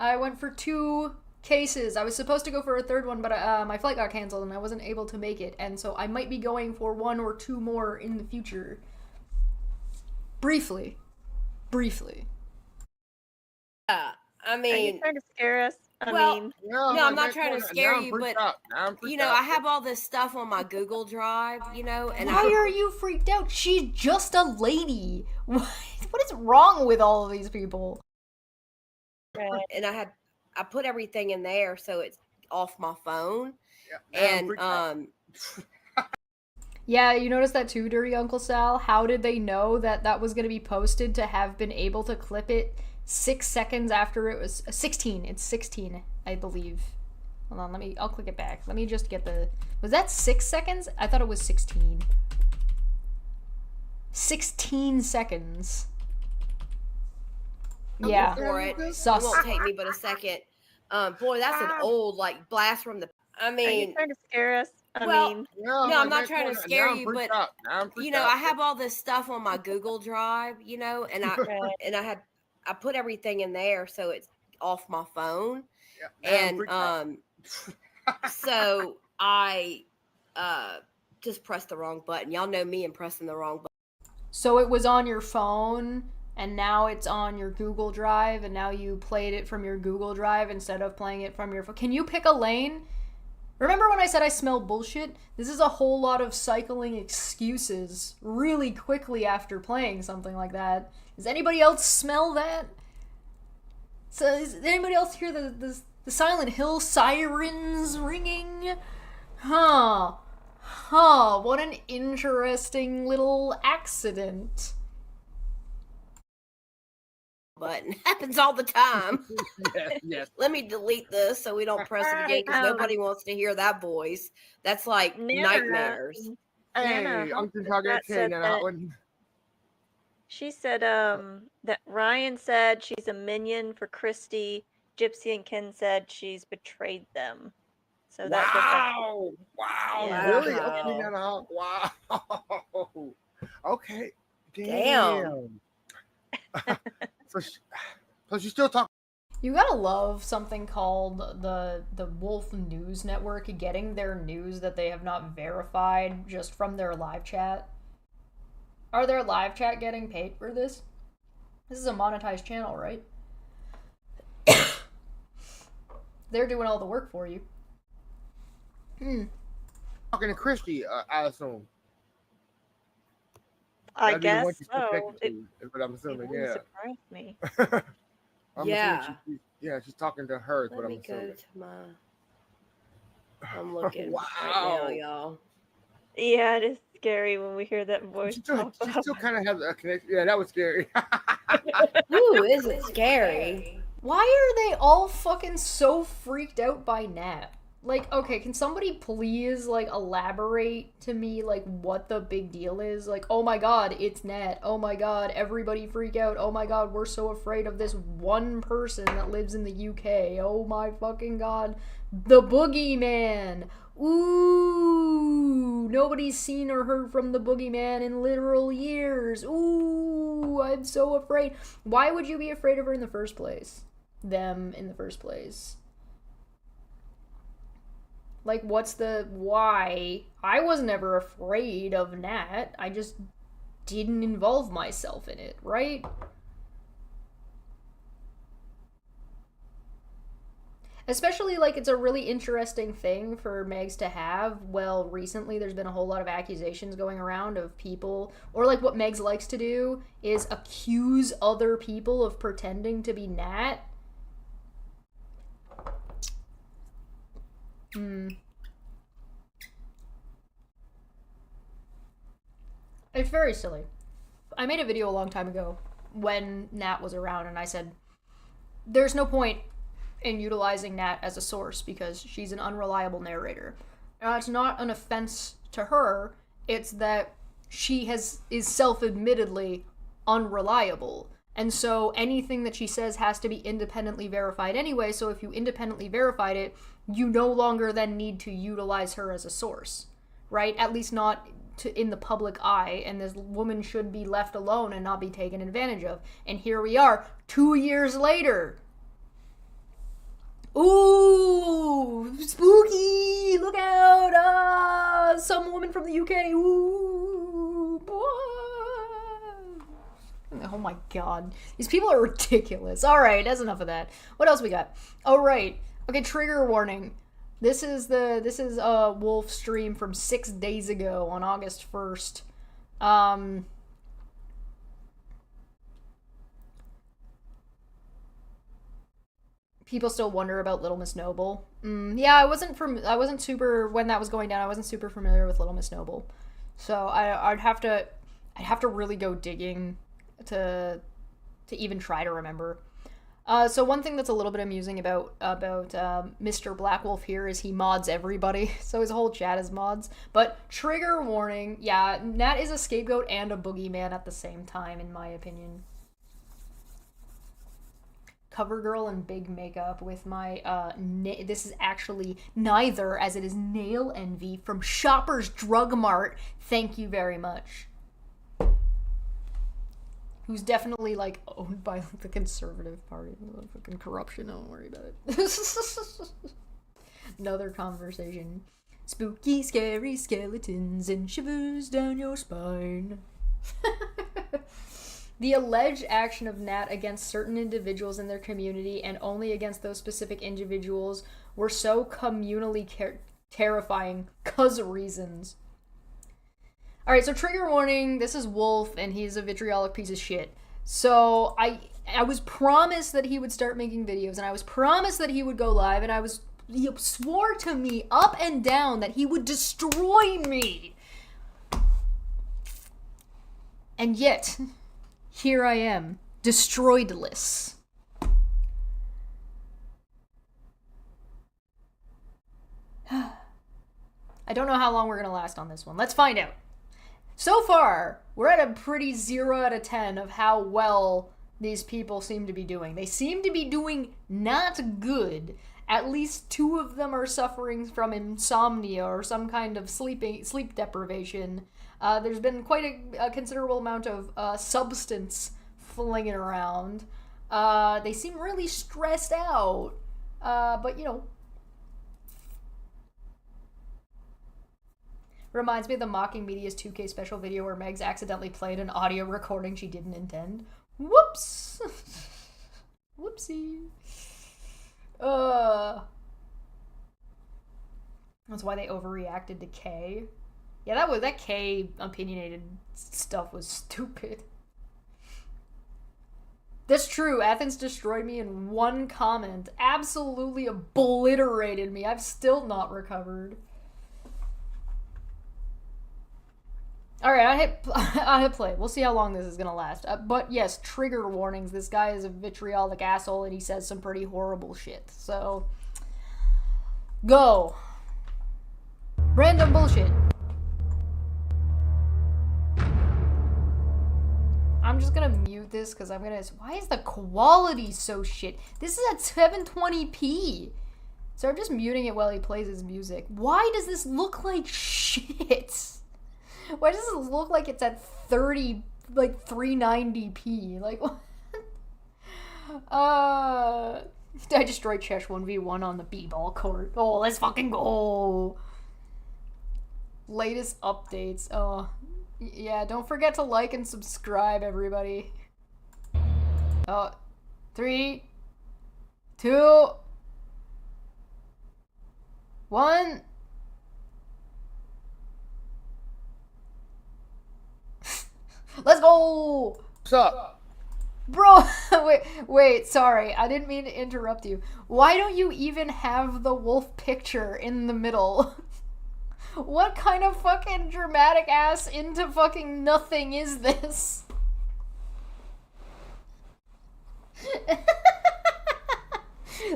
I went for 2 cases. I was supposed to go for a 3rd one, but my flight got canceled and I wasn't able to make it. And so I might be going for 1 or 2 more in the future. Briefly. Yeah, I Are you mean, trying to scare us? no, I'm not trying to scare you, but I have have all this stuff on my Google Drive, and Why are you freaked out? She's just a lady. What is wrong with all of these people? and I put everything in there, so off my phone. Yeah, And Yeah, you noticed that too, Dirty Uncle Sal? How did they know that that was going to be posted to have been able to clip it 6 seconds after it was 16? It's 16, I believe. Hold on, I'll click it back. Let me just get the, was that 6 seconds? I thought it was 16. 16 seconds. Yeah. For it. Sus. It won't take me but a second. Boy, that's an old like blast from the. I Are you mean, trying to scare us? I well, mean, no, I'm not trying to scare you, but I'm you know, I have all this stuff on my Google Drive, you know, and I put everything in there so it's off my phone, and so I just pressed the wrong button. Y'all know me and pressing the wrong button. So it was on your phone, and now it's on your Google Drive, and now you played it from your Google Drive instead of playing it from your phone. Can you pick a lane? Remember when I said I smell bullshit? This is a whole lot of cycling excuses really quickly after playing something like that. Does anybody else smell that? So, does anybody else hear the Silent Hill sirens ringing? Huh. What an interesting little accident. Button happens all the time. Yes. Let me delete this so we don't press it again because nobody wants to hear that voice. That's like nightmares. Hey, I'm just talking to that one. She said that Ryan said she's a minion for Christy. Gypsy and Ken said she's betrayed them. So wow. Yeah. Really? Wow. Okay, wow. Okay. Damn. So she's still talking. You gotta love something called the Wolf News Network getting their news that they have not verified just from their live chat. Are their live chat getting paid for this? This is a monetized channel, right? They're doing all the work for you. Talking to Christy, I assume. I guess so. But I'm assuming, it surprised me. She's talking to her. Let me go to my. I'm looking wow. right now, y'all. Yeah, it is scary when we hear that voice. She still kind of has a connection. Yeah, that was scary. Ooh, is it scary? Why are they all fucking so freaked out by Nat? Like, okay, can somebody please, like, elaborate to me, like, what the big deal is? Like, oh my god, it's Nat. Oh my god, everybody freak out. Oh my god, we're so afraid of this one person that lives in the UK. Oh my fucking god. The Boogeyman. Ooh, nobody's seen or heard from the Boogeyman in literal years. Ooh, I'm so afraid. Why would you be afraid of her in the first place? Them in the first place? Like, what's the why? I was never afraid of Nat. I just didn't involve myself in it, right? Especially, like, it's a really interesting thing for Megs to have. Well, recently there's been a whole lot of accusations going around of people, or like what Megs likes to do is accuse other people of pretending to be Nat. It's very silly. I made a video a long time ago when Nat was around, and I said, there's no point in utilizing Nat as a source because she's an unreliable narrator. Now, it's not an offense to her, it's that she is self-admittedly unreliable. And so anything that she says has to be independently verified anyway, so if you independently verified it, you no longer then need to utilize her as a source, right? At least not in the public eye, and this woman should be left alone and not be taken advantage of. And here we are, 2 years later. Ooh, spooky! Look out! Some woman from the UK. Ooh, boy. Oh my god. These people are ridiculous. Alright, that's enough of that. What else we got? Oh, right. Okay, trigger warning. This is a Wolf stream from 6 days ago on August 1st. people still wonder about Little Miss Noble. Yeah, I wasn't super when that was going down. I wasn't super familiar with Little Miss Noble, so I'd have to really go digging to even try to remember. So one thing that's a little bit amusing about Mr. Black Wolf here is he mods everybody, so his whole chat is mods. But trigger warning, yeah, Nat is a scapegoat and a boogeyman at the same time, in my opinion. CoverGirl and big makeup with my this is actually neither, as it is Nail Envy from Shoppers Drug Mart. Thank you very much. Who's definitely like owned by like, the Conservative Party. Fucking corruption, don't worry about it. Another conversation. Spooky, scary skeletons and shivers down your spine. The alleged action of Nat against certain individuals in their community and only against those specific individuals were so communally terrifying 'cause of reasons. Alright, so trigger warning, this is Wolf, and he's a vitriolic piece of shit. So, I was promised that he would start making videos, and I was promised that he would go live, and he swore to me up and down that he would destroy me. And yet, here I am, destroyedless. I don't know how long we're gonna last on this one. Let's find out. So far, we're at a pretty 0 out of 10 of how well these people seem to be doing. They seem to be doing not good. At least 2 of them are suffering from insomnia or some kind of sleep deprivation. There's been quite a considerable amount of substance flinging around. They seem really stressed out. But, you know. Reminds me of the Mocking Media's 2K special video where Megs accidentally played an audio recording she didn't intend. Whoops! Whoopsie. That's why they overreacted to K. Yeah, that K opinionated stuff was stupid. That's true. Athens destroyed me in 1 comment. Absolutely obliterated me. I've still not recovered. Alright, I hit play. We'll see how long this is gonna last. But yes, trigger warnings. This guy is a vitriolic asshole and he says some pretty horrible shit. So, go. Random bullshit. I'm just gonna mute this because why is the quality so shit? This is at 720p. So I'm just muting it while he plays his music. Why does this look like shit? Why does it look like it's at 390p? Like, what? I destroyed Chesh 1v1 on the b-ball court. Oh, let's fucking go! Latest updates. Oh, yeah, don't forget to like and subscribe, everybody. 3, 2, 1... Let's go! What's up? Bro, wait, sorry. I didn't mean to interrupt you. Why don't you even have the wolf picture in the middle? What kind of fucking dramatic ass into fucking nothing is this?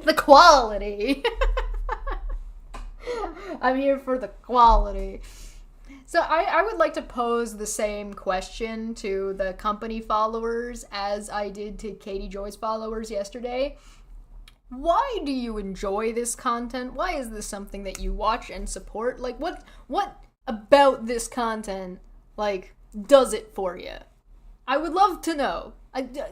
The quality. I'm here for the quality. So I would like to pose the same question to the company followers as I did to Katie Joy's followers yesterday. Why do you enjoy this content? Why is this something that you watch and support? Like, what about this content, like, does it for you? I would love to know.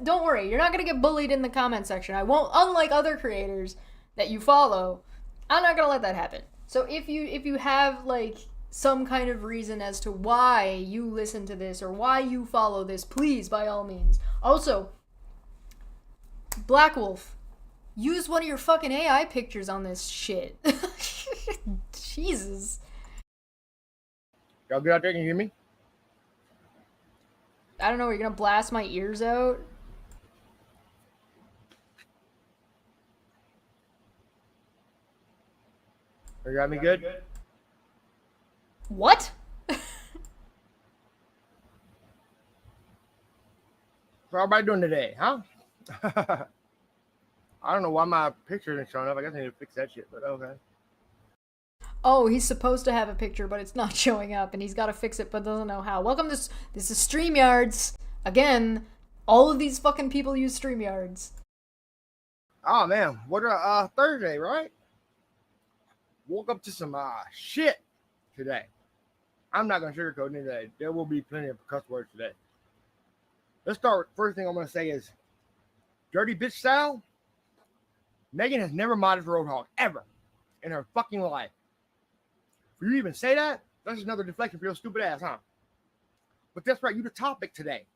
Don't worry, you're not gonna get bullied in the comment section. I won't, unlike other creators that you follow, I'm not gonna let that happen. So if you have, like, some kind of reason as to why you listen to this or why you follow this, please, by all means. Also, Black Wolf, use one of your fucking AI pictures on this shit. Jesus. Y'all good out there? Can you hear me? I don't know, are you gonna blast my ears out? You got me good? What? What's everybody doing today, huh? I don't know why my picture isn't showing up. I guess I need to fix that shit, but okay. Oh, he's supposed to have a picture, but it's not showing up, and he's got to fix it, but doesn't know how. Welcome to this is StreamYards. Again, all of these fucking people use StreamYards. Oh man, what Thursday, right? Woke up to some shit today. I'm not gonna sugarcoat it today. There will be plenty of cuss words today. Let's start. First thing I'm gonna say is, dirty bitch style. Megan has never modded Roadhog ever in her fucking life. For you to even say that, that's another deflection for your stupid ass, huh? But that's right, you the topic today.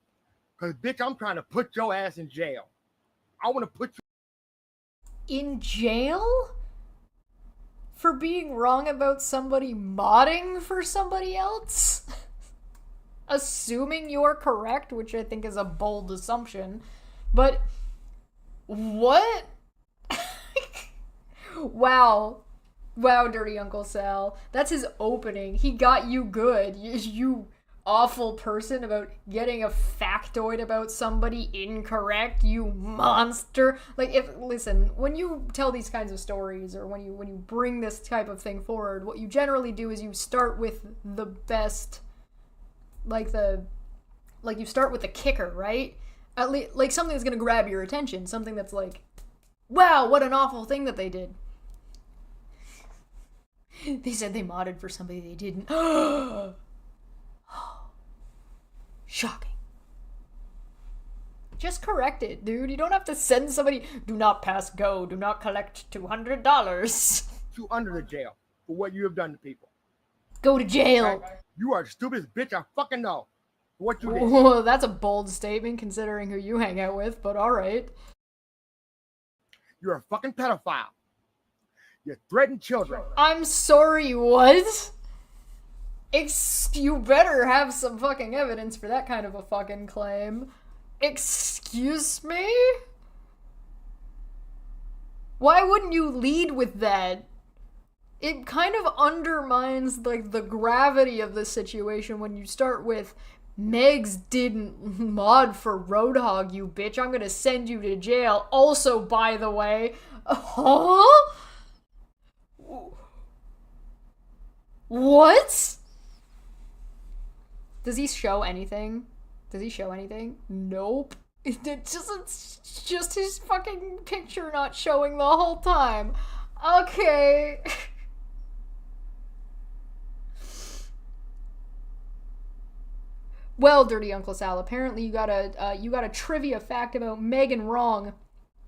Because, bitch, I'm trying to put your ass in jail. I want to put you in jail? For being wrong about somebody modding for somebody else? Assuming you're correct, which I think is a bold assumption. But, what? Wow. Wow, Dirty Uncle Sal. That's his opening. He got you good. You awful person about getting a factoid about somebody incorrect, you monster. Like, listen, when you tell these kinds of stories, or when you bring this type of thing forward, what you generally do is you start with the best, you start with the kicker, right? At least, like, something that's gonna grab your attention, something that's like, wow, what an awful thing that they did. They said they modded for somebody they didn't. Shocking. Just correct it, dude. You don't have to send somebody, do not pass go, do not collect $200. You under the jail for what you have done to people. Go to jail. You are the stupidest bitch I fucking know. For what you did. Whoa, that's a bold statement considering who you hang out with, but alright. You're a fucking pedophile. You threaten children. I'm sorry, what? You better have some fucking evidence for that kind of a fucking claim. Excuse me? Why wouldn't you lead with that? It kind of undermines, like, the gravity of the situation when you start with, Megs didn't mod for Roadhog, you bitch. I'm gonna send you to jail. Also, by the way, huh? What? Does he show anything? Does he show anything? Nope. It's just his fucking picture not showing the whole time. Okay. Well, Dirty Uncle Sal, apparently you got a trivia fact about Megan wrong,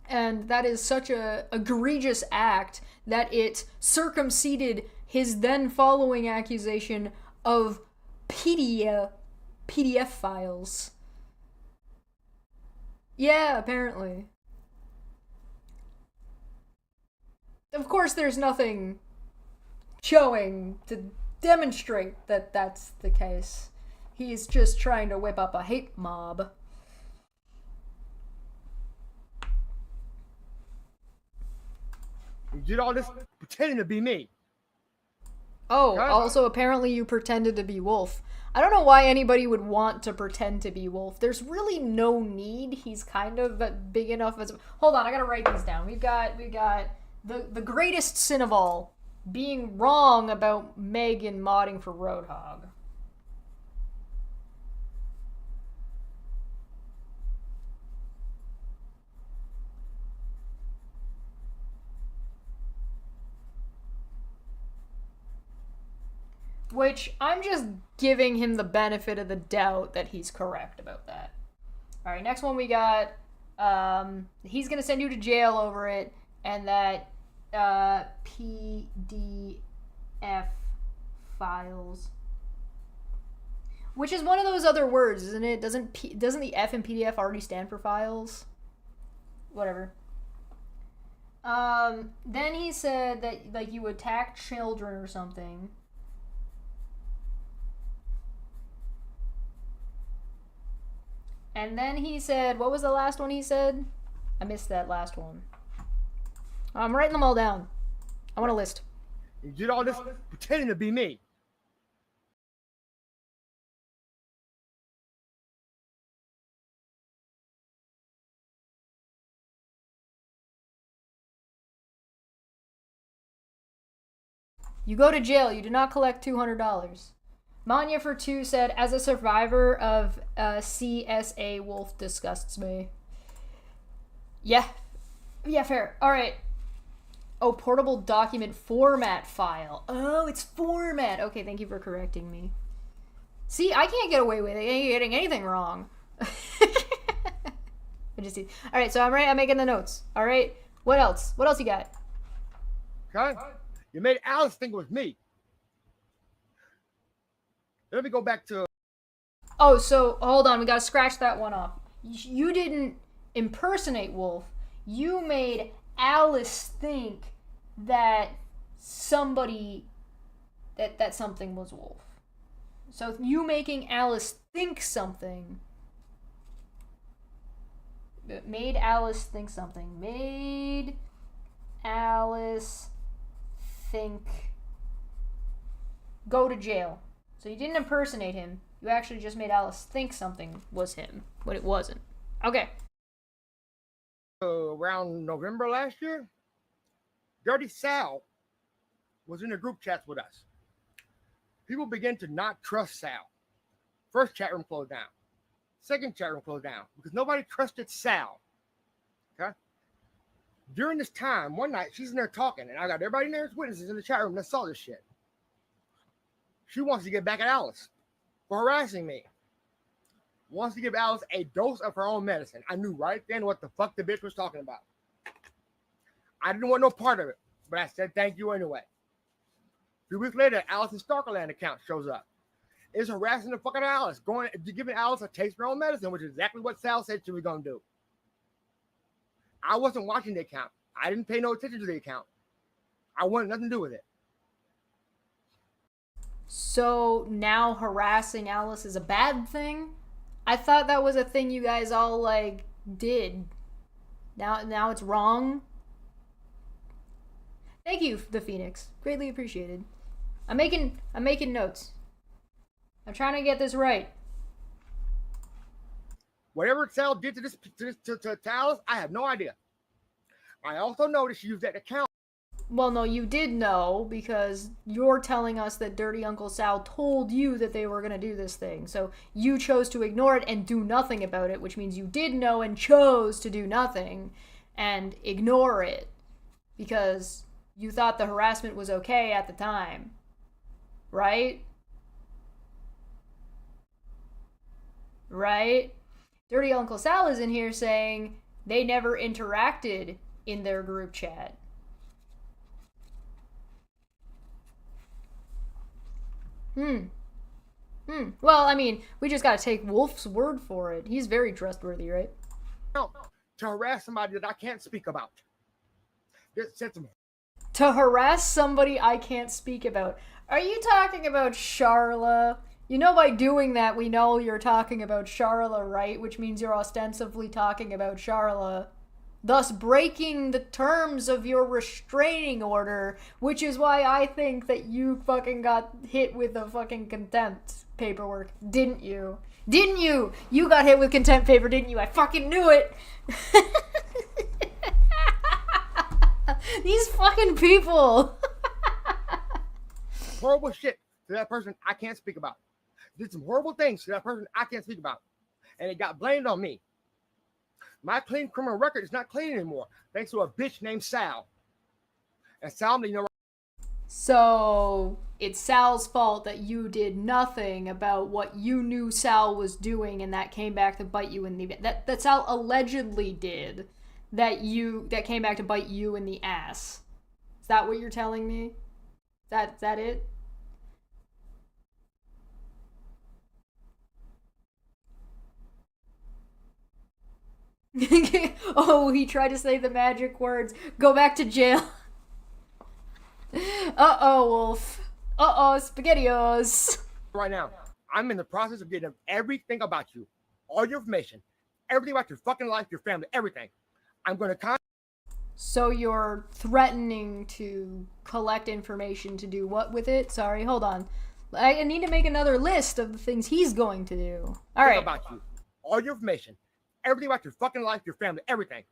and that is such a egregious act that it circumvented his then following accusation of PDF files. Yeah, apparently. Of course, there's nothing showing to demonstrate that that's the case. He's just trying to whip up a hate mob. You did all this pretending to be me. Oh, also apparently you pretended to be Wolf. I don't know why anybody would want to pretend to be Wolf. There's really no need. He's kind of big enough as... Hold on, I gotta write these down. We got the greatest sin of all, being wrong about Megan modding for Roadhog. Which, I'm just giving him the benefit of the doubt that he's correct about that. Alright, next one we got, he's gonna send you to jail over it, and that, PDF files. Which is one of those other words, isn't it? Doesn't the F in PDF already stand for files? Whatever. Then he said that, like, you attack children or something. And then he said, what was the last one he said? I missed that last one. I'm writing them all down. I want a list. You did all this pretending to be me. You go to jail. You do not collect $200. Manya for 2 said, as a survivor of CSA Wolf disgusts me. Yeah. Yeah, fair. Alright. Oh, portable document format file. Oh, it's format. Okay, thank you for correcting me. See, I can't get away with it. I ain't getting anything wrong. Alright, so I'm making the notes. Alright. What else? What else you got? Okay? You made Alice think it was me. Let me go back to... Oh, so, hold on. We gotta scratch that one off. You didn't impersonate Wolf. You made Alice think that somebody... That something was Wolf. So, you making Alice think something... Made Alice think something. Made Alice think... Go to jail. So you didn't impersonate him. You actually just made Alice think something was him, but it wasn't. Okay. Around November last year, Dirty Sal was in the group chats with us. People began to not trust Sal. First chat room closed down. Second chat room closed down because nobody trusted Sal. Okay? During this time, one night, she's in there talking, and I got everybody in there as witnesses in the chat room that saw this shit. She wants to get back at Alice for harassing me. Wants to give Alice a dose of her own medicine. I knew right then what the fuck the bitch was talking about. I didn't want no part of it, but I said thank you anyway. A few weeks later, Alice's Stalkerland account shows up. It's harassing the fuck out of Alice, giving Alice a taste of her own medicine, which is exactly what Sal said she was going to do. I wasn't watching the account. I didn't pay no attention to the account. I wanted nothing to do with it. So now harassing Alice is a bad thing? I thought that was a thing you guys all, like, did. Now it's wrong? Thank you, the Phoenix. Greatly appreciated. I'm making notes. I'm trying to get this right. Whatever Sal did to Alice, I have no idea. I also noticed she used that account. Well, no, you did know because you're telling us that Dirty Uncle Sal told you that they were going to do this thing. So you chose to ignore it and do nothing about it, which means you did know and chose to do nothing and ignore it because you thought the harassment was okay at the time. Right? Right? Dirty Uncle Sal is in here saying they never interacted in their group chat. Well, I mean, we just gotta take Wolf's word for it. He's very trustworthy, right? No, to harass somebody that I can't speak about. To harass somebody I can't speak about. Are you talking about Charla? You know by doing that, we know you're talking about Charla, right? Which means you're ostensibly talking about Charla. Thus breaking the terms of your restraining order, which is why I think that you fucking got hit with the fucking contempt paperwork. Didn't you? Didn't you? You got hit with contempt paper, didn't you? I fucking knew it! These fucking people! Horrible shit to that person I can't speak about. Did some horrible things to that person I can't speak about. And it got blamed on me. My clean criminal record is not clean anymore, thanks to a bitch named Sal. And Sal, you know. So it's Sal's fault that you did nothing about what you knew Sal was doing, and that came back to bite you in the that Sal allegedly did. That came back to bite you in the ass. Is that what you're telling me? Is that it? Oh, he tried to say the magic words. Go back to jail. Uh-oh, Wolf. Uh-oh, SpaghettiOs. Right now, I'm in the process of getting everything about you. All your information. Everything about your fucking life, your family, everything. I'm going to So you're threatening to collect information to do what with it? Sorry, hold on. I need to make another list of the things he's going to do. All right. About you, all your information, everything about your fucking life, your family, everything.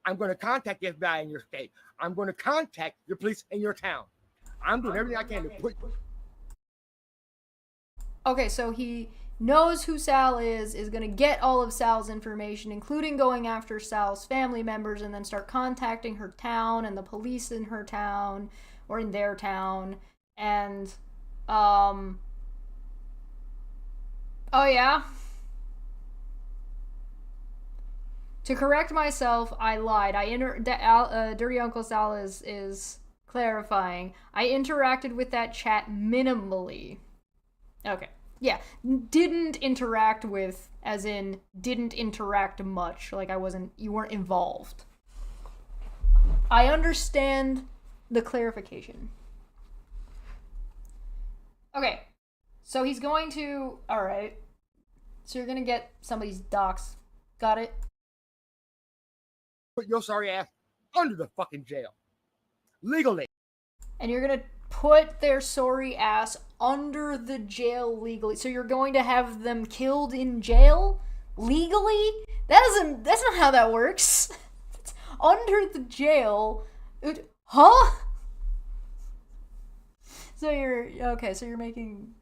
I'm going to contact the FBI in your state. I'm going to contact the police in your town. I'm doing everything I can to put. Okay, so he knows who Sal is going to get all of Sal's information, including going after Sal's family members, and then start contacting her town and the police in her town, or in their town, and, oh yeah? To correct myself, I lied. Dirty Uncle Sal is clarifying. I interacted with that chat minimally. Okay. Yeah, didn't interact with, as in, didn't interact much. Like, you weren't involved. I understand the clarification. Okay, so he's going to, alright. So you're gonna get somebody's docs. Got it? Put your sorry ass under the fucking jail. Legally. And you're gonna put their sorry ass under the jail legally. So you're going to have them killed in jail legally? That's not how that works. It's under the jail. Huh? So you're making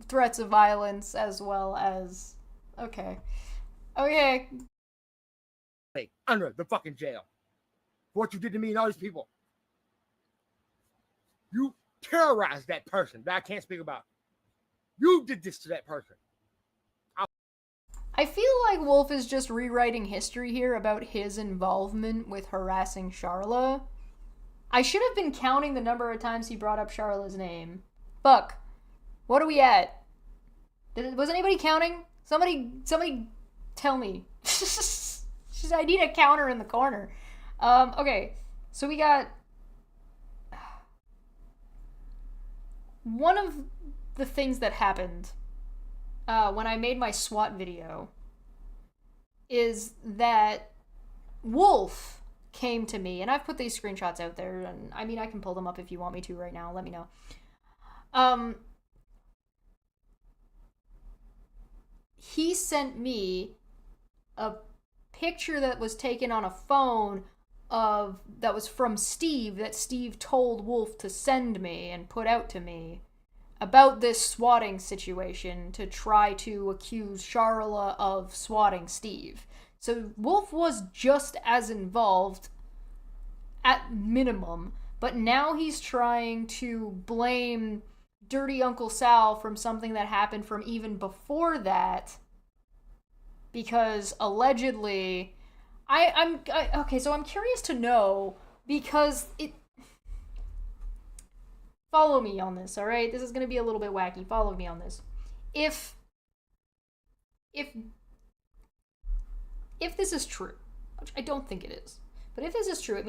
threats of violence as well as, okay. Under the fucking jail. For what you did to me and all these people. You terrorized that person that I can't speak about. You did this to that person. I feel like Wolf is just rewriting history here about his involvement with harassing Charla. I should have been counting the number of times he brought up Charla's name. Fuck. What are we at? Was anybody counting? Somebody tell me. I need a counter in the corner. Okay. So we got... One of the things that happened when I made my SWAT video is that Wolf came to me, and I've put these screenshots out there, and I mean, I can pull them up if you want me to right now. Let me know. He sent me a picture that was taken on a phone that was from Steve, that Steve told Wolf to send me and put out to me about this swatting situation to try to accuse Charla of swatting Steve. So Wolf was just as involved at minimum, but now he's trying to blame Dirty Uncle Sal from something that happened from even before that, because allegedly... okay, so I'm curious to know, because follow me on this, alright? This is gonna be a little bit wacky. Follow me on this. If this is true, which I don't think it is, but if this is true, it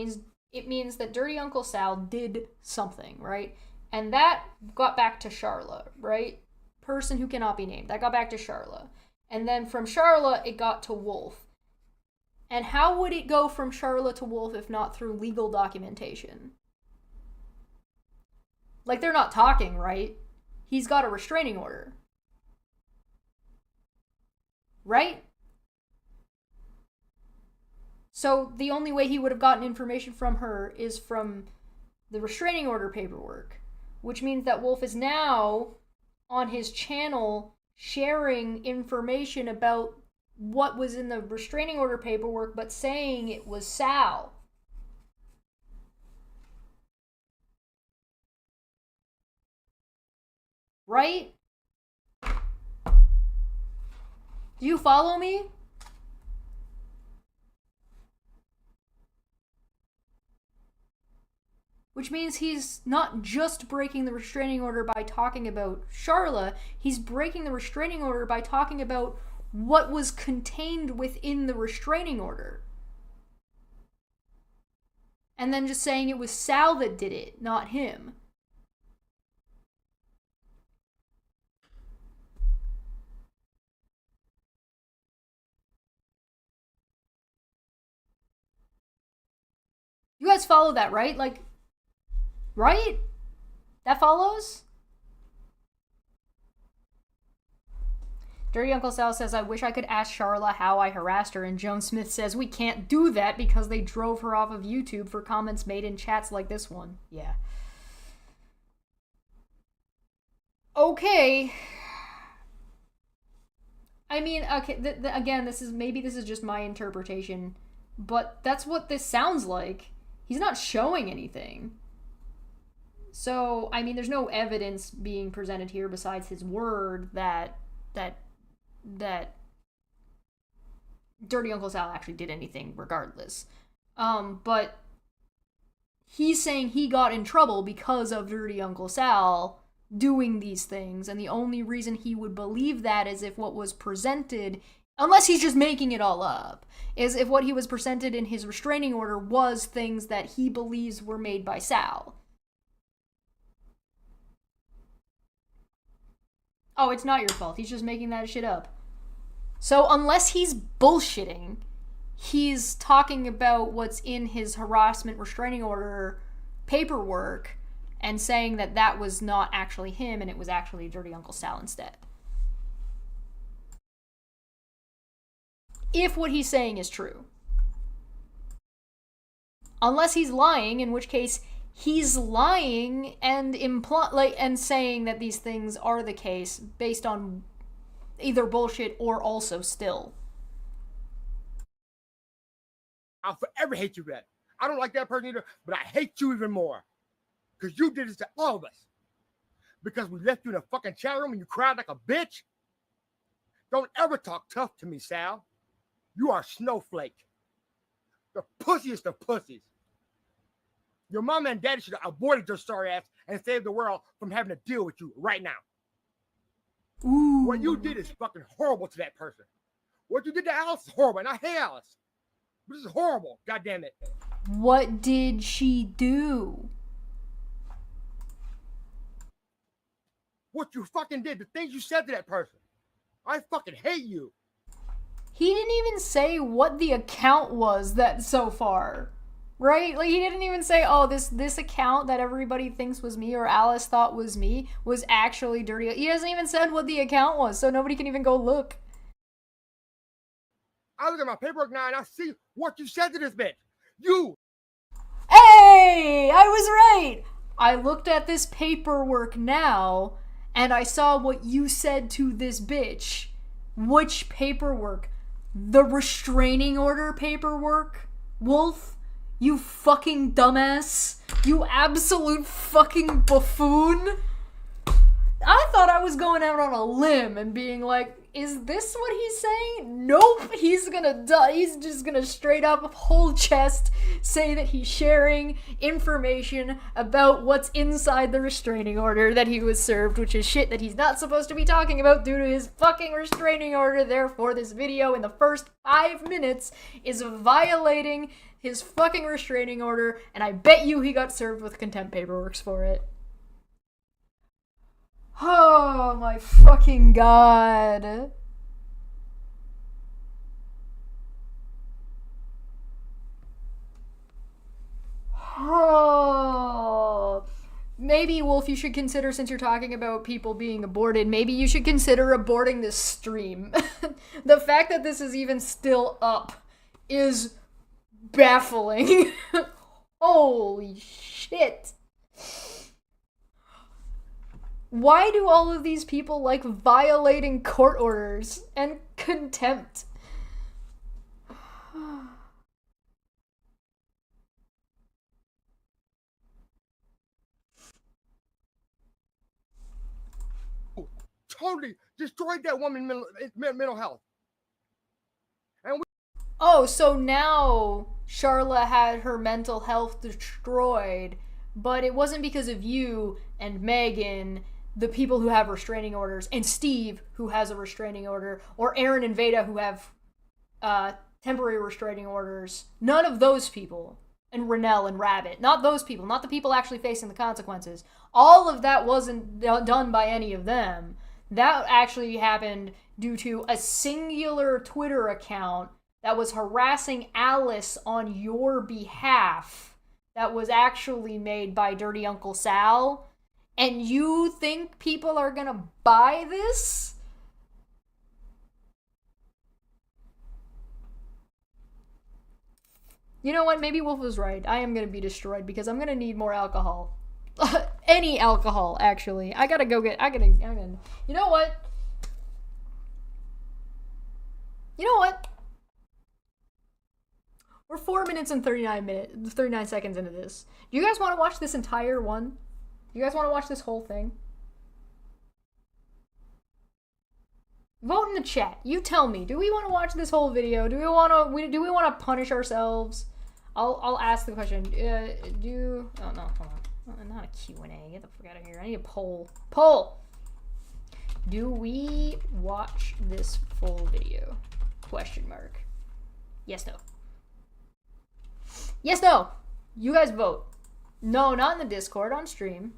means that Dirty Uncle Sal did something, right? And that got back to Charla, right? Person who cannot be named. That got back to Charla. And then from Charla, it got to Wolf. And how would it go from Charla to Wolf if not through legal documentation? Like, they're not talking, right? He's got a restraining order. Right? So the only way he would have gotten information from her is from the restraining order paperwork, which means that Wolf is now on his channel sharing information about what was in the restraining order paperwork, but saying it was Sal. Right? Do you follow me? Which means he's not just breaking the restraining order by talking about Charla, he's breaking the restraining order by talking about what was contained within the restraining order. And then just saying it was Sal that did it, not him. guys follow that, right? Like, right? That follows? Dirty Uncle Sal says, I wish I could ask Charla how I harassed her, and Joan Smith says we can't do that because they drove her off of YouTube for comments made in chats like this one. Yeah. Okay. I mean, okay, again, this is just my interpretation, but that's what this sounds like. He's not showing anything. So, I mean, there's no evidence being presented here besides his word that Dirty Uncle Sal actually did anything regardless. But he's saying he got in trouble because of Dirty Uncle Sal doing these things, and the only reason he would believe that is if what was presented, unless he's just making it all up, is if what he was presented in his restraining order was things that he believes were made by Sal. Oh, it's not your fault. He's just making that shit up. So unless he's bullshitting, he's talking about what's in his harassment restraining order paperwork and saying that that was not actually him and it was actually Dirty Uncle Sal instead. If what he's saying is true. Unless he's lying, in which case he's lying and and saying that these things are the case based on either bullshit or also still. I'll forever hate you, Red. I don't like that person either, but I hate you even more. Because you did this to all of us. Because we left you in a fucking chat room and you cried like a bitch. Don't ever talk tough to me, Sal. You are a snowflake. The pussiest of pussies. Your mom and daddy should have aborted your sorry ass and saved the world from having to deal with you right now. Ooh. What you did is fucking horrible to that person. What you did to Alice is horrible, and I hate Alice. This is horrible, goddamn it. What did she do? What you fucking did, the things you said to that person. I fucking hate you. He didn't even say what the account was that so far. Right? Like, he didn't even say, oh, this account that everybody thinks was me or Alice thought was me was actually Dirty. He hasn't even said what the account was, so nobody can even go look. I look at my paperwork now and I see what you said to this bitch. You. Hey! I was right! I looked at this paperwork now, and I saw what you said to this bitch. Which paperwork? The restraining order paperwork? Wolf? You fucking dumbass. You absolute fucking buffoon. I thought I was going out on a limb and being like, is this what he's saying? Nope, he's gonna die. He's just gonna straight up whole chest say that he's sharing information about what's inside the restraining order that he was served, which is shit that he's not supposed to be talking about due to his fucking restraining order. Therefore, this video in the first 5 minutes is violating his fucking restraining order, and I bet you he got served with contempt paperwork for it. Oh my fucking god. Oh. Maybe, Wolf, you should consider, since you're talking about people being aborted, maybe you should consider aborting this stream. The fact that this is even still up is baffling. Holy shit. Why do all of these people like violating court orders and contempt? Totally destroyed that woman's mental health. And oh, so now Charla had her mental health destroyed, but it wasn't because of you and Megan, the people who have restraining orders, and Steve, who has a restraining order, or Aaron and Veda, who have temporary restraining orders. None of those people. And Renell and Rabbit. Not those people. Not the people actually facing the consequences. All of that wasn't done by any of them. That actually happened due to a singular Twitter account that was harassing Alice on your behalf that was actually made by Dirty Uncle Sal, and you think people are gonna buy this? You know what? Maybe Wolf was right. I am gonna be destroyed because I'm gonna need more alcohol. Any alcohol, actually. I gotta go get. You know what? You know what? We're 4 minutes and 39 seconds into this. Do you guys want to watch this entire one? Do you guys want to watch this whole thing? Vote in the chat. You tell me. Do we want to watch this whole video? Do we want to punish ourselves? I'll ask the question. Oh no, hold on. Not a Q&A. Get the fuck out of here. I need a poll. Poll. Do we watch this full video? Question mark. Yes, no. Yes, no. You guys vote. No, not in the Discord. On stream.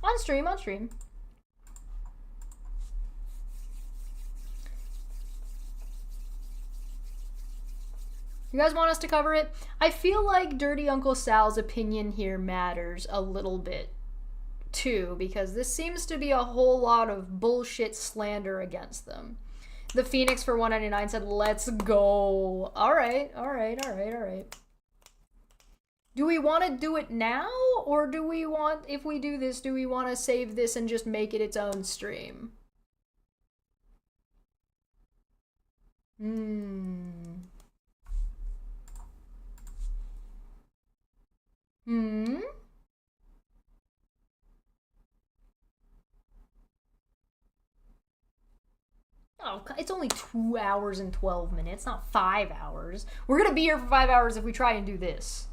On stream. You guys want us to cover it? I feel like Dirty Uncle Sal's opinion here matters a little bit, too, because this seems to be a whole lot of bullshit slander against them. The Phoenix for 199 said, let's go. All right. Do we want to do it now? Or do we want, if we do this, do we want to save this and just make it its own stream? Oh, it's only 2 hours and 12 minutes, not 5 hours. We're gonna be here for 5 hours if we try and do this.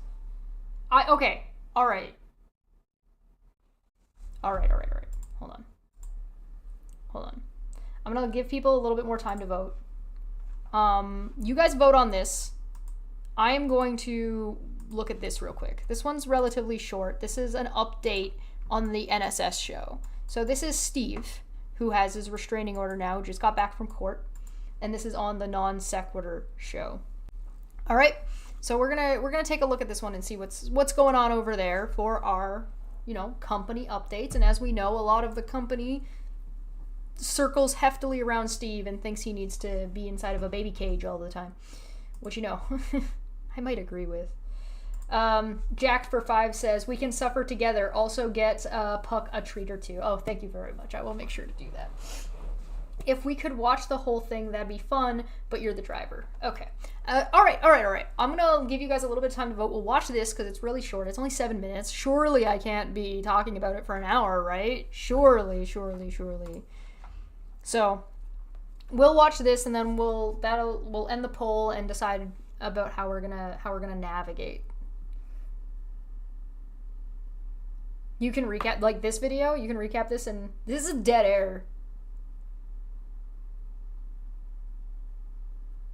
Okay. All right. Hold on. I'm gonna give people a little bit more time to vote. You guys vote on this. I am going to look at this real quick. This one's relatively short. This is an update on the NSS show. So this is Steve, who has his restraining order now, just got back from court, and this is on the Non Sequitur show. All right, so we're gonna take a look at this one and see what's going on over there for our, company updates. And as we know, a lot of the company circles heftily around Steve and thinks he needs to be inside of a baby cage all the time, which I might agree with. Jack for 5 says, we can suffer together. Also get Puck a treat or two. Oh, thank you very much. I will make sure to do that. If we could watch the whole thing, that'd be fun, but you're the driver. Okay. All right. I'm going to give you guys a little bit of time to vote. We'll watch this because it's really short. It's only 7 minutes. Surely I can't be talking about it for an hour, right? Surely. So we'll watch this and then we'll end the poll and decide about how we're gonna navigate. You can recap, like this video, you can recap this, and this is dead air.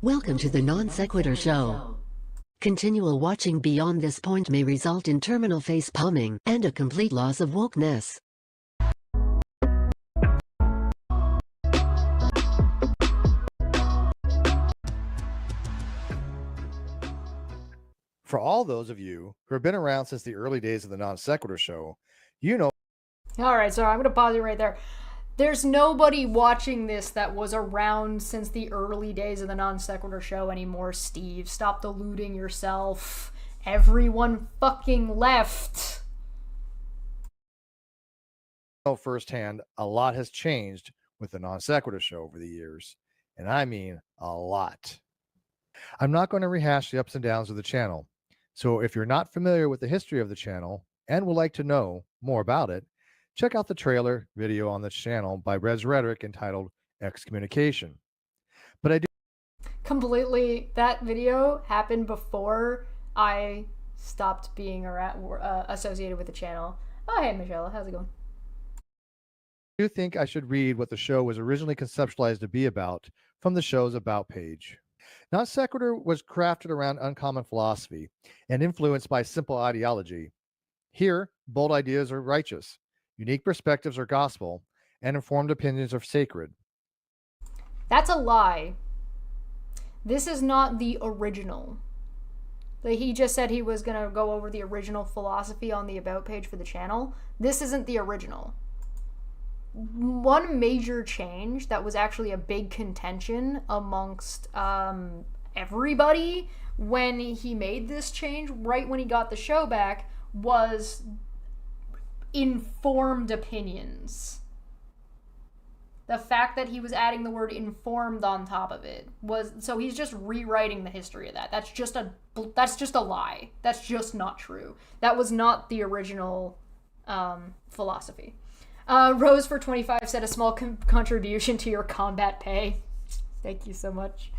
Welcome to the Non Sequitur Show. Continual watching beyond this point may result in terminal face palming and a complete loss of wokeness. For all those of you who have been around since the early days of the Non Sequitur Show, you know. All right, so I'm going to pause it right there. There's nobody watching this that was around since the early days of the Non Sequitur Show anymore, Steve. Stop deluding yourself. Everyone fucking left. Firsthand, a lot has changed with the Non Sequitur Show over the years, and I mean a lot. I'm not going to rehash the ups and downs of the channel, so if you're not familiar with the history of the channel and would like to know more about it, check out the trailer video on this channel by Rez Rhetoric entitled Excommunication. But I do completely, that video happened before I stopped being associated with the channel. Oh, hey, Michelle, how's it going? I do think I should read what the show was originally conceptualized to be about from the show's About page. Non Sequitur was crafted around uncommon philosophy and influenced by simple ideology. Here, bold ideas are righteous, unique perspectives are gospel, and informed opinions are sacred. That's a lie. This is not the original. Like, he just said he was going to go over the original philosophy on the About page for the channel. This isn't the original. One major change that was actually a big contention amongst everybody when he made this change, right when he got the show back, was informed opinions. The fact that he was adding the word informed on top of it was, so he's just rewriting the history of that. That's just a lie. That's just not true. That was not the original philosophy. Rose for 25 said a small contribution to your combat pay. Thank you so much.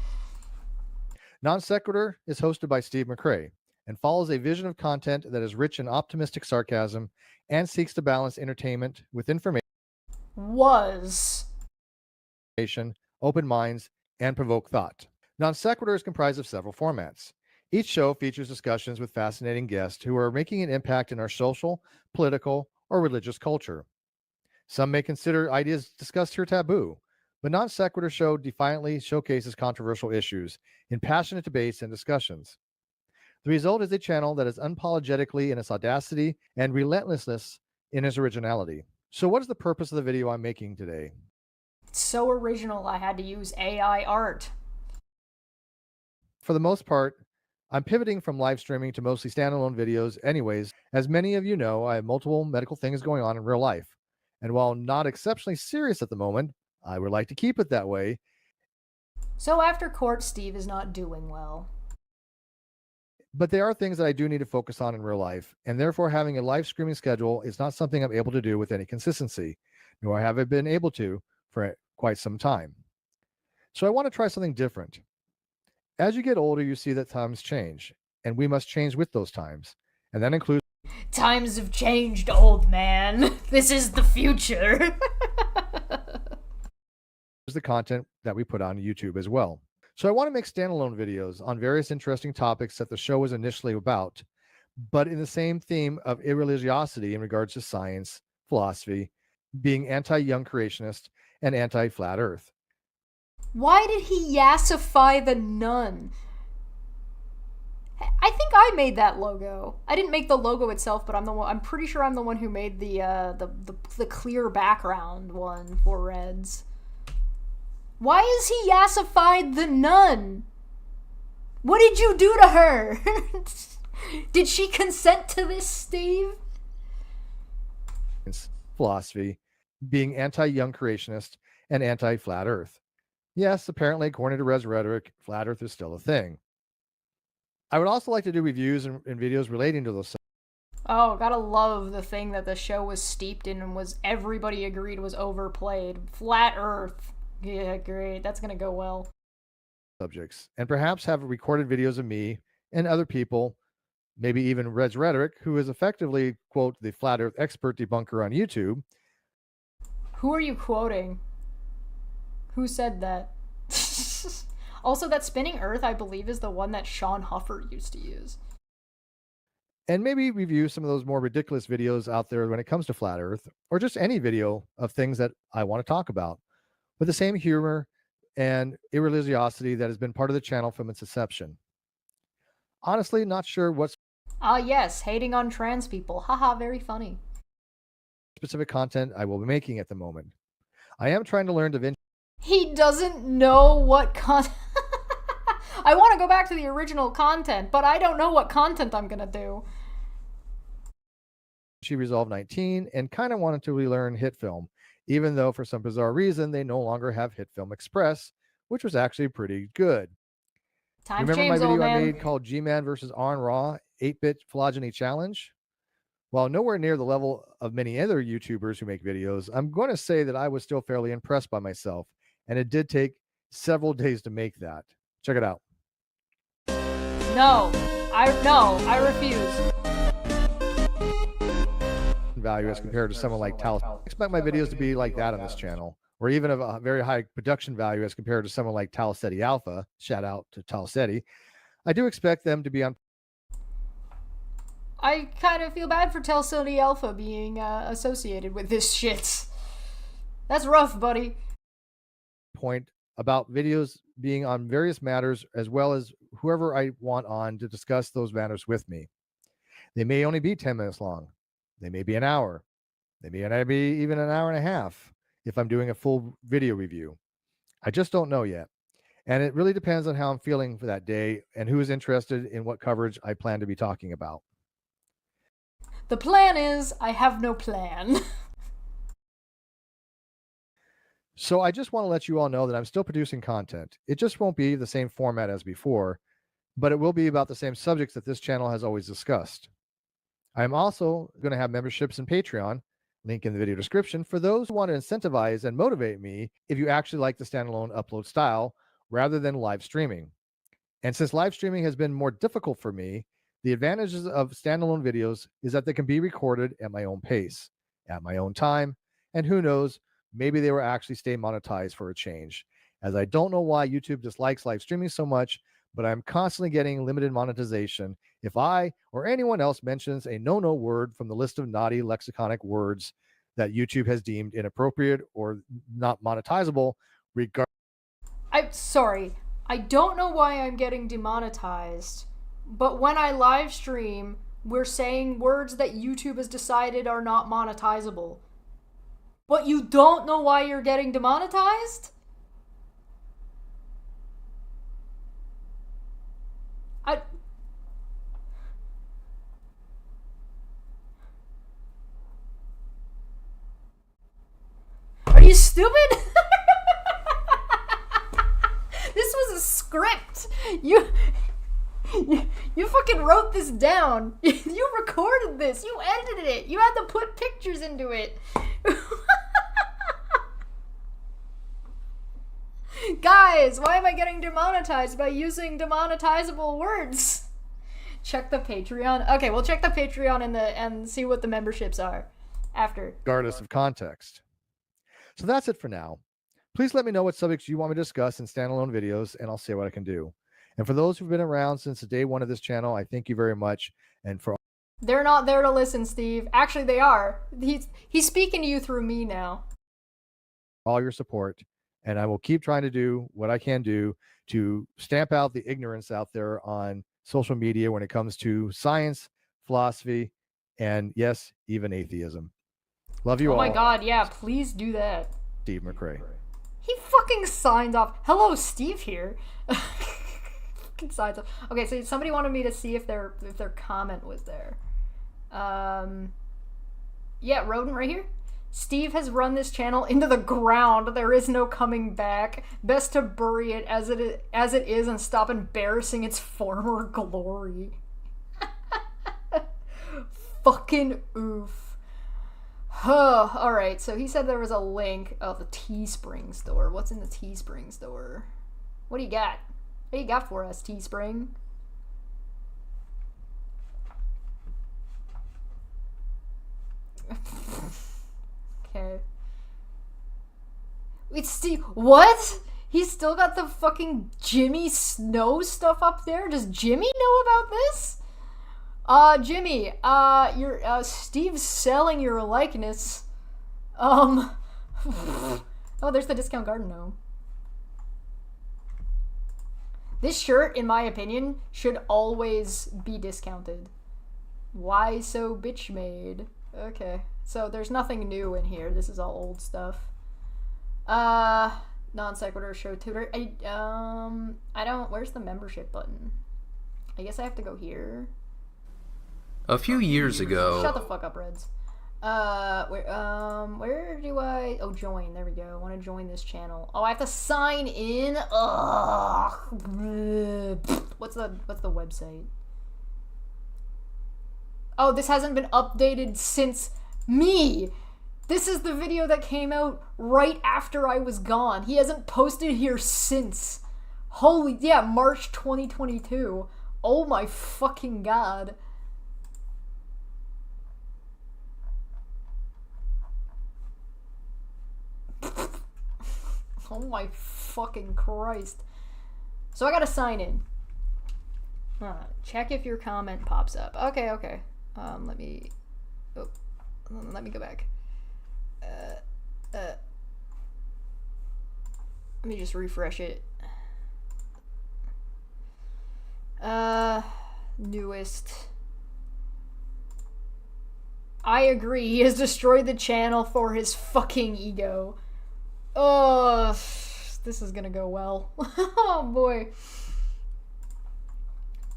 Non Sequitur is hosted by Steve McRae and follows a vision of content that is rich in optimistic sarcasm and seeks to balance entertainment with information, open minds, and provoke thought. Non Sequitur is comprised of several formats. Each show features discussions with fascinating guests who are making an impact in our social, political, or religious culture. Some may consider ideas discussed here taboo, but Non Sequitur show defiantly showcases controversial issues in passionate debates and discussions. The result is a channel that is unapologetically in its audacity and relentlessness in its originality. So what is the purpose of the video I'm making today? It's so original, I had to use AI art. For the most part, I'm pivoting from live streaming to mostly standalone videos anyways. As many of you know, I have multiple medical things going on in real life. And while not exceptionally serious at the moment, I would like to keep it that way. So after court, Steve is not doing well. But there are things that I do need to focus on in real life, and therefore having a live streaming schedule is not something I'm able to do with any consistency, nor have I been able to for quite some time. So I want to try something different. As you get older, you see that times change, and we must change with those times. And that includes times have changed, old man. This is the future. the content that we put on YouTube as well. So I want to make standalone videos on various interesting topics that the show was initially about, but in the same theme of irreligiosity in regards to science, philosophy, being anti-young creationist, and anti-flat earth. Why did he yassify the nun? I think I made that logo. I didn't make the logo itself, but I'm pretty sure I'm the one who made the clear background one for Reds. Why is he yassified the nun? What did you do to her? Did she consent to this, Steve? Philosophy, being anti-young creationist, and anti-flat earth. Yes, apparently, according to Res Rhetoric, flat earth is still a thing. I would also like to do reviews and videos relating to those. Oh, gotta love the thing that the show was steeped in and was everybody agreed was overplayed. Flat earth. Yeah, great. That's gonna go well. Subjects, and perhaps have recorded videos of me and other people, maybe even Res Rhetoric, who is effectively, quote, the flat earth expert debunker on YouTube. Who are you quoting? Who said that? Also, that spinning earth, I believe, is the one that Sean Huffer used to use. And maybe review some of those more ridiculous videos out there when it comes to flat earth, or just any video of things that I want to talk about, with the same humor and irreligiosity that has been part of the channel from its inception. Honestly, not sure what's... yes, hating on trans people. Haha, very funny. ...specific content I will be making at the moment. I am trying to learn DaVinci. He doesn't know what content... I want to go back to the original content, but I don't know what content I'm going to do. Resolve 19 and kind of wanted to relearn HitFilm, even though for some bizarre reason they no longer have HitFilm Express, which was actually pretty good. Remember my video I made called G-Man versus Arn Raw 8-bit phylogeny challenge? While nowhere near the level of many other YouTubers who make videos, I'm going to say that I was still fairly impressed by myself, and it did take several days to make that. Check it out. No, I refuse. Value as compared to someone like Tal. I expect my videos to be like that on this channel, or even of a very high production value as compared to someone like Talsetti Alpha. Shout out to Talsetti. I do expect them to be on. I kind of feel bad for Talsetti Alpha being associated with this shit. That's rough, buddy. Point about videos being on various matters as well as whoever I want on to discuss those matters with me. They may only be 10 minutes long. They may be an hour. They may be even an hour and a half if I'm doing a full video review. I just don't know yet. And it really depends on how I'm feeling for that day and who is interested in what coverage I plan to be talking about. The plan is I have no plan. So I just want to let you all know that I'm still producing content. It just won't be the same format as before, but it will be about the same subjects that this channel has always discussed. I'm also going to have memberships in Patreon, link in the video description, for those who want to incentivize and motivate me if you actually like the standalone upload style rather than live streaming. And since live streaming has been more difficult for me, the advantages of standalone videos is that they can be recorded at my own pace, at my own time, and who knows, maybe they will actually stay monetized for a change, as I don't know why YouTube dislikes live streaming so much, but I'm constantly getting limited monetization if I or anyone else mentions a no-no word from the list of naughty lexiconic words that YouTube has deemed inappropriate or not monetizable, I'm sorry. I don't know why I'm getting demonetized, but when I live stream, we're saying words that YouTube has decided are not monetizable. But you don't know why you're getting demonetized? Are you stupid? This was a script. You fucking wrote this down. You recorded this. You edited it. You had to put pictures into it. Guys, why am I getting demonetized by using demonetizable words? Check the Patreon. Okay, we'll check the Patreon and see what the memberships are after. regardless of context. So that's it for now. Please let me know what subjects you want me to discuss in standalone videos, and I'll see what I can do. And for those who've been around since the day one of this channel, I thank you very much. And for They're not there to listen, Steve. Actually, they are. He's speaking to you through me now. all your support, and I will keep trying to do what I can do to stamp out the ignorance out there on social media when it comes to science, philosophy, and yes, even atheism. Love you all. Oh my god, yeah, please do that. Steve McRae. He fucking signed off. Hello, Steve here. Fucking signs off. Okay, so somebody wanted me to see if their comment was there. Yeah, Rodent right here. Steve has run this channel into the ground. There is no coming back. Best to bury it as it is and stop embarrassing its former glory. Fucking oof. Alright, so he said there was a link. Oh, the Teespring store. What's in the Teespring store? What do you got? What do you got for us, Teespring? Okay. Wait, Steve, what? He's still got the fucking Jimmy Snow stuff up there? Does Jimmy know about this? Jimmy, Steve's selling your likeness. Oh, there's the Discount Garden gnome. This shirt, in my opinion, should always be discounted. Why so bitch made? Okay, so there's nothing new in here. This is all old stuff. Non sequitur show tutor. I don't. Where's the membership button? I guess I have to go here. A few years ago... Shut the fuck up, Reds. Where do I... Oh, join. There we go. I want to join this channel. Oh, I have to sign in? Ugh. What's the website? Oh, this hasn't been updated since me. This is the video that came out right after I was gone. He hasn't posted here since. Holy... Yeah, March 2022. Oh my fucking god. Oh my fucking Christ. So I gotta sign in. Check if your comment pops up. Okay. Let me go back. Let me just refresh it. newest. I agree, he has destroyed the channel for his fucking ego. Oh, this is gonna go well. Oh boy.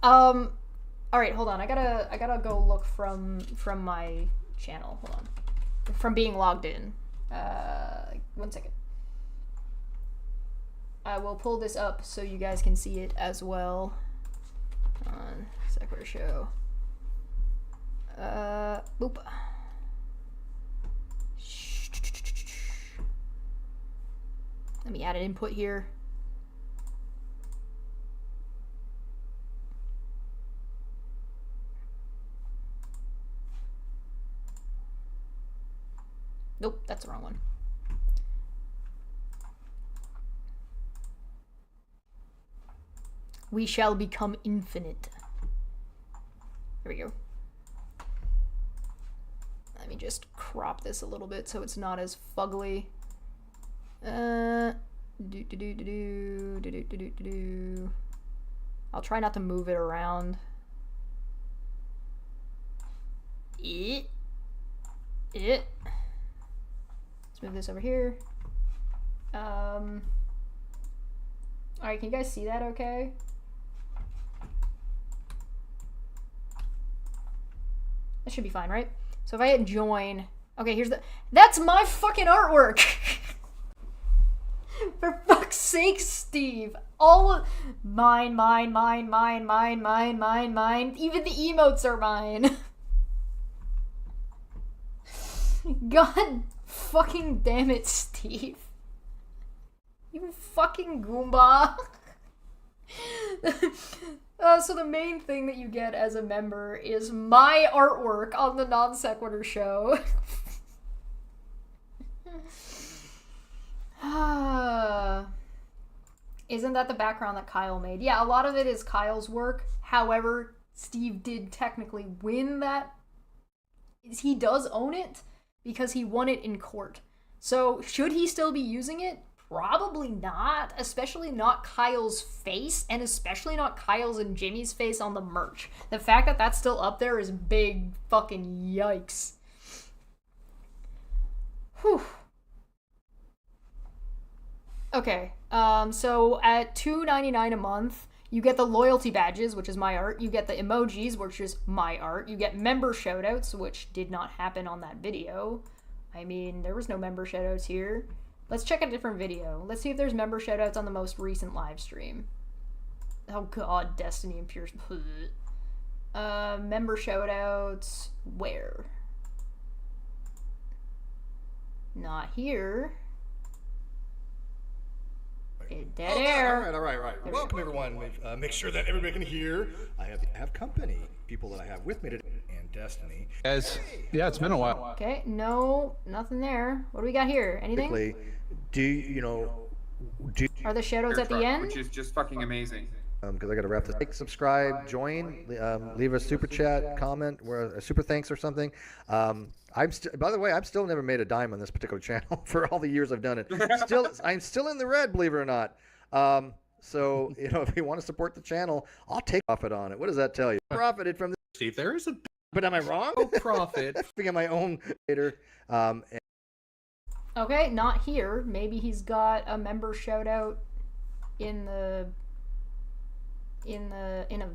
Alright, hold on. I gotta go look from my channel. Hold on. From being logged in. 1 second. I will pull this up so you guys can see it as well. On Sequitur Show. Boop. Let me add an input here. Nope, that's the wrong one. We shall become infinite. There we go. Let me just crop this a little bit so it's not as fugly. I'll try not to move it around. Let's move this over here. Alright, can you guys see that okay? That should be fine, right? So if I hit join, okay, here's the, that's my fucking artwork! For fuck's sake, Steve! All of, mine, even the emotes are mine! God fucking damn it, Steve. You fucking Goomba. So the main thing that you get as a member is my artwork on the Non Sequitur Show. Isn't that the background that Kyle made? Yeah, a lot of it is Kyle's work. However, Steve did technically win that. He does own it because he won it in court. So should he still be using it? Probably not, especially not Kyle's face, and especially not Kyle's and Jimmy's face on the merch. The fact that that's still up there is big fucking yikes. Whew. Okay, so at $2.99 a month, you get the loyalty badges, which is my art. You get the emojis, which is my art. You get member shoutouts, which did not happen on that video. I mean, there was no member shoutouts here. Let's check a different video. Let's see if there's member shoutouts on the most recent live stream. Oh god, Destiny and Pierce. Member shoutouts. Where? Not here. Dead air. All right. Welcome, everyone. Make sure that everybody can hear. I have company, people that I have with me today, and Destiny. Guys, yeah, it's been a while. Okay, no, nothing there. What do we got here? Anything? Are the shoutouts at the end? Which is just fucking amazing. Because I got to wrap this. Like, subscribe, join, leave a super chat, comment, or a super thanks or something. By the way, I've still never made a dime on this particular channel for all the years I've done it. I'm still in the red, believe it or not. So if you want to support the channel, I'll take profit on it. What does that tell you? Profited from this. Steve, there is a but am I wrong? no profit. Speaking of my own later. Okay, not here. Maybe he's got a member shout out in a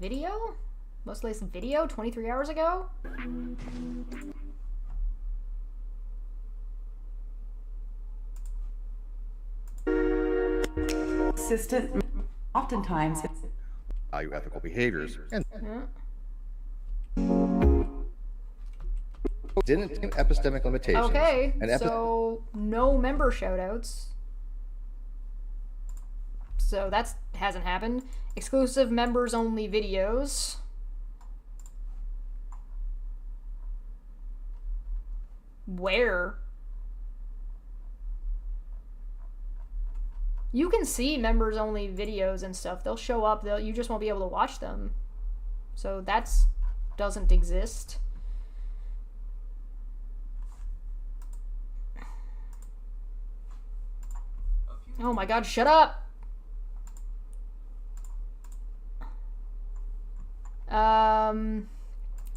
video? Most latest video 23 hours ago? Consistent, oftentimes. Value ethical behaviors. And didn't epistemic limitations. Okay, so no member shoutouts. So that hasn't happened. Exclusive members only videos. Where? You can see members only videos and stuff. They'll show up. You just won't be able to watch them. So that doesn't exist. Oh my god, shut up!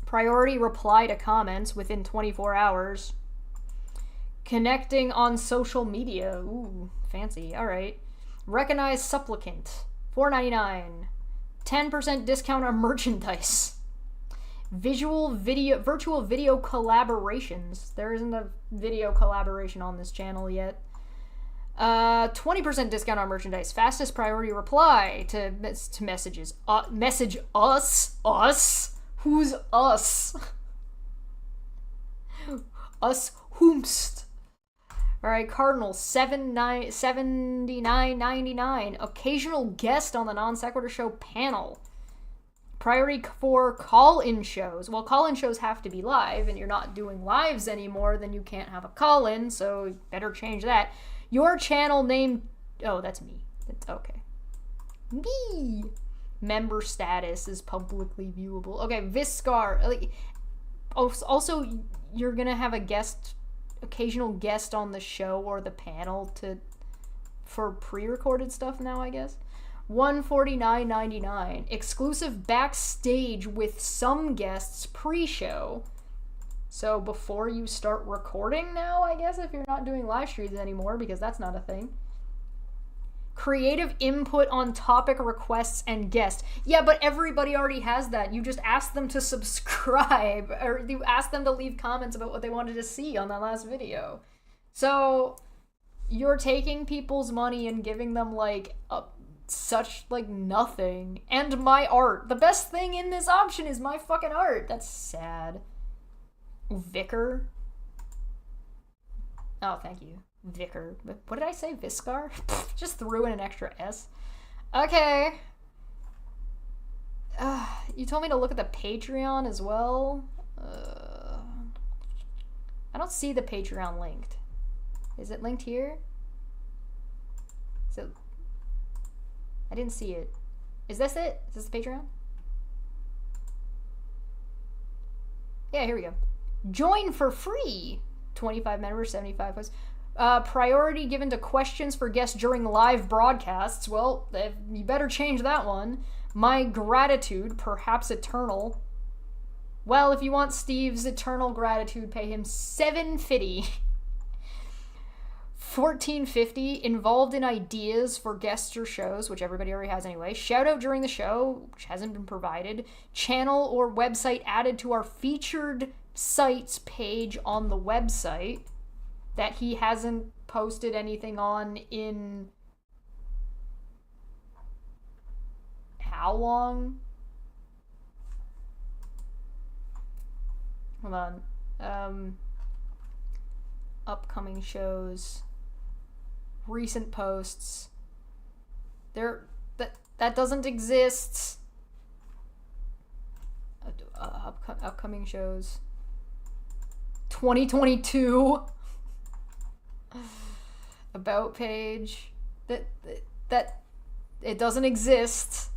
Priority reply to comments within 24 hours. Connecting on social media. Ooh, fancy. Alright. Recognize supplicant. $4.99. 10% discount on merchandise. Virtual video collaborations. There isn't a video collaboration on this channel yet. 20% discount on merchandise. Fastest priority reply to messages. Message us. Us? Who's us? Us whomst. Alright, Cardinal, $79.99. Occasional guest on the Non Sequitur Show panel. Priority for call-in shows. Well, call-in shows have to be live, and you're not doing lives anymore, then you can't have a call-in, so you better change that. Your channel name... Oh, that's me. That's okay. Me! Member status is publicly viewable. Okay, Viscar. Also, you're gonna have a occasional guest on the show or the panel for pre-recorded stuff now, I guess. $149.99. Exclusive backstage with some guests pre-show. So before you start recording now, I guess, if you're not doing live streams anymore, because that's not a thing. Creative input on topic requests and guests. Yeah, but everybody already has that. You just ask them to subscribe, or you ask them to leave comments about what they wanted to see on that last video. So you're taking people's money and giving them nothing. And my art. The best thing in this option is my fucking art. That's sad. Vicar. Oh, thank you. Vicar. What did I say? Viscar? Just threw in an extra S. Okay. You told me to look at the Patreon as well. I don't see the Patreon linked. Is it linked here? So I didn't see it. Is this it? Is this the Patreon? Yeah, here we go. Join for free. 25 members, 75 posts. Priority given to questions for guests during live broadcasts. Well, you better change that one. My gratitude, perhaps eternal. Well, if you want Steve's eternal gratitude, pay him $7.50. $14.50. Involved in ideas for guests or shows, which everybody already has anyway. Shout out during the show, which hasn't been provided. Channel or website added to our featured sites page on the website that he hasn't posted anything on in how long? Hold on. Upcoming shows, recent posts. That doesn't exist. Upcoming shows. 2022. About page. That it doesn't exist.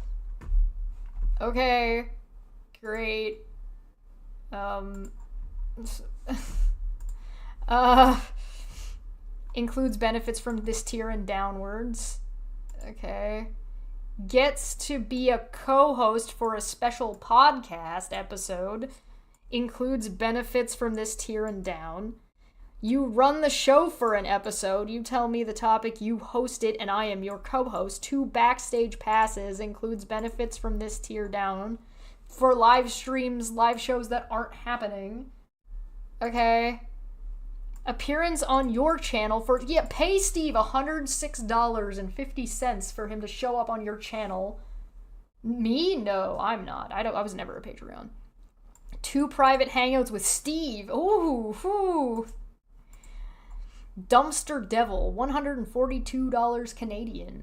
Okay. Great. Includes benefits from this tier and downwards. Okay. Gets to be a co-host for a special podcast episode. Includes benefits from this tier and down. You run the show for an episode. You tell me the topic, you host it, and I am your co-host. 2 backstage passes. Includes benefits from this tier down. For live streams, live shows that aren't happening. Okay. Appearance on your channel for... Yeah, pay Steve $106.50 for him to show up on your channel. Me? No, I'm not. I was never a Patreon. 2 private hangouts with Steve. Ooh, whoo. Dumpster Devil, $142 Canadian.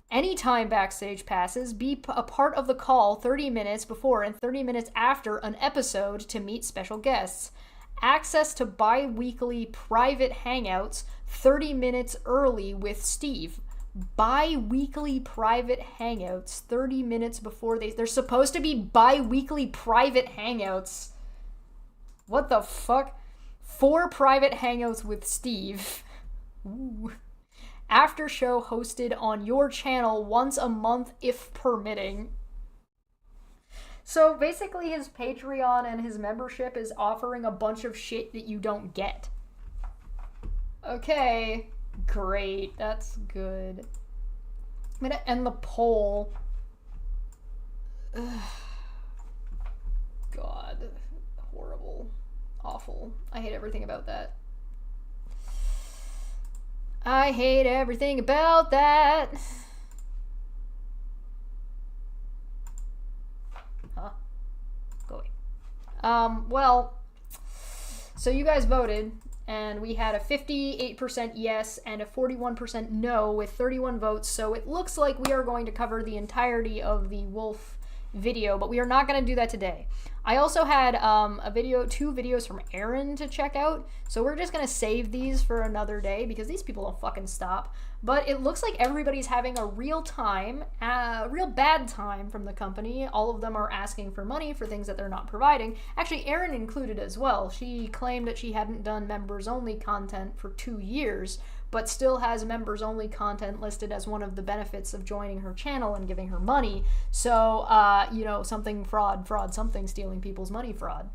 Anytime backstage passes, be a part of the call 30 minutes before and 30 minutes after an episode to meet special guests. Access to bi-weekly private hangouts 30 minutes early with Steve. Bi-weekly private hangouts 30 minutes before they're supposed to be bi-weekly private hangouts. What the fuck? 4 private hangouts with Steve. Ooh. After show hosted on your channel once a month if permitting. So basically his Patreon and his membership is offering a bunch of shit that you don't get. Okay, great. That's good. I'm gonna end the poll. Ugh. God. Horrible. Awful. I hate everything about that. I hate everything about that. Huh? Go away. Well, so you guys voted, and we had a 58% yes and a 41% no with 31 votes, so it looks like we are going to cover the entirety of the wolf video, but we are not going to do that today. I also had two videos from Aaron to check out, so we're just going to save these for another day because these people don't fucking stop. But it looks like everybody's having a real bad time from the company. All of them are asking for money for things that they're not providing. Actually, Aaron included as well. She claimed that she hadn't done members-only content for 2 years, but still has members-only content listed as one of the benefits of joining her channel and giving her money. So, something fraud, something stealing people's money fraud.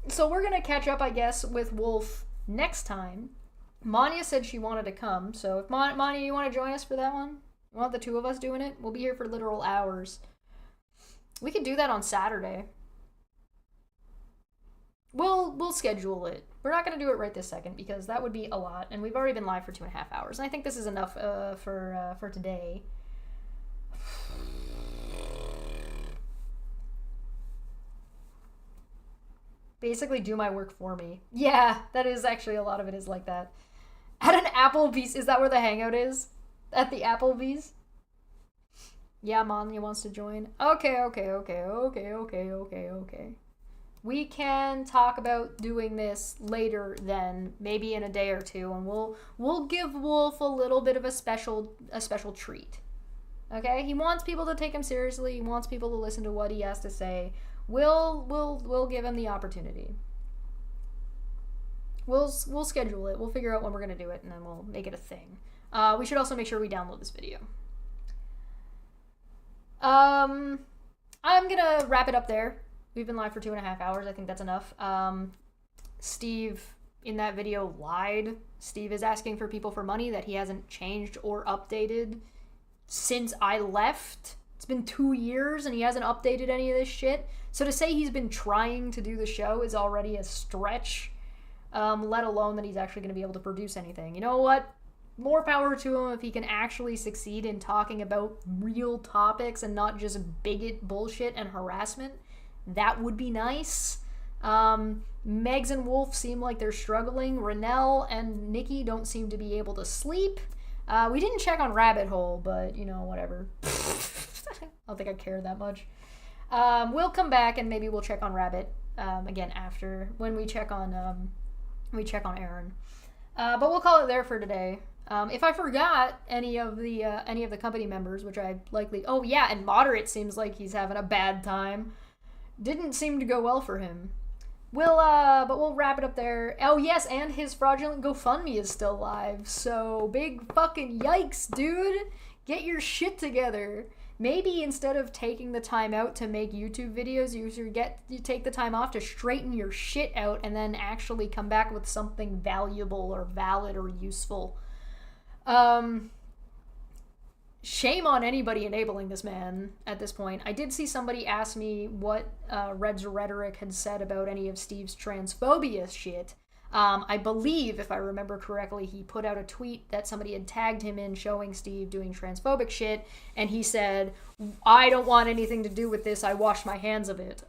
So we're gonna catch up, I guess, with Wolf next time. Manya said she wanted to come, so if Manya, you want to join us for that one? You want the two of us doing it? We'll be here for literal hours. We could do that on Saturday. We'll schedule it. We're not going to do it right this second because that would be a lot, and we've already been live for 2.5 hours, and I think this is enough for today. Basically do my work for me. Yeah, that is actually, a lot of it is like that. At an Applebee's, is that where the hangout is? At the Applebee's? Yeah, Manya wants to join. Okay. We can talk about doing this later then, maybe in a day or two, and we'll give Wolf a little bit of a special treat. Okay? He wants people to take him seriously. He wants people to listen to what he has to say. We'll give him the opportunity. We'll schedule it. We'll figure out when we're gonna do it, and then we'll make it a thing. We should also make sure we download this video. I'm gonna wrap it up there. We've been live for 2.5 hours. I think that's enough. Steve, in that video, lied. Steve is asking for people for money that he hasn't changed or updated since I left. It's been 2 years and he hasn't updated any of this shit. So to say he's been trying to do the show is already a stretch, let alone that he's actually going to be able to produce anything. You know what? More power to him if he can actually succeed in talking about real topics and not just bigot bullshit and harassment. That would be nice. Megs and Wolf seem like they're struggling. Renelle and Nikki don't seem to be able to sleep. We didn't check on Rabbit Hole, but, whatever. I don't think I care that much. We'll come back and maybe we'll check on Rabbit again after, when we check on Aaron. But we'll call it there for today. If I forgot any of the company members, which I likely... Oh, yeah, and Moderate seems like he's having a bad time. Didn't seem to go well for him. But we'll wrap it up there. Oh, yes, and his fraudulent GoFundMe is still live. So, big fucking yikes, dude. Get your shit together. Maybe instead of taking the time out to make YouTube videos, you take the time off to straighten your shit out and then actually come back with something valuable or valid or useful. Shame on anybody enabling this man at this point. I did see somebody ask me what Red's Rhetoric had said about any of Steve's transphobia shit. I believe, if I remember correctly, he put out a tweet that somebody had tagged him in showing Steve doing transphobic shit, and he said, I don't want anything to do with this, I wash my hands of it.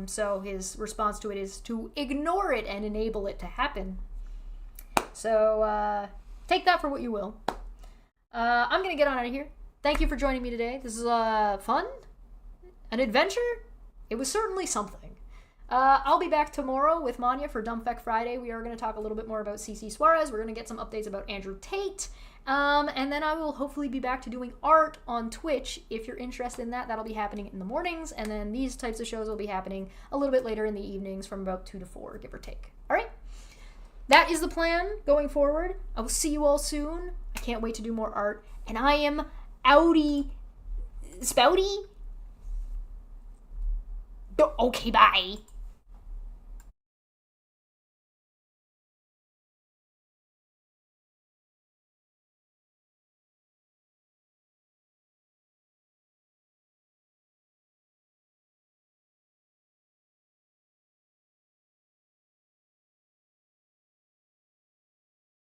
So his response to it is to ignore it and enable it to happen. So, take that for what you will. I'm gonna get on out of here. Thank you for joining me today. This is fun, an adventure. It was certainly something. I'll be back tomorrow with Manya for Dumbfeck Friday. We are going to talk a little bit more about CC Suarez. We're going to get some updates about Andrew Tate. And then I will hopefully be back to doing art on Twitch. If you're interested in that, that'll be happening in the mornings. And then these types of shows will be happening a little bit later in the evenings from about 2 to 4, give or take. All right? That is the plan going forward. I will see you all soon. I can't wait to do more art. And I am outie spouty. Okay, bye.